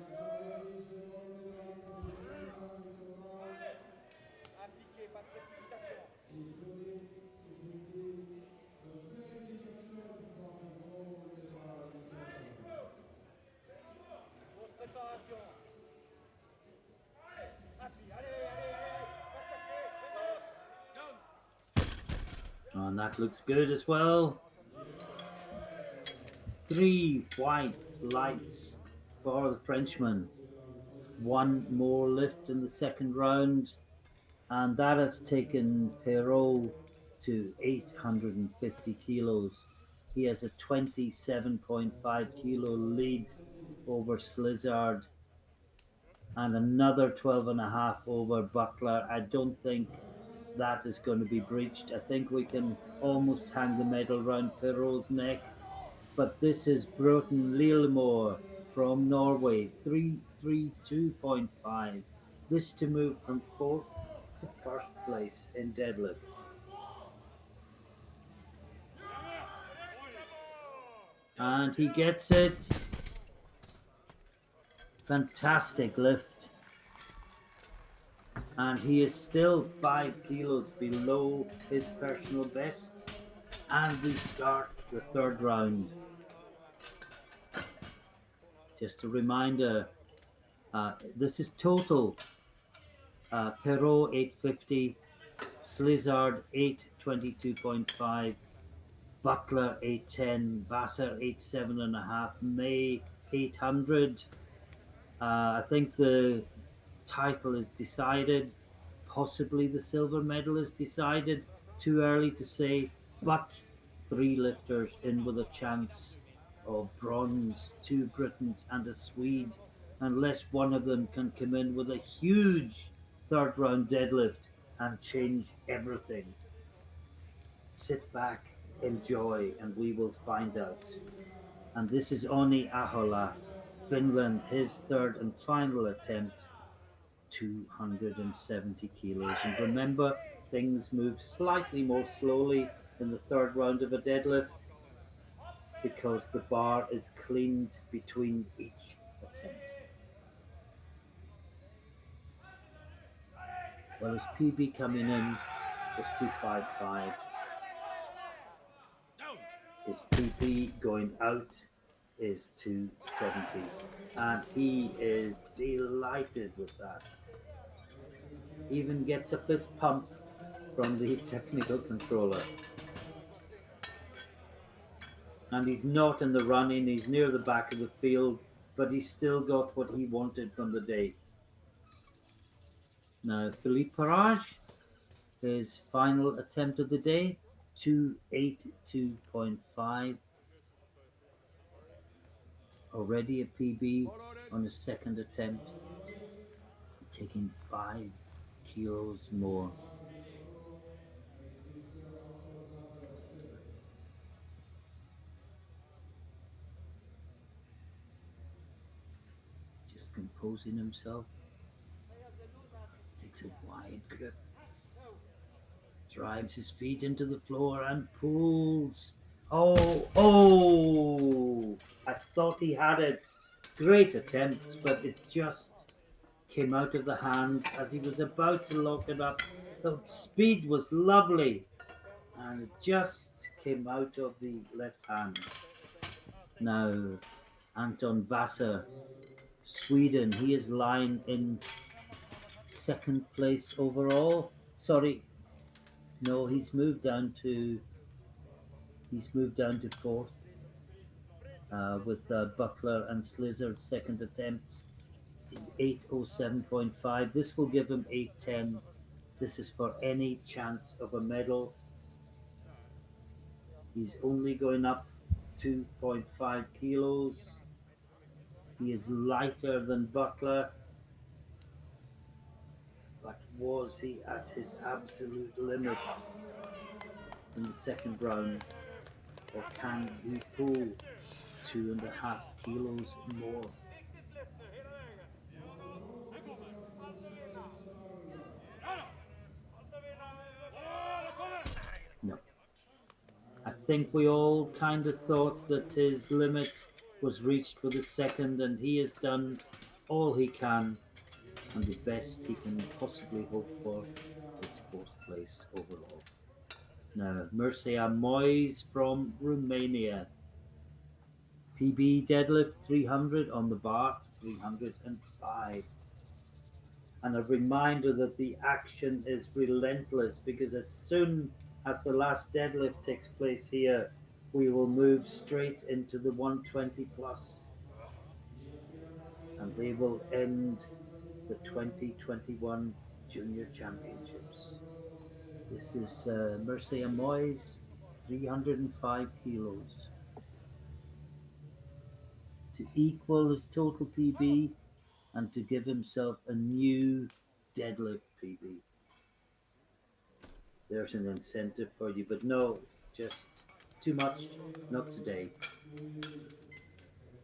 And that looks good as well. 3 white lights for the Frenchman. One more lift in the second round, and that has taken Perrault to 850 kilos. He has a 27.5 kilo lead over Slizzard and another 12.5 over Butler. I don't think that is going to be breached. I think we can almost hang the medal round Perrault's neck. But this is Burton Lilamore from Norway, 332.5. This to move from 4th to 1st place in deadlift. And he gets it. Fantastic lift. And he is still 5 kilos below his personal best. And we start the third round. Just a reminder, this is total. Perrault 850, Slizzard 822.5, Butler 810, Vasa 87.5, May 800. I think the title is decided. Possibly the silver medal is decided. Too early to say, but 3 lifters in with a chance of bronze, 2 Britons and a Swede, unless one of them can come in with a huge third round deadlift and change everything. Sit back, enjoy, and we will find out. And this is Onni Ahola, Finland, his third and final attempt, 270 kilos. And remember, things move slightly more slowly in the third round of a deadlift because the bar is cleaned between each attempt. Well, his PB coming in was 255. His PP going out is 270. And he is delighted with that. Even gets a fist pump from the technical controller. And he's not in the running, he's near the back of the field, but he's still got what he wanted from the day. Now, Philippe Raj, his final attempt of the day, 282.5. Already a PB on his second attempt, taking 5 kilos more. Just composing himself. Takes a wide grip. Drives his feet into the floor and pulls. Oh! I thought he had it. Great attempt, but it just came out of the hand as he was about to lock it up. The speed was lovely. and it just came out of the left hand. Now, Anton Vasa, Sweden, he is lying in second place overall. Sorry, no, he's moved down to fourth with Butler and Slizzard second attempts in 8:07.5. This will give him 8:10. This is for any chance of a medal. He's only going up 2.5 kilos. He is lighter than Butler, but was he at his absolute limit in the second round, or can he pull 2.5 kilos more? No. I think we all kind of thought that his limit was reached for the second, and he has done all he can, and the best he can possibly hope for is fourth place overall. Now, Mercia Moyes from Romania. PB deadlift 300 on the bar, 305. And a reminder that the action is relentless, because as soon as the last deadlift takes place here, we will move straight into the 120 plus, and they will end the 2021 Junior Championships. This is Mercia Moyes, 305 kilos. To equal his total PB and to give himself a new deadlift PB. There's an incentive for you, but no, just too much, not today.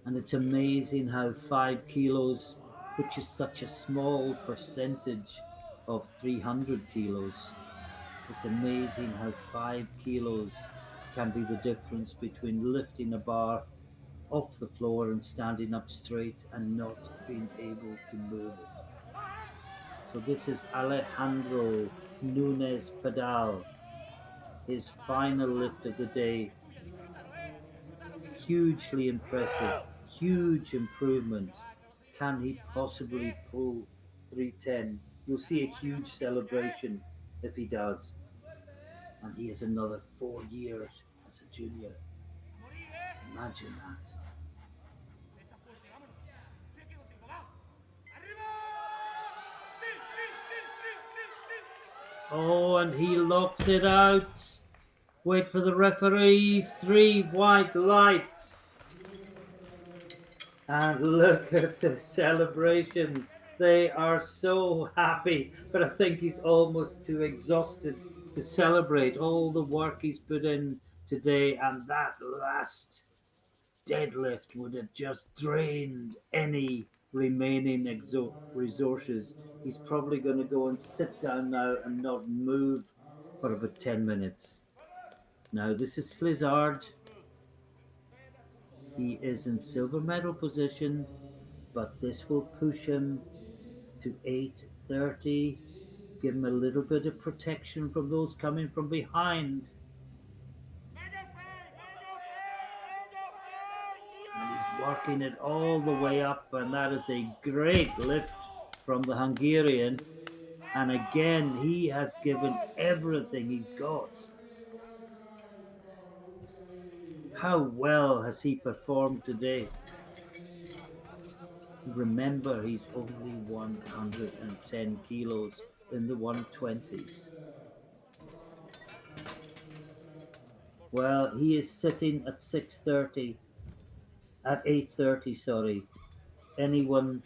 And it's amazing how 5 kilos, which is such a small percentage of 300 kilos, it's amazing how 5 kilos can be the difference between lifting a bar off the floor and standing up straight and not being able to move it. So this is Alejandro Nunez Padal, his final lift of the day. Hugely impressive, huge improvement. Can he possibly pull 310? You'll see a huge celebration if he does. And he has another 4 years as a junior. Imagine that. Oh, and he locks it out. Wait for the referees. 3 white lights. And look at the celebration. They are so happy. But I think he's almost too exhausted to celebrate all the work he's put in today. And that last deadlift would have just drained any remaining resources. He's probably going to go and sit down now and not move for about 10 minutes. Now, this is Slizzard. He is in silver medal position, but this will push him to 8:30, give him a little bit of protection from those coming from behind. And he's working it all the way up, and that is a great lift from the Hungarian. And again, he has given everything he's got. How well has he performed today? Remember, he's only 110 kilos in the 120s. Well, he is sitting at 6:30, at 8:30. Sorry. Anyone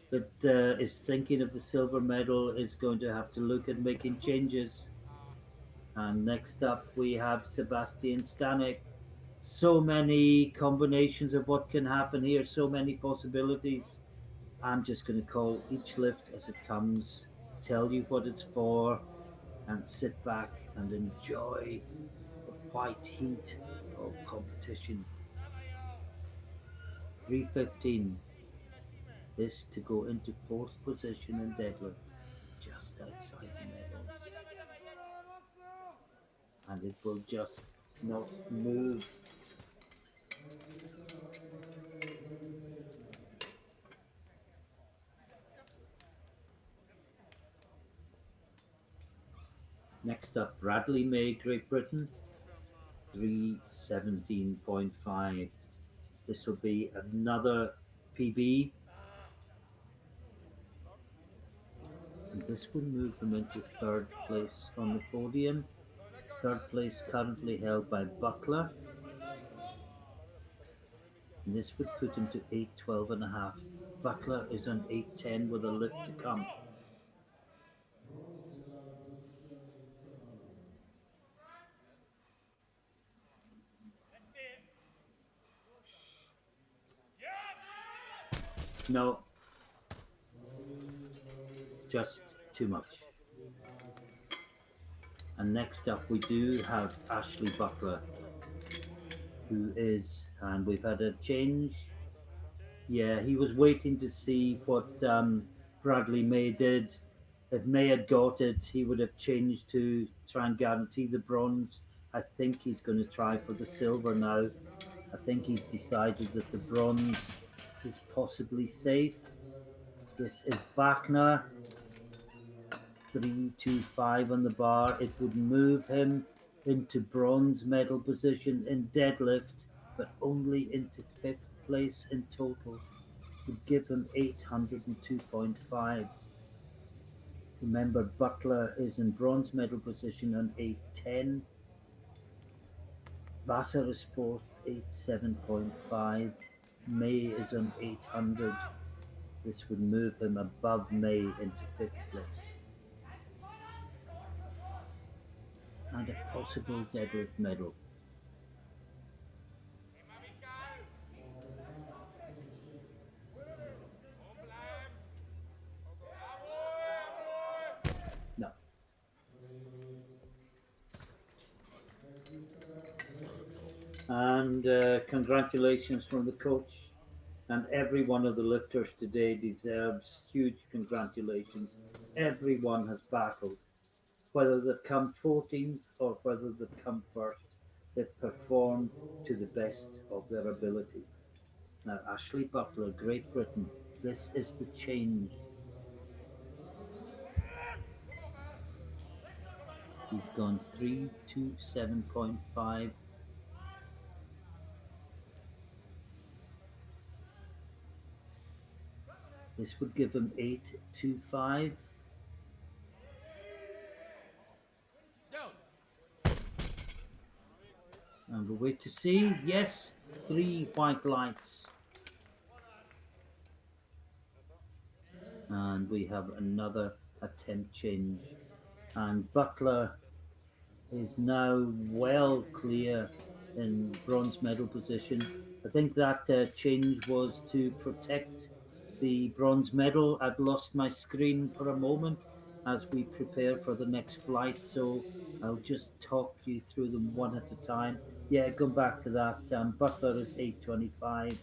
that is thinking of the silver medal is going to have to look at making changes. And next up, we have Sebastian Stanek. So many combinations of what can happen here, so many possibilities. I'm just going to call each lift as it comes, tell you what it's for, and sit back and enjoy the white heat of competition. 315. This to go into fourth position in deadlift, just outside the medals. and it will just not move. Let's give Alejandro ready to take now. Next up, Bradley May, Great Britain, 317.5. This will be another PB, and this will move him into third place on the podium. Third place currently held by Butler, and this would put him to 812 and a half. Butler is on 810 with a lift to come. Bronze medal position in Cameroon. No, Sorry, just too much. bit high. And next up, we do have Ashley Butler, who is, and we've had a change. Yeah, he was waiting to see what Bradley May did. If May had got it, he would have changed to try and guarantee the bronze. I think he's going to try for the silver now. I think he's decided that the bronze is possibly safe. This is Wagner, 325 on the bar. It would move him into bronze medal position in deadlift, but only into fifth place in total. Would give him 802.5. Remember, Butler is in bronze medal position on 810. Vassar is fourth, 87.5. May is on 800. This would move him above May into fifth place. And a possible deadlift medal. Position. No. Next lifter, Bretton. And congratulations from the coach. And every one of the lifters today deserves huge congratulations. Everyone has battled. Whether they've come 14th or whether they've come first, they've performed to the best of their ability. Now, Ashley Butler, Great Britain, this is the change. He's gone 327.5. This would give him 825. And we'll wait to see. Yes, 3 white lights. And we have another attempt change. And Butler is now well clear in bronze medal position. I think that change was to protect the bronze medal. I've lost my screen for a moment as we prepare for the next flight, so I'll just talk you through them one at a time. Yeah, go back to that. Butler is 825.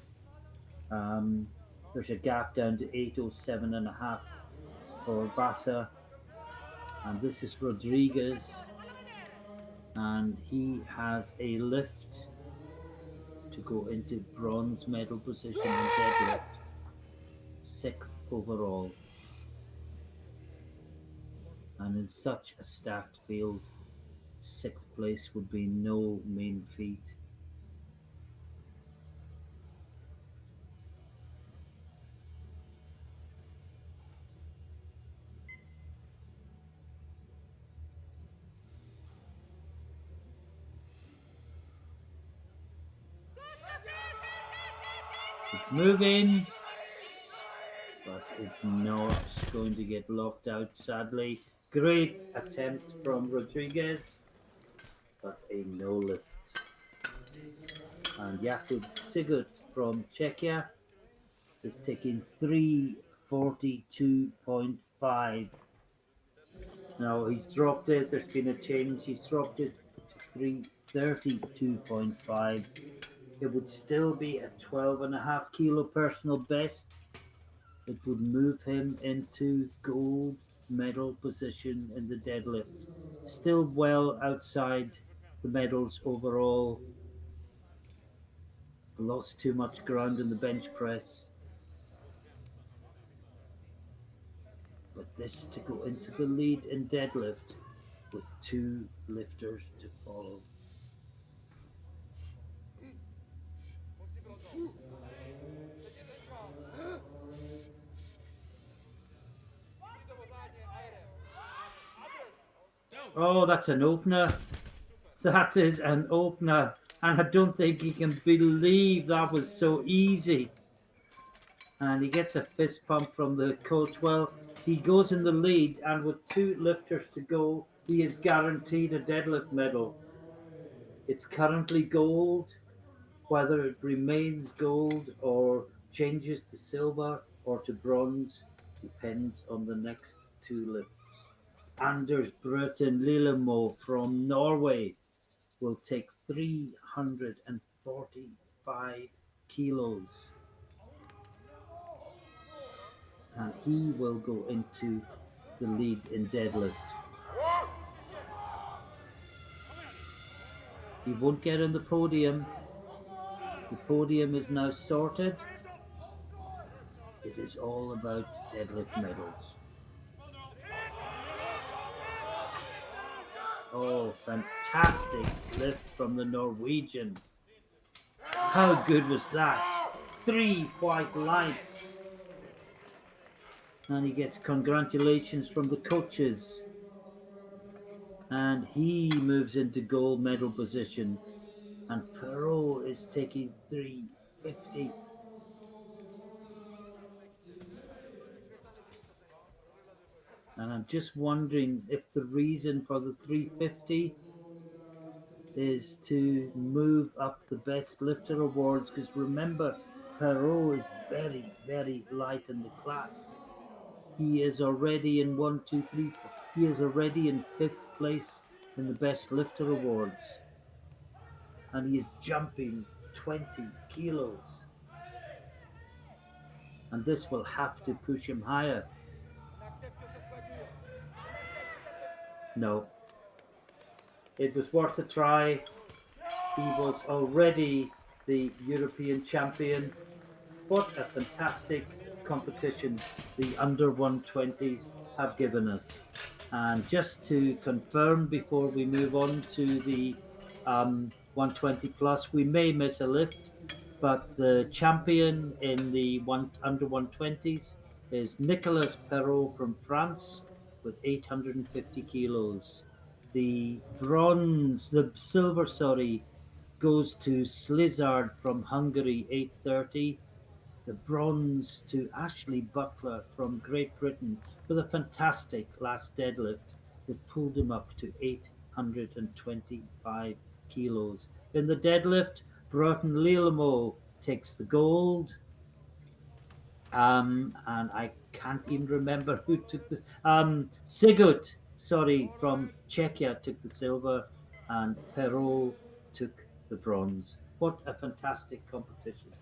Um, there's a gap down to 807 and a half for Vasa, and this is Rodriguez, and he has a lift to go into bronze medal position in deadlift, sixth overall. And in such a stacked field, sixth place would be no mean feat. It's moving, but it's not going to get locked out, sadly. Great attempt from Rodriguez, but a no lift. And Jakub Sigurd from Czechia is taking 342.5. Now he's dropped it, there's been a change, he's dropped it to 332.5. It would still be a 12.5 kilo personal best. It would move him into gold medal position in the deadlift. Still well outside the medals overall. Lost too much ground in the bench press. But this to go into the lead in deadlift with two lifters to follow. Przeciętny trwał. I dowodzenie aerem. Oh, that's an opener. That is an opener. And I don't think he can believe that was so easy. And he gets a fist pump from the coach. Well, he goes in the lead, and with two lifters to go, he is guaranteed a deadlift medal. It's currently gold. Whether it remains gold or changes to silver or to bronze depends on the next two lifts. Anders Burton Lilamore from Norway will take 345 kilos, and he will go into the lead in deadlift. He won't get on the podium. The podium is now sorted. It is all about deadlift medals. Oh, fantastic lift from the Norwegian. How good was that? 3 white lights. And he gets congratulations from the coaches. And he moves into gold medal position. And Perrault is taking 350. And I'm just wondering if the reason for the 350 is to move up the best lifter awards, because remember, Perrault is very, very light in the class. He is already in 1, 2, 3. He is already in 5th place in the best lifter awards. And he is jumping 20 kilos. And this will have to push him higher. No. It was worth a try. He was already the European champion. What a fantastic competition the under 120s have given us. And just to confirm before we move on to the 120 plus, we may miss a lift, but the champion in the under 120s is Nicolas Perot from France with 850 kilos. The silver, sorry, goes to Slizard from Hungary, 830. The bronze to Ashley Butler from Great Britain with a fantastic last deadlift that pulled him up to 825 kilos. In the deadlift, Bretton Lilamore takes the gold. And I can't even remember who took this. Sigurd, sorry, from Czechia took the silver, and Perrault took the bronze. What a fantastic competition.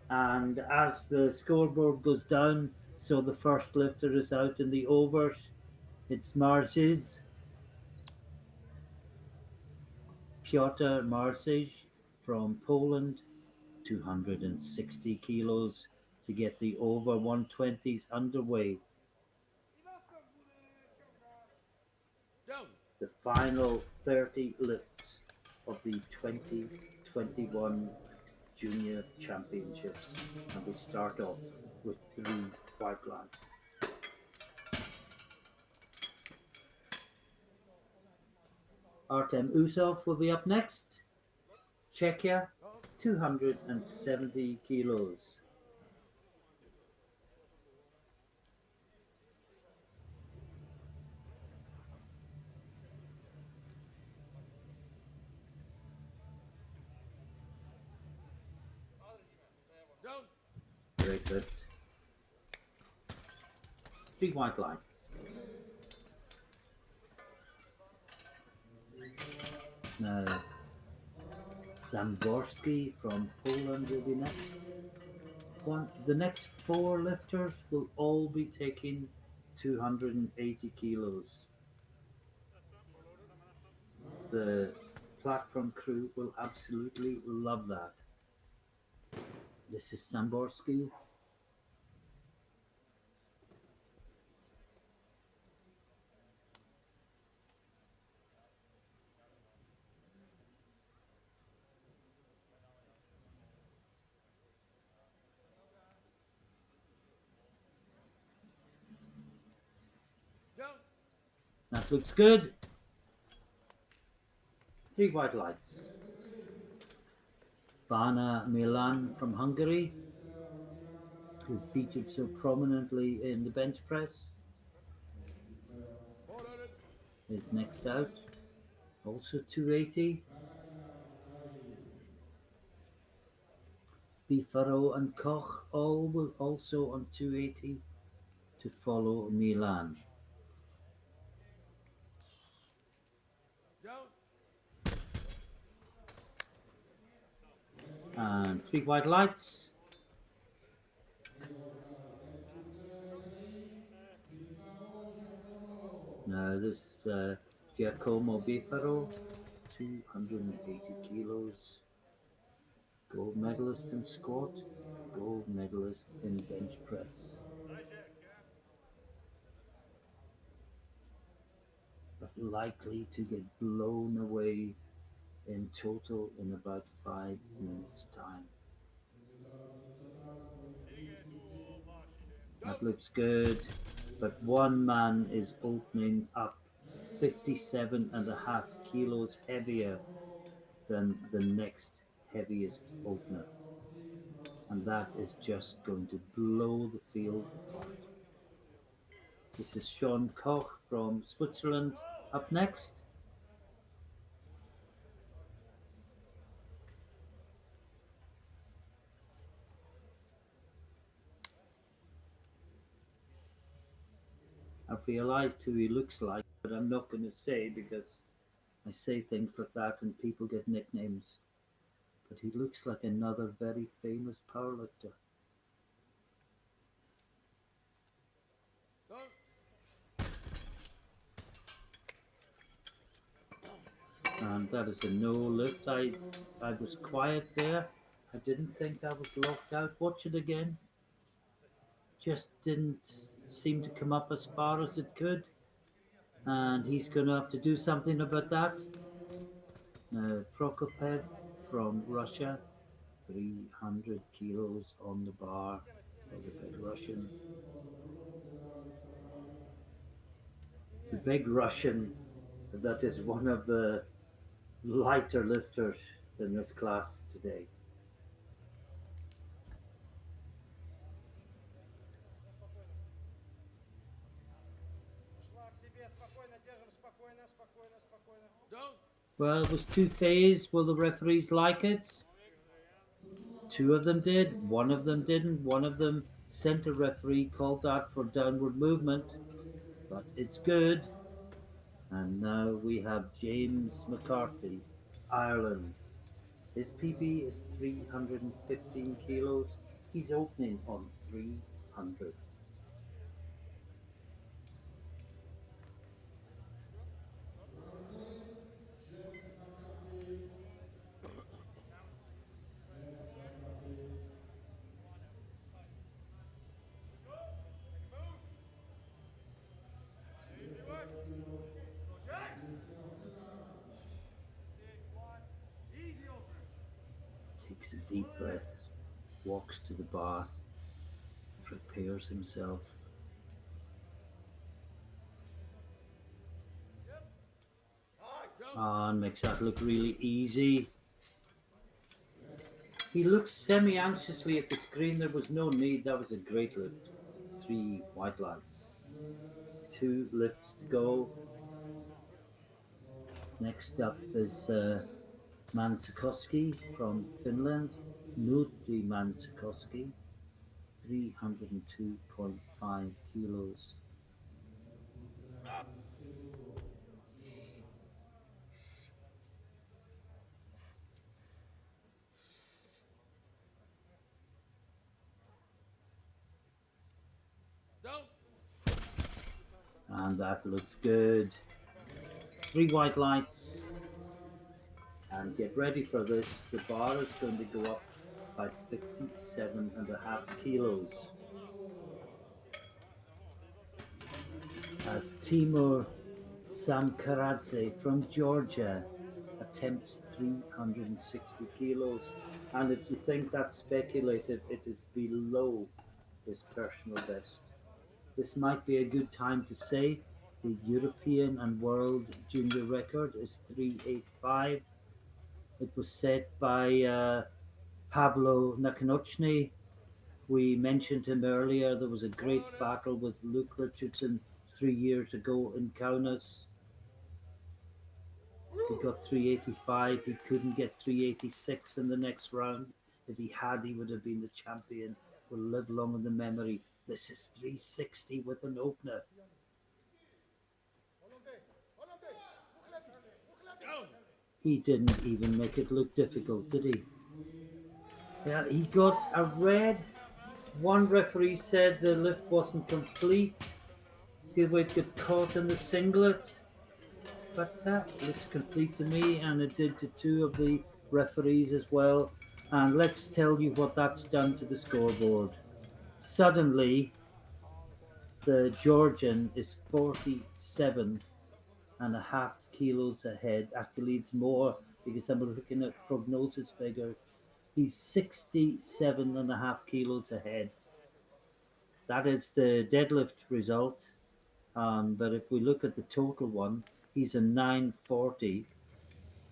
And as the scoreboard goes down, so the first lifter is out in the overs. It's Marzi's, Piotr Marzic from Poland, 260 kilos to get the over 120s underway. The final 30 lifts of the 2021 Junior Championships, and we start off with 3 white lights. Artem Usov will be up next. Czechia, 270 kilos. Great lift. 3 white lights. Now, Samborski from Poland will be next. The next 4 lifters will all be taking 280 kilos. The platform crew will absolutely love that. This is Samborski. Down. That looks good. 3 white lights. Vana Milan from Hungary, who featured so prominently in the bench press, Forward. is next out. Also 280. Ferro and Koch all also on 280 to follow Milan. Down. And 3 white lights. Now this is Giacomo Bifaro, 280 kilos, gold medalist in squat, gold medalist in bench press. But likely to get blown away in total in about 5 minutes time. That looks good, but one man is opening up 57.5 kilos heavier than the next heaviest opener, and that is just going to blow the field apart. This is Sean Koch from Switzerland up next. I've realized who he looks like, but I'm not going to say because I say things like that and people get nicknames. But he looks like another very famous powerlifter. Down. And that is a no lift. I was quiet there. I didn't think I was locked out. Watch it again. Just didn't seem to come up as far as it could. And he's going to have to do something about that. Now, Prokopev from Russia, 300 kilos on the bar for the big Russian. The big Russian, that is one of the lighter lifters in this class today. Down. Well, it was two-phase. Will the referees like it? Two of them did. One of them didn't. One of them sent a referee, called that for downward movement, but it's good. And now we have James Mccarthy, Ireland. His PB is 315 kilos. He's opening on 300. Takes a deep breath, walks to the bar, prepares himself. And makes that look really easy. He looks semi-anxiously at the screen. There was no need. That was a great lift. 3 white lights. 2 lifts to go. Next up is Mancikowski from Finland. Nuty Mancikowski, 302.5 kilos. Down. And that looks good. 3 white lights. And get ready for this. The bar is going to go up by 57.5 kilos as Timur Samkaradze from Georgia attempts 360 kilos. And if you think that's speculated, it is below his personal best. This might be a good time to say the European and world junior record is 385. It was set by Pavlo Nakanochny. We mentioned him earlier. There was a great battle with Luke Richardson 3 years ago in Kaunas. He got 385. He couldn't get 386 in the next round. If he had, he would have been the champion. Will live long in the memory. This is 360 with an opener. He didn't even make it look difficult, did he? Yeah, he got a red. One referee said the lift wasn't complete. See the way it got caught in the singlet? But that looks complete to me, and it did to two of the referees as well. And let's tell you what that's done to the scoreboard. Suddenly, the Georgian is 47.5 kilos ahead. Actually, it's more because I'm looking at prognosis figures. He's 67.5 kilos ahead. That is the deadlift result. But if we look at the total one, he's a 940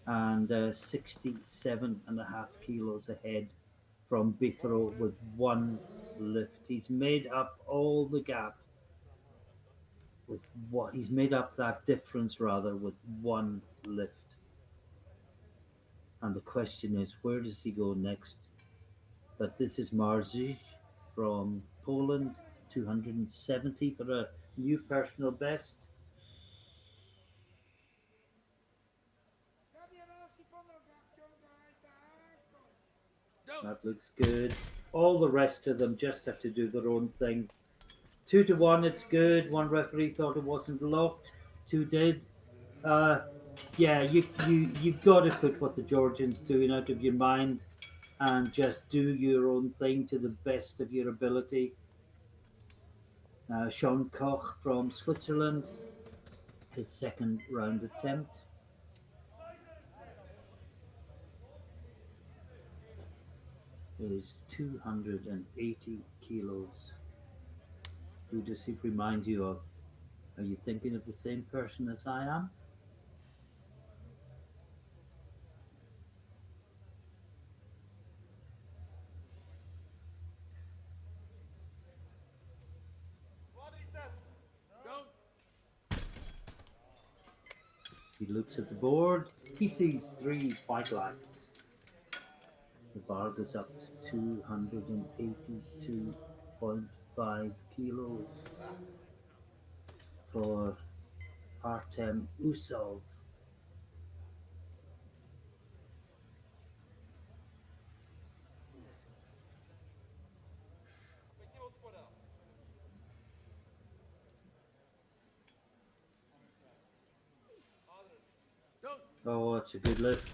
and 67.5 kilos ahead from Bithro with one lift. He's made up all the gap with what he's made up that difference rather with one lift. And the question is, where does he go next? But this is Marzic from Poland, 270 for a new personal best. That looks good. All the rest of them just have to do their own thing. 2-1, it's good. One referee thought it wasn't locked. Two did. Uh, yeah, you've got to put what the Georgians doing out of your mind and just do your own thing to the best of your ability. Sean Koch from Switzerland, his second round attempt. Is 280 kilos. Who does he remind you of? Are you thinking of the same person as I am? He looks at the board. He sees three white lights. The bar goes up to 282.5 kilos for Artem Usov. Oh, it's a good lift.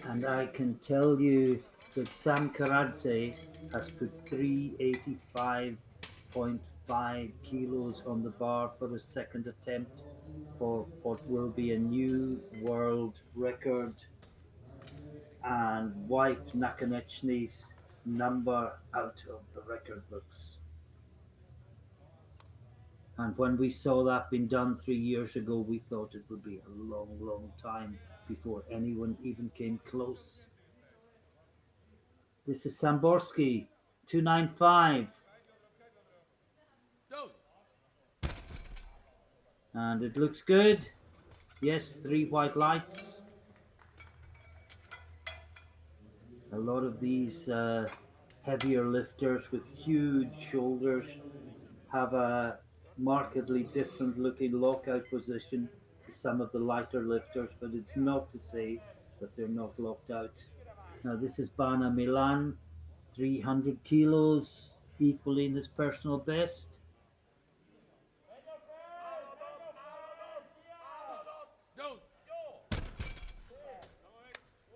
And I can tell you that Sam Karadze has put 385.5 kilos on the bar for his second attempt for what will be a new world record and wiped Nakanechny's number out of the record books. And when we saw that being done 3 years ago, we thought it would be a long, long time before anyone even came close. This is Samborski, 295. And it looks good. Yes, three white lights. A lot of these heavier lifters with huge shoulders have a markedly different looking lockout position to some of the lighter lifters, but it's not to say that they're not locked out. Now this is Bana Milan, 300 kilos, equally in his personal best.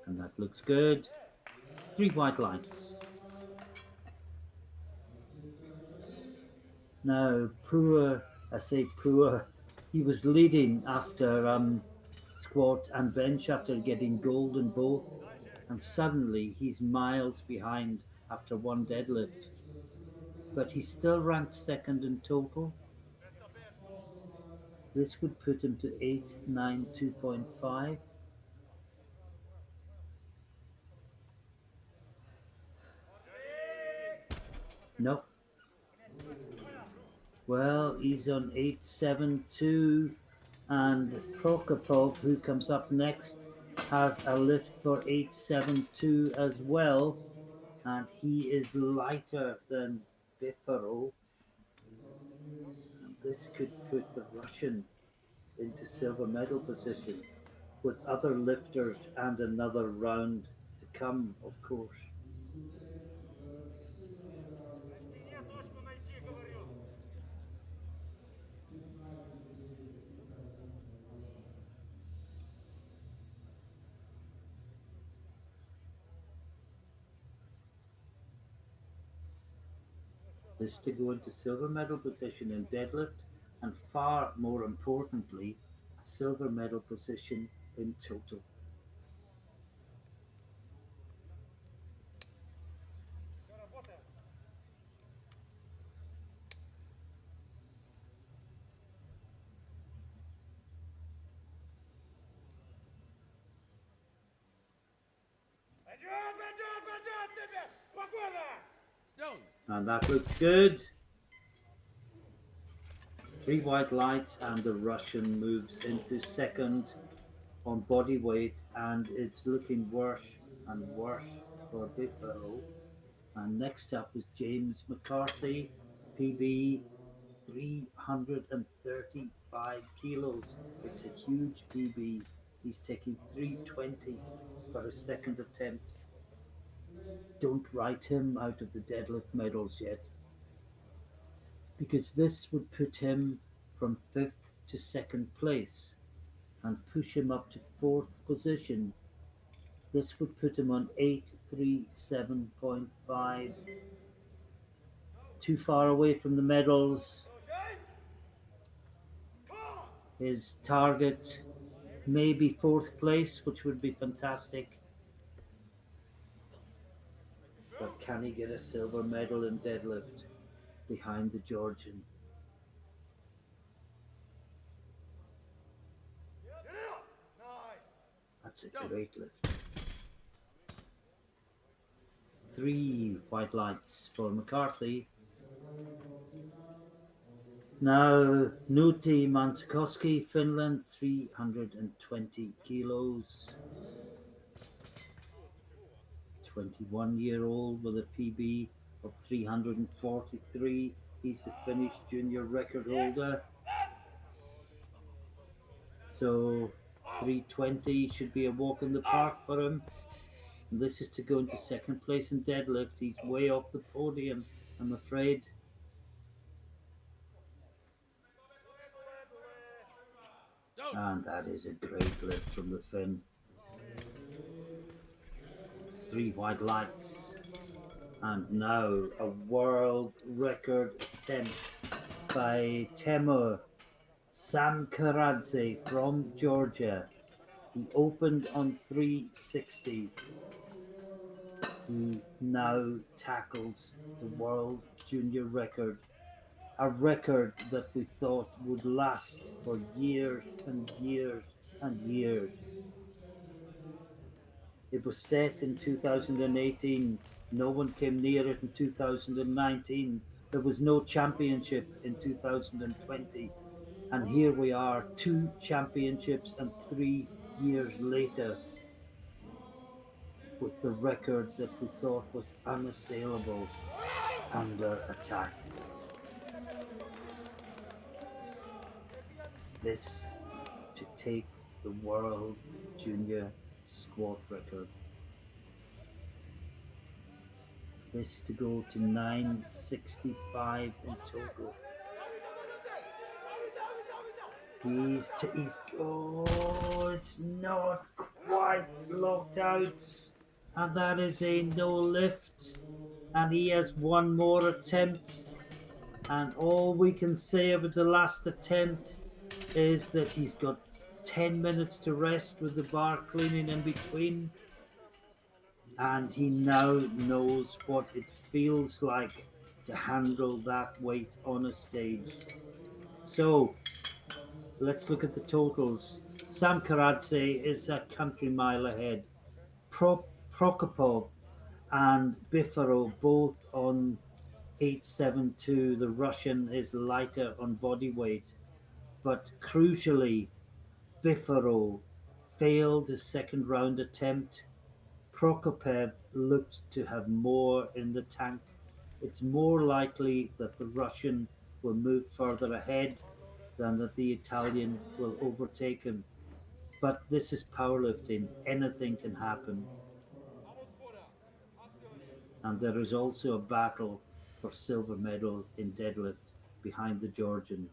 And that looks good. 3 white lights. Now, poor, I say poor, he was leading after squat and bench after getting gold in both, and suddenly he's miles behind after one deadlift. But he's still ranked second in total. This would put him to 892.5. No. Well, he's on 872, and Prokopov, who comes up next, has a lift for 872 as well, and he is lighter than Perrault. And this could put the Russian into silver medal position with other lifters and another round to come, of course. This to go into silver medal position in deadlift, and far more importantly, a silver medal position in total. And that looks good. 3 white lights, and the Russian moves into second on body weight, and it's looking worse and worse for Buffalo. And next up is James Mccarthy Pb, 335 kilos. It's a huge PB. He's taking 320 for his second attempt. Don't write him out of the deadlift medals yet, because this would put him from 5th to 2nd place and push him up to 4th position. This would put him on 837.5. Too far away from the medals. His target may be 4th place, which would be fantastic. But can he get a silver medal in deadlift behind the Georgian? That's a great lift. 3 white lights for Mccarthy. Now, Nuty Mancikowski, Finland, 320 kilos. 21-year-old with a PB of 343. He's the Finnish junior record holder. So 320 should be a walk in the park for him. And this is to go into second place in deadlift. He's way off the podium, I'm afraid. And that is a great lift from the Finn. 3 white lights. And now a world record attempt by Temur Samkaradze from Georgia. He opened on 360. He now tackles the world junior record, a record that we thought would last for years and years and years. It was set in 2018. No one came near it in 2019. There was no championship in 2020. And here we are, 2 championships and 3 years later, with the record that we thought was unassailable under attack. This to take the world junior squat record. This to go to 965 in total. He's oh, it's not White locked out, and that is a no lift. And he has one more attempt. And all we can say about the last attempt is that he's got 10 minutes to rest with the bar cleaning in between. And he now knows what it feels like to handle that weight on a stage. So let's look at the totals. Sam Karadze is a country mile ahead. Prokopov and Bifaro both on 872. The Russian is lighter on body weight, but crucially, Bifaro failed his second round attempt. Prokopiev looked to have more in the tank. It's more likely that the Russian will move further ahead than that the Italian will overtake him. But this is powerlifting. Anything can happen. And there is also a battle for silver medal in deadlift behind the Georgian.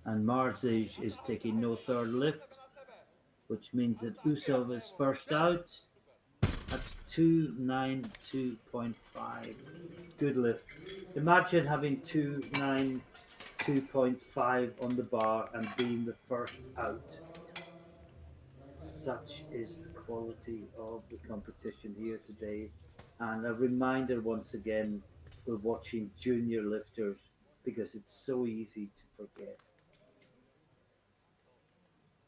And Marzic is taking no third lift, which means that Usov is first out. That's 292.5. Good lift. Imagine having 292.5 on the bar and being the first out. Such is the quality of the competition here today. And a reminder once again, we're watching junior lifters because it's so easy to forget.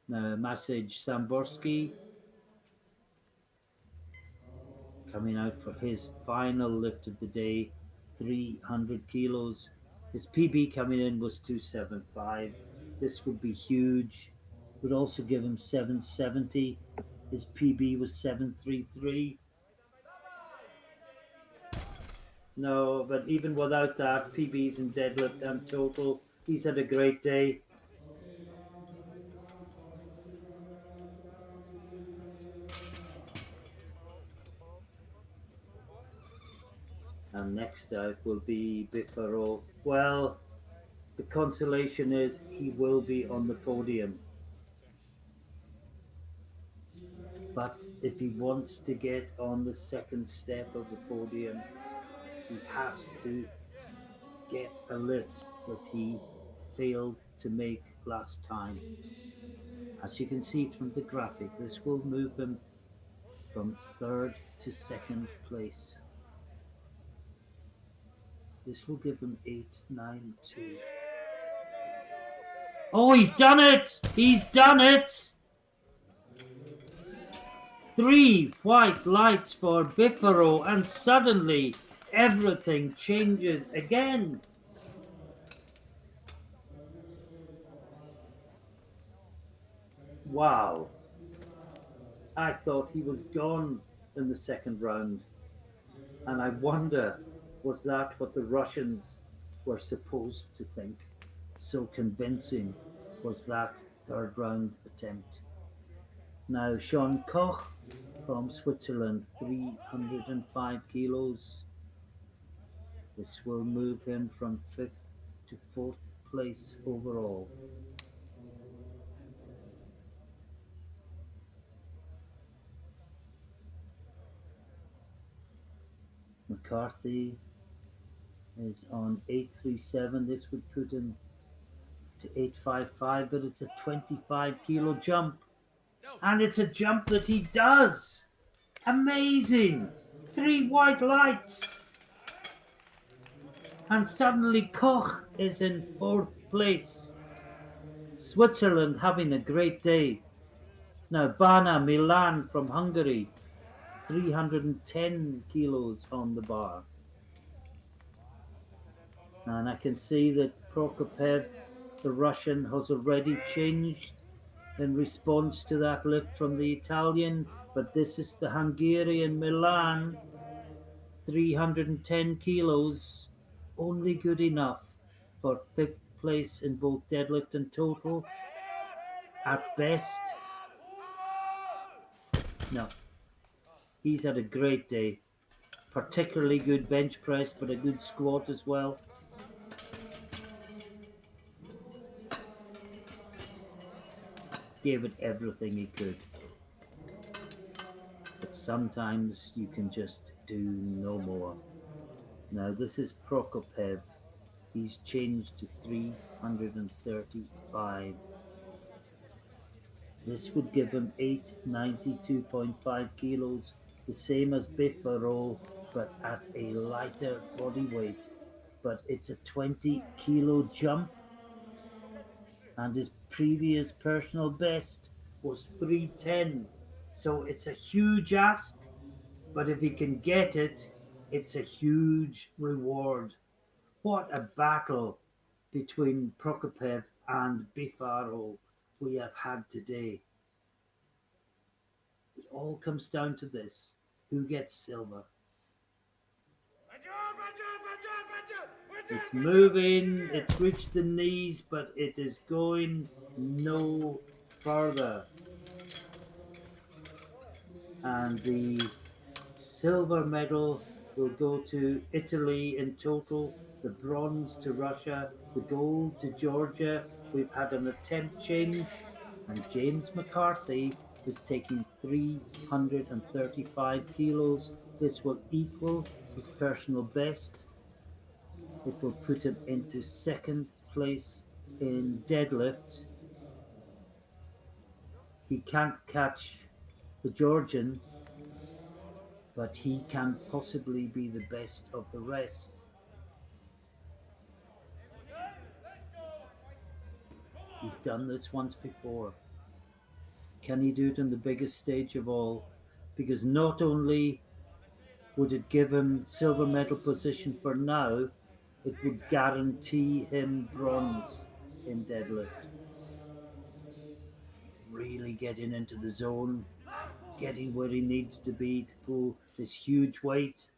Now, Maciej Samborski coming out for his final lift of the day, 300 kilos. His PB coming in was 275. This would be huge. Would also give him 770. His PB was 733. No, but even without that, PBs in deadlift and total, he's had a great day. Okay, now is the fifth round, possessive round, round in Italy, Verona. And next out will be Bifaro. Well, the consolation is he will be on the podium. But if he wants to get on the second step of the podium, he has to get a lift that he failed to make last time. As you can see from the graphic, this will move him from third to second place. This will give him 892. Oh, he's done it! He's done it! 3 white lights for Bifaro, and suddenly everything changes again. Wow. I thought he was gone in the second round. And I wonder, was that what the Russians were supposed to think? So convincing was that third round attempt. Now Sean Koch from Switzerland, 305 kilos. This will move him from 5th to 4th place overall. Mccarthy is on 837. This would put him to 855, but it's a 25 kilo jump. And it's a jump that he does. Amazing. 3 white lights. And suddenly Koch is in 4th place. Switzerland having a great day. Now Bana Milan from Hungary, 310 kilos on the bar. And I can see that Prokopiev, the Russian, has already changed in response to that lift from the Italian. But this is the Hungarian Milan, 310 kilos, only good enough for 5th place in both deadlift and total. At best, no. He's had a great day. Particularly good bench press, but a good squat as well. gave it everything he could. But sometimes you can just do no more. Now this is Prokopiev. He's changed to 335. This would give him 892.5 kilos, the same as Perrault, but at a lighter body weight. But it's a 20 kilo jump, and his previous personal best was 310. So it's a huge ask, but if he can get it, it's a huge reward. What a battle between Prokopiev and Bifaro we have had today. It all comes down to this: who gets silver? It's moving, it's reached the knees, but it is going no further. And the silver medal will go to Italy in total, the bronze to Russia, the gold to Georgia. We've had an attempt change, and James McCarthy is taking 335 kilos. This will equal his personal best. It will put him into second place in deadlift. He can't catch the Georgian, but he can possibly be the best of the rest. He's done this once before. Can he do it on the biggest stage of all? Because not only would it give him silver medal position for now, it would guarantee him bronze in deadlift. Really getting into the zone, getting where he needs to be to pull this huge weight.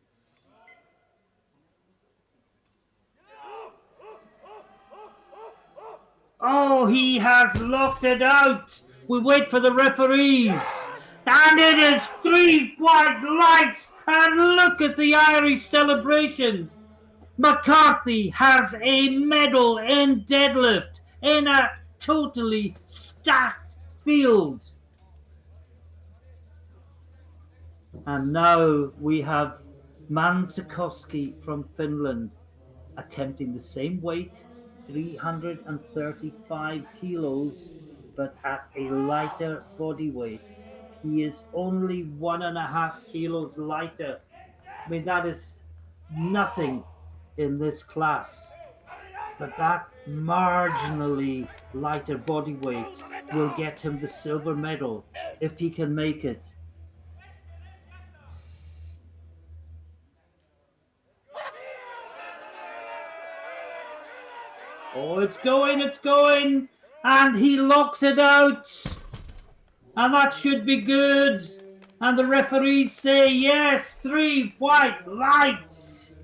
Oh, he has locked it out. We wait for the referees. And it is 3 white lights. And look at the Irish celebrations. McCarthy has a medal in deadlift in a totally stacked field. And now we have Mancikowski from Finland attempting the same weight, 335 kilos, but at a lighter body weight. He is only 1.5 kilos lighter. I mean, that is nothing in this class. But that marginally lighter body weight will get him the silver medal if he can make it. Oh, it's going, and he locks it out, and that should be good. And the referees say yes, 3 white lights.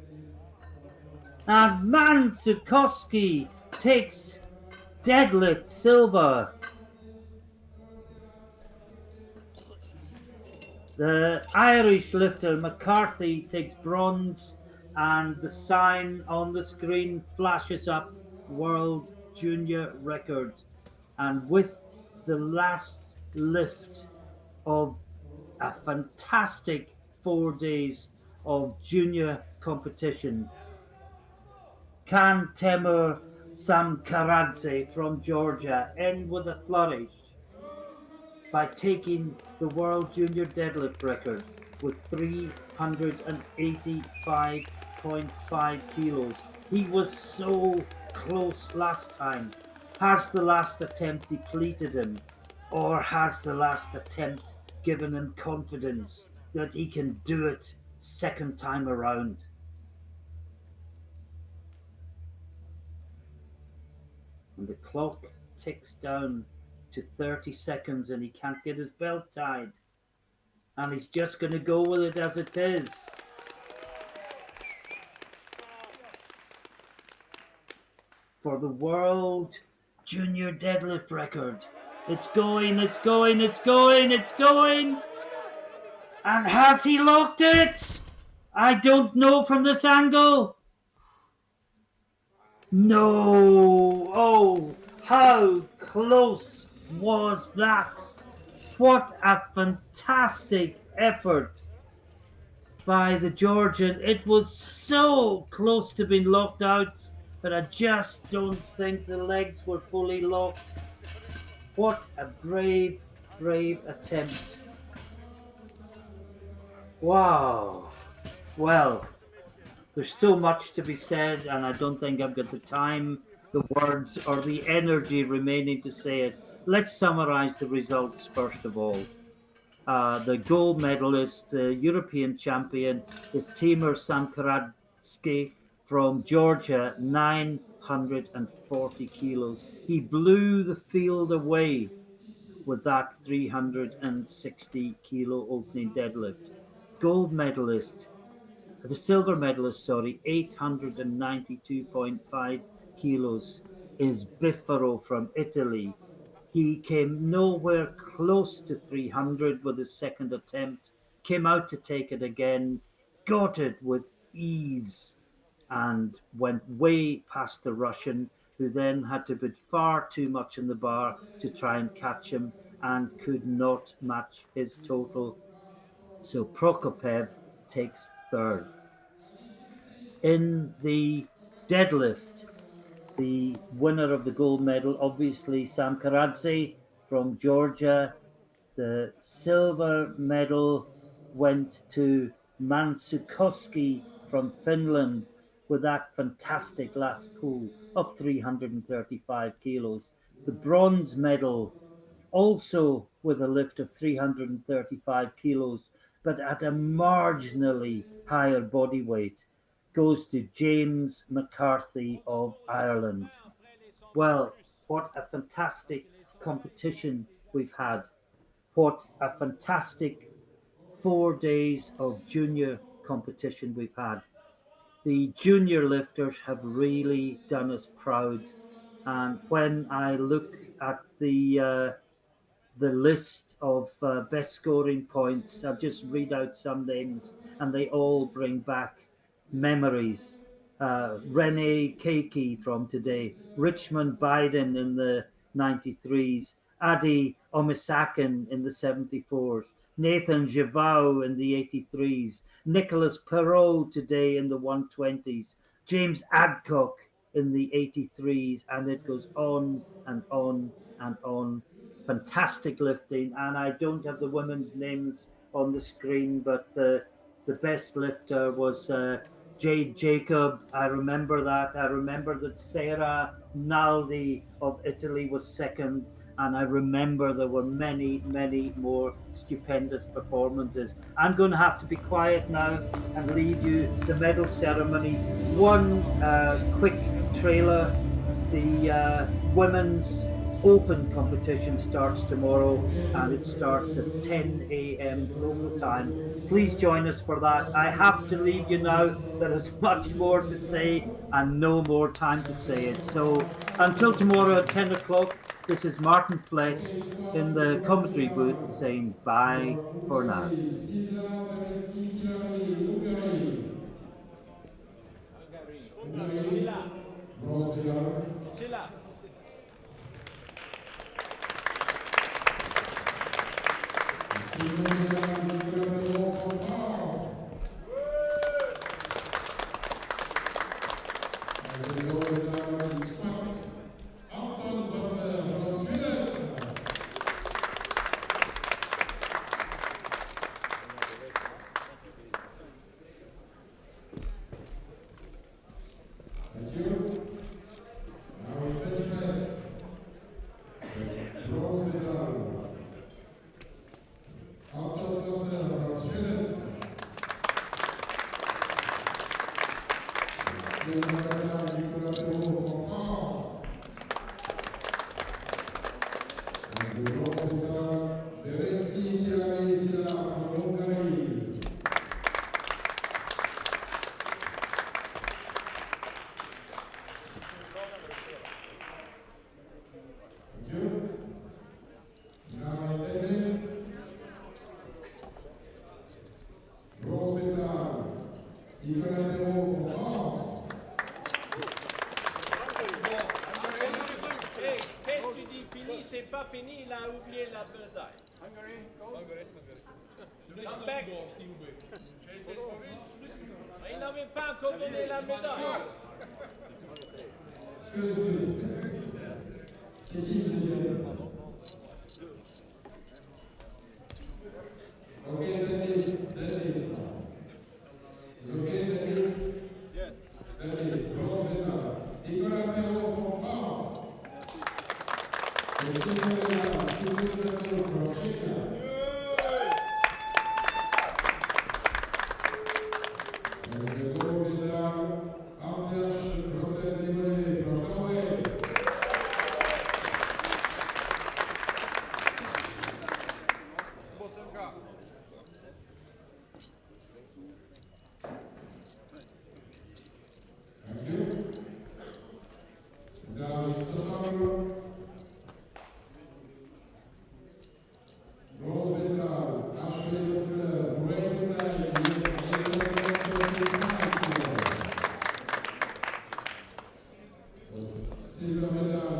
And Mancikowski takes deadlift silver. The Irish lifter McCarthy takes bronze, and the sign on the screen flashes up World Junior Record. And with the last lift of a fantastic 4 days of junior competition, can Temur Samkaradze from Georgia end with a flourish by taking the World Junior Deadlift record with 385.5 kilos. He was so close last time. Has the last attempt depleted him, or has the last attempt given him confidence that he can do it second time around? And the clock ticks down to 30 seconds and he can't get his belt tied. And he's just going to go with it as it is. For the World Junior Deadlift record. It's going. And has he locked it? I don't know from this angle. No. Oh, how close was that? What a fantastic effort by the Georgian. It was so close to being locked out, but I just don't think the legs were fully locked. What a brave, brave attempt. Wow. Well, there's so much to be said, and I don't think I've got the time, the words, or the energy remaining to say it. Let's summarize the results first of all. The gold medalist, the European champion, is Timur Samkaradsky from Georgia, 940 kilos. He blew the field away with that 360 kilo opening deadlift. Gold medalist, the silver medalist, sorry, 892.5 kilos is Biffero from Italy. He came nowhere close to 300 with his second attempt, came out to take it again, got it with ease, and went way past the Russian, who then had to put far too much in the bar to try and catch him and could not match his total. So Prokopev takes third. In the deadlift, the winner of the gold medal, obviously Sam Karadze from Georgia. The silver medal went to Mancikowski from Finland with that fantastic last pull of 335 kilos. The bronze medal, also with a lift of 335 kilos, but at a marginally higher body weight, goes to James Mccarthy of Ireland. Well, what a fantastic competition we've had. What a fantastic 4 days of junior competition we've had. The junior lifters have really done us proud. And when I look at the list of best scoring points. I'll just read out some names, and they all bring back memories. Rene Keiki from today, Richmond Biden in the 93s, Adi Omisakin in the 74s, Nathan Javau in the 83s, Nicolas Perot today in the 120s, James Adcock in the 83s, and it goes on and on and on. Fantastic lifting, and I don't have the women's names on the screen, but the best lifter was Jade Jacob. I remember that. I remember that Sarah Naldi of Italy was second, and I remember there were many, many more stupendous performances. I'm going to have to be quiet now and leave you the medal ceremony. One quick trailer. The women's open competition starts tomorrow, and it starts at 10 a.m. local time. Please join us for that. I have to leave you now. There is much more to say and no more time to say it. So until tomorrow at 10 o'clock, this is Martin Flett in the commentary booth saying bye for now. Isla Bereski Kilani, Hungary. Hungary, bronze medal. Silver medal, Nicolas Perot from France. As a gold medal is Anton Basser from Sweden. Thank you. Now in bench press, the bronze medal, Anton Basser from Sweden. The silver medal, Nicolas Perot from France. And the bronze medal, Bereski Kilani from Hungary. Thank you. Now in deadlift, bronze medal, Nicolas Perot from France. Qu'est-ce que tu dis? Finis, c'est pas fini, il a oublié la médaille. Hungary. Come back. Il n'avait pas encore donné la médaille. C'est qui le deuxième? Ok, Deadlift. Is okay, Deadlift? Yes. Deadlift. Bronze médaille. Nicolas Perot from France. Et silver medal from Czechia. And the gold medal, Anders Lilamore from Norway. Bosenka. Thank you. Now, total bronze medal, Butler, red medal, silver medal,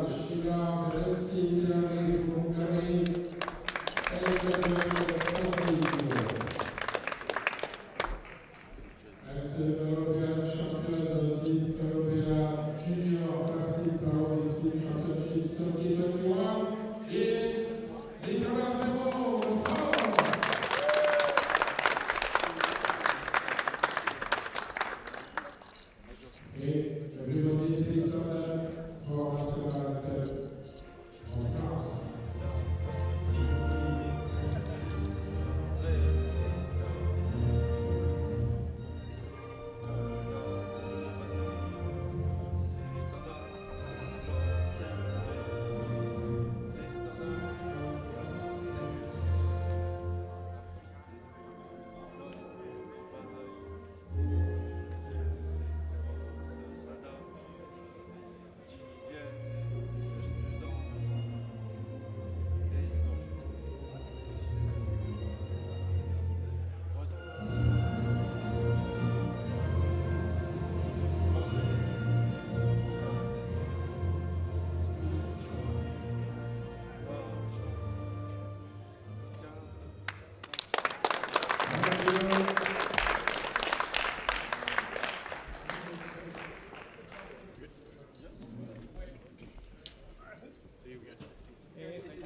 Lilamore from Hungary, Alberto, Ex-European champion Deadlift European Junior Classic Powerlifting Championships 2021 is Nicolas Perot from France. Okay, everybody please stand up for national anthem of France.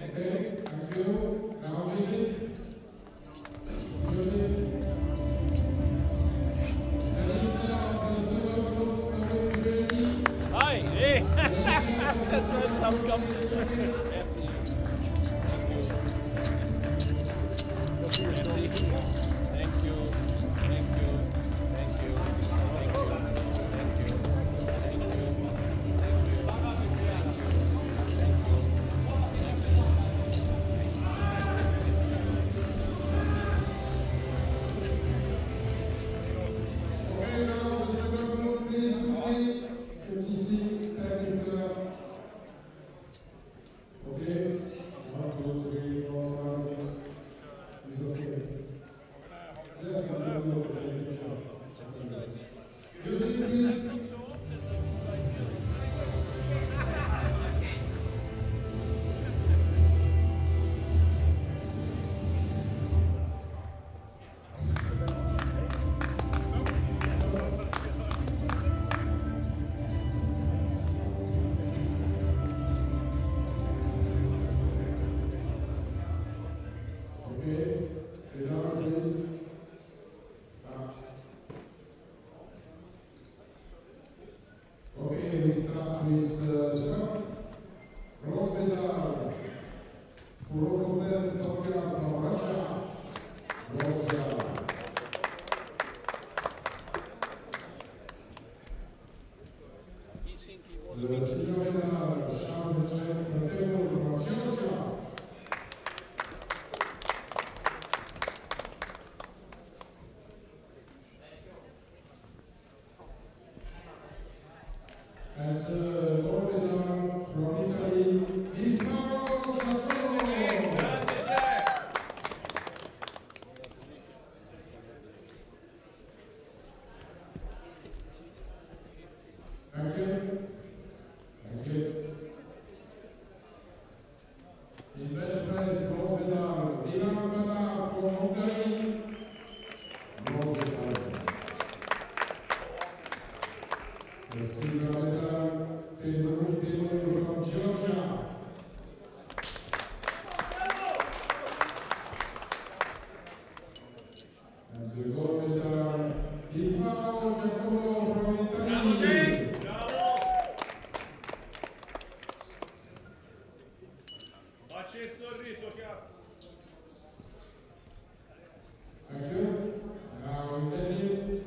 Okay, thank you. Now music. Music. Selina of the second group, are you ready? Hi, hey. Just heard some comments. Merci. Merci. Thank you. Thank you. Thank you. Thank you. Thank you. Thank Okay, now the second group, please, quickly. C'est ici, Deadlifter. Okay. 1, 2, 3, 4, 5, 6. It's okay. Let's go to the picture. Music, please. Okay, the number please. Okay, we start with Scott. Bronze medal. Perrault from Russia. Bronze medal. He think he was The silver medal, Jakub Sigurd from Georgia. And the gold medal from Italy, Jakub Sigurd. Thank you. Thank you. silver medal, Perrault from Georgia. And the gold medal, Lilamore Jakub from Italy. Facci il sorriso, cazzo! Thank you. Now in deadlift,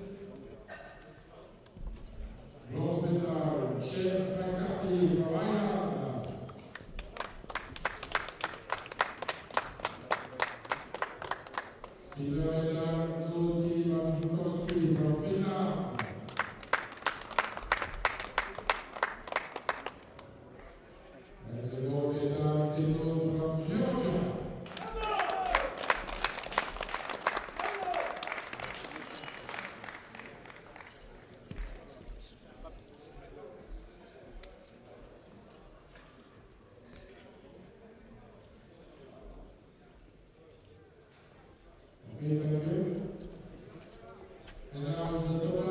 bronze medal, Mccarthy from Finland. Silver medal, Nuty, Mancikowski from Finland. And the gold medal, Perrault from Georgia. Okay, thank you. And now it's the top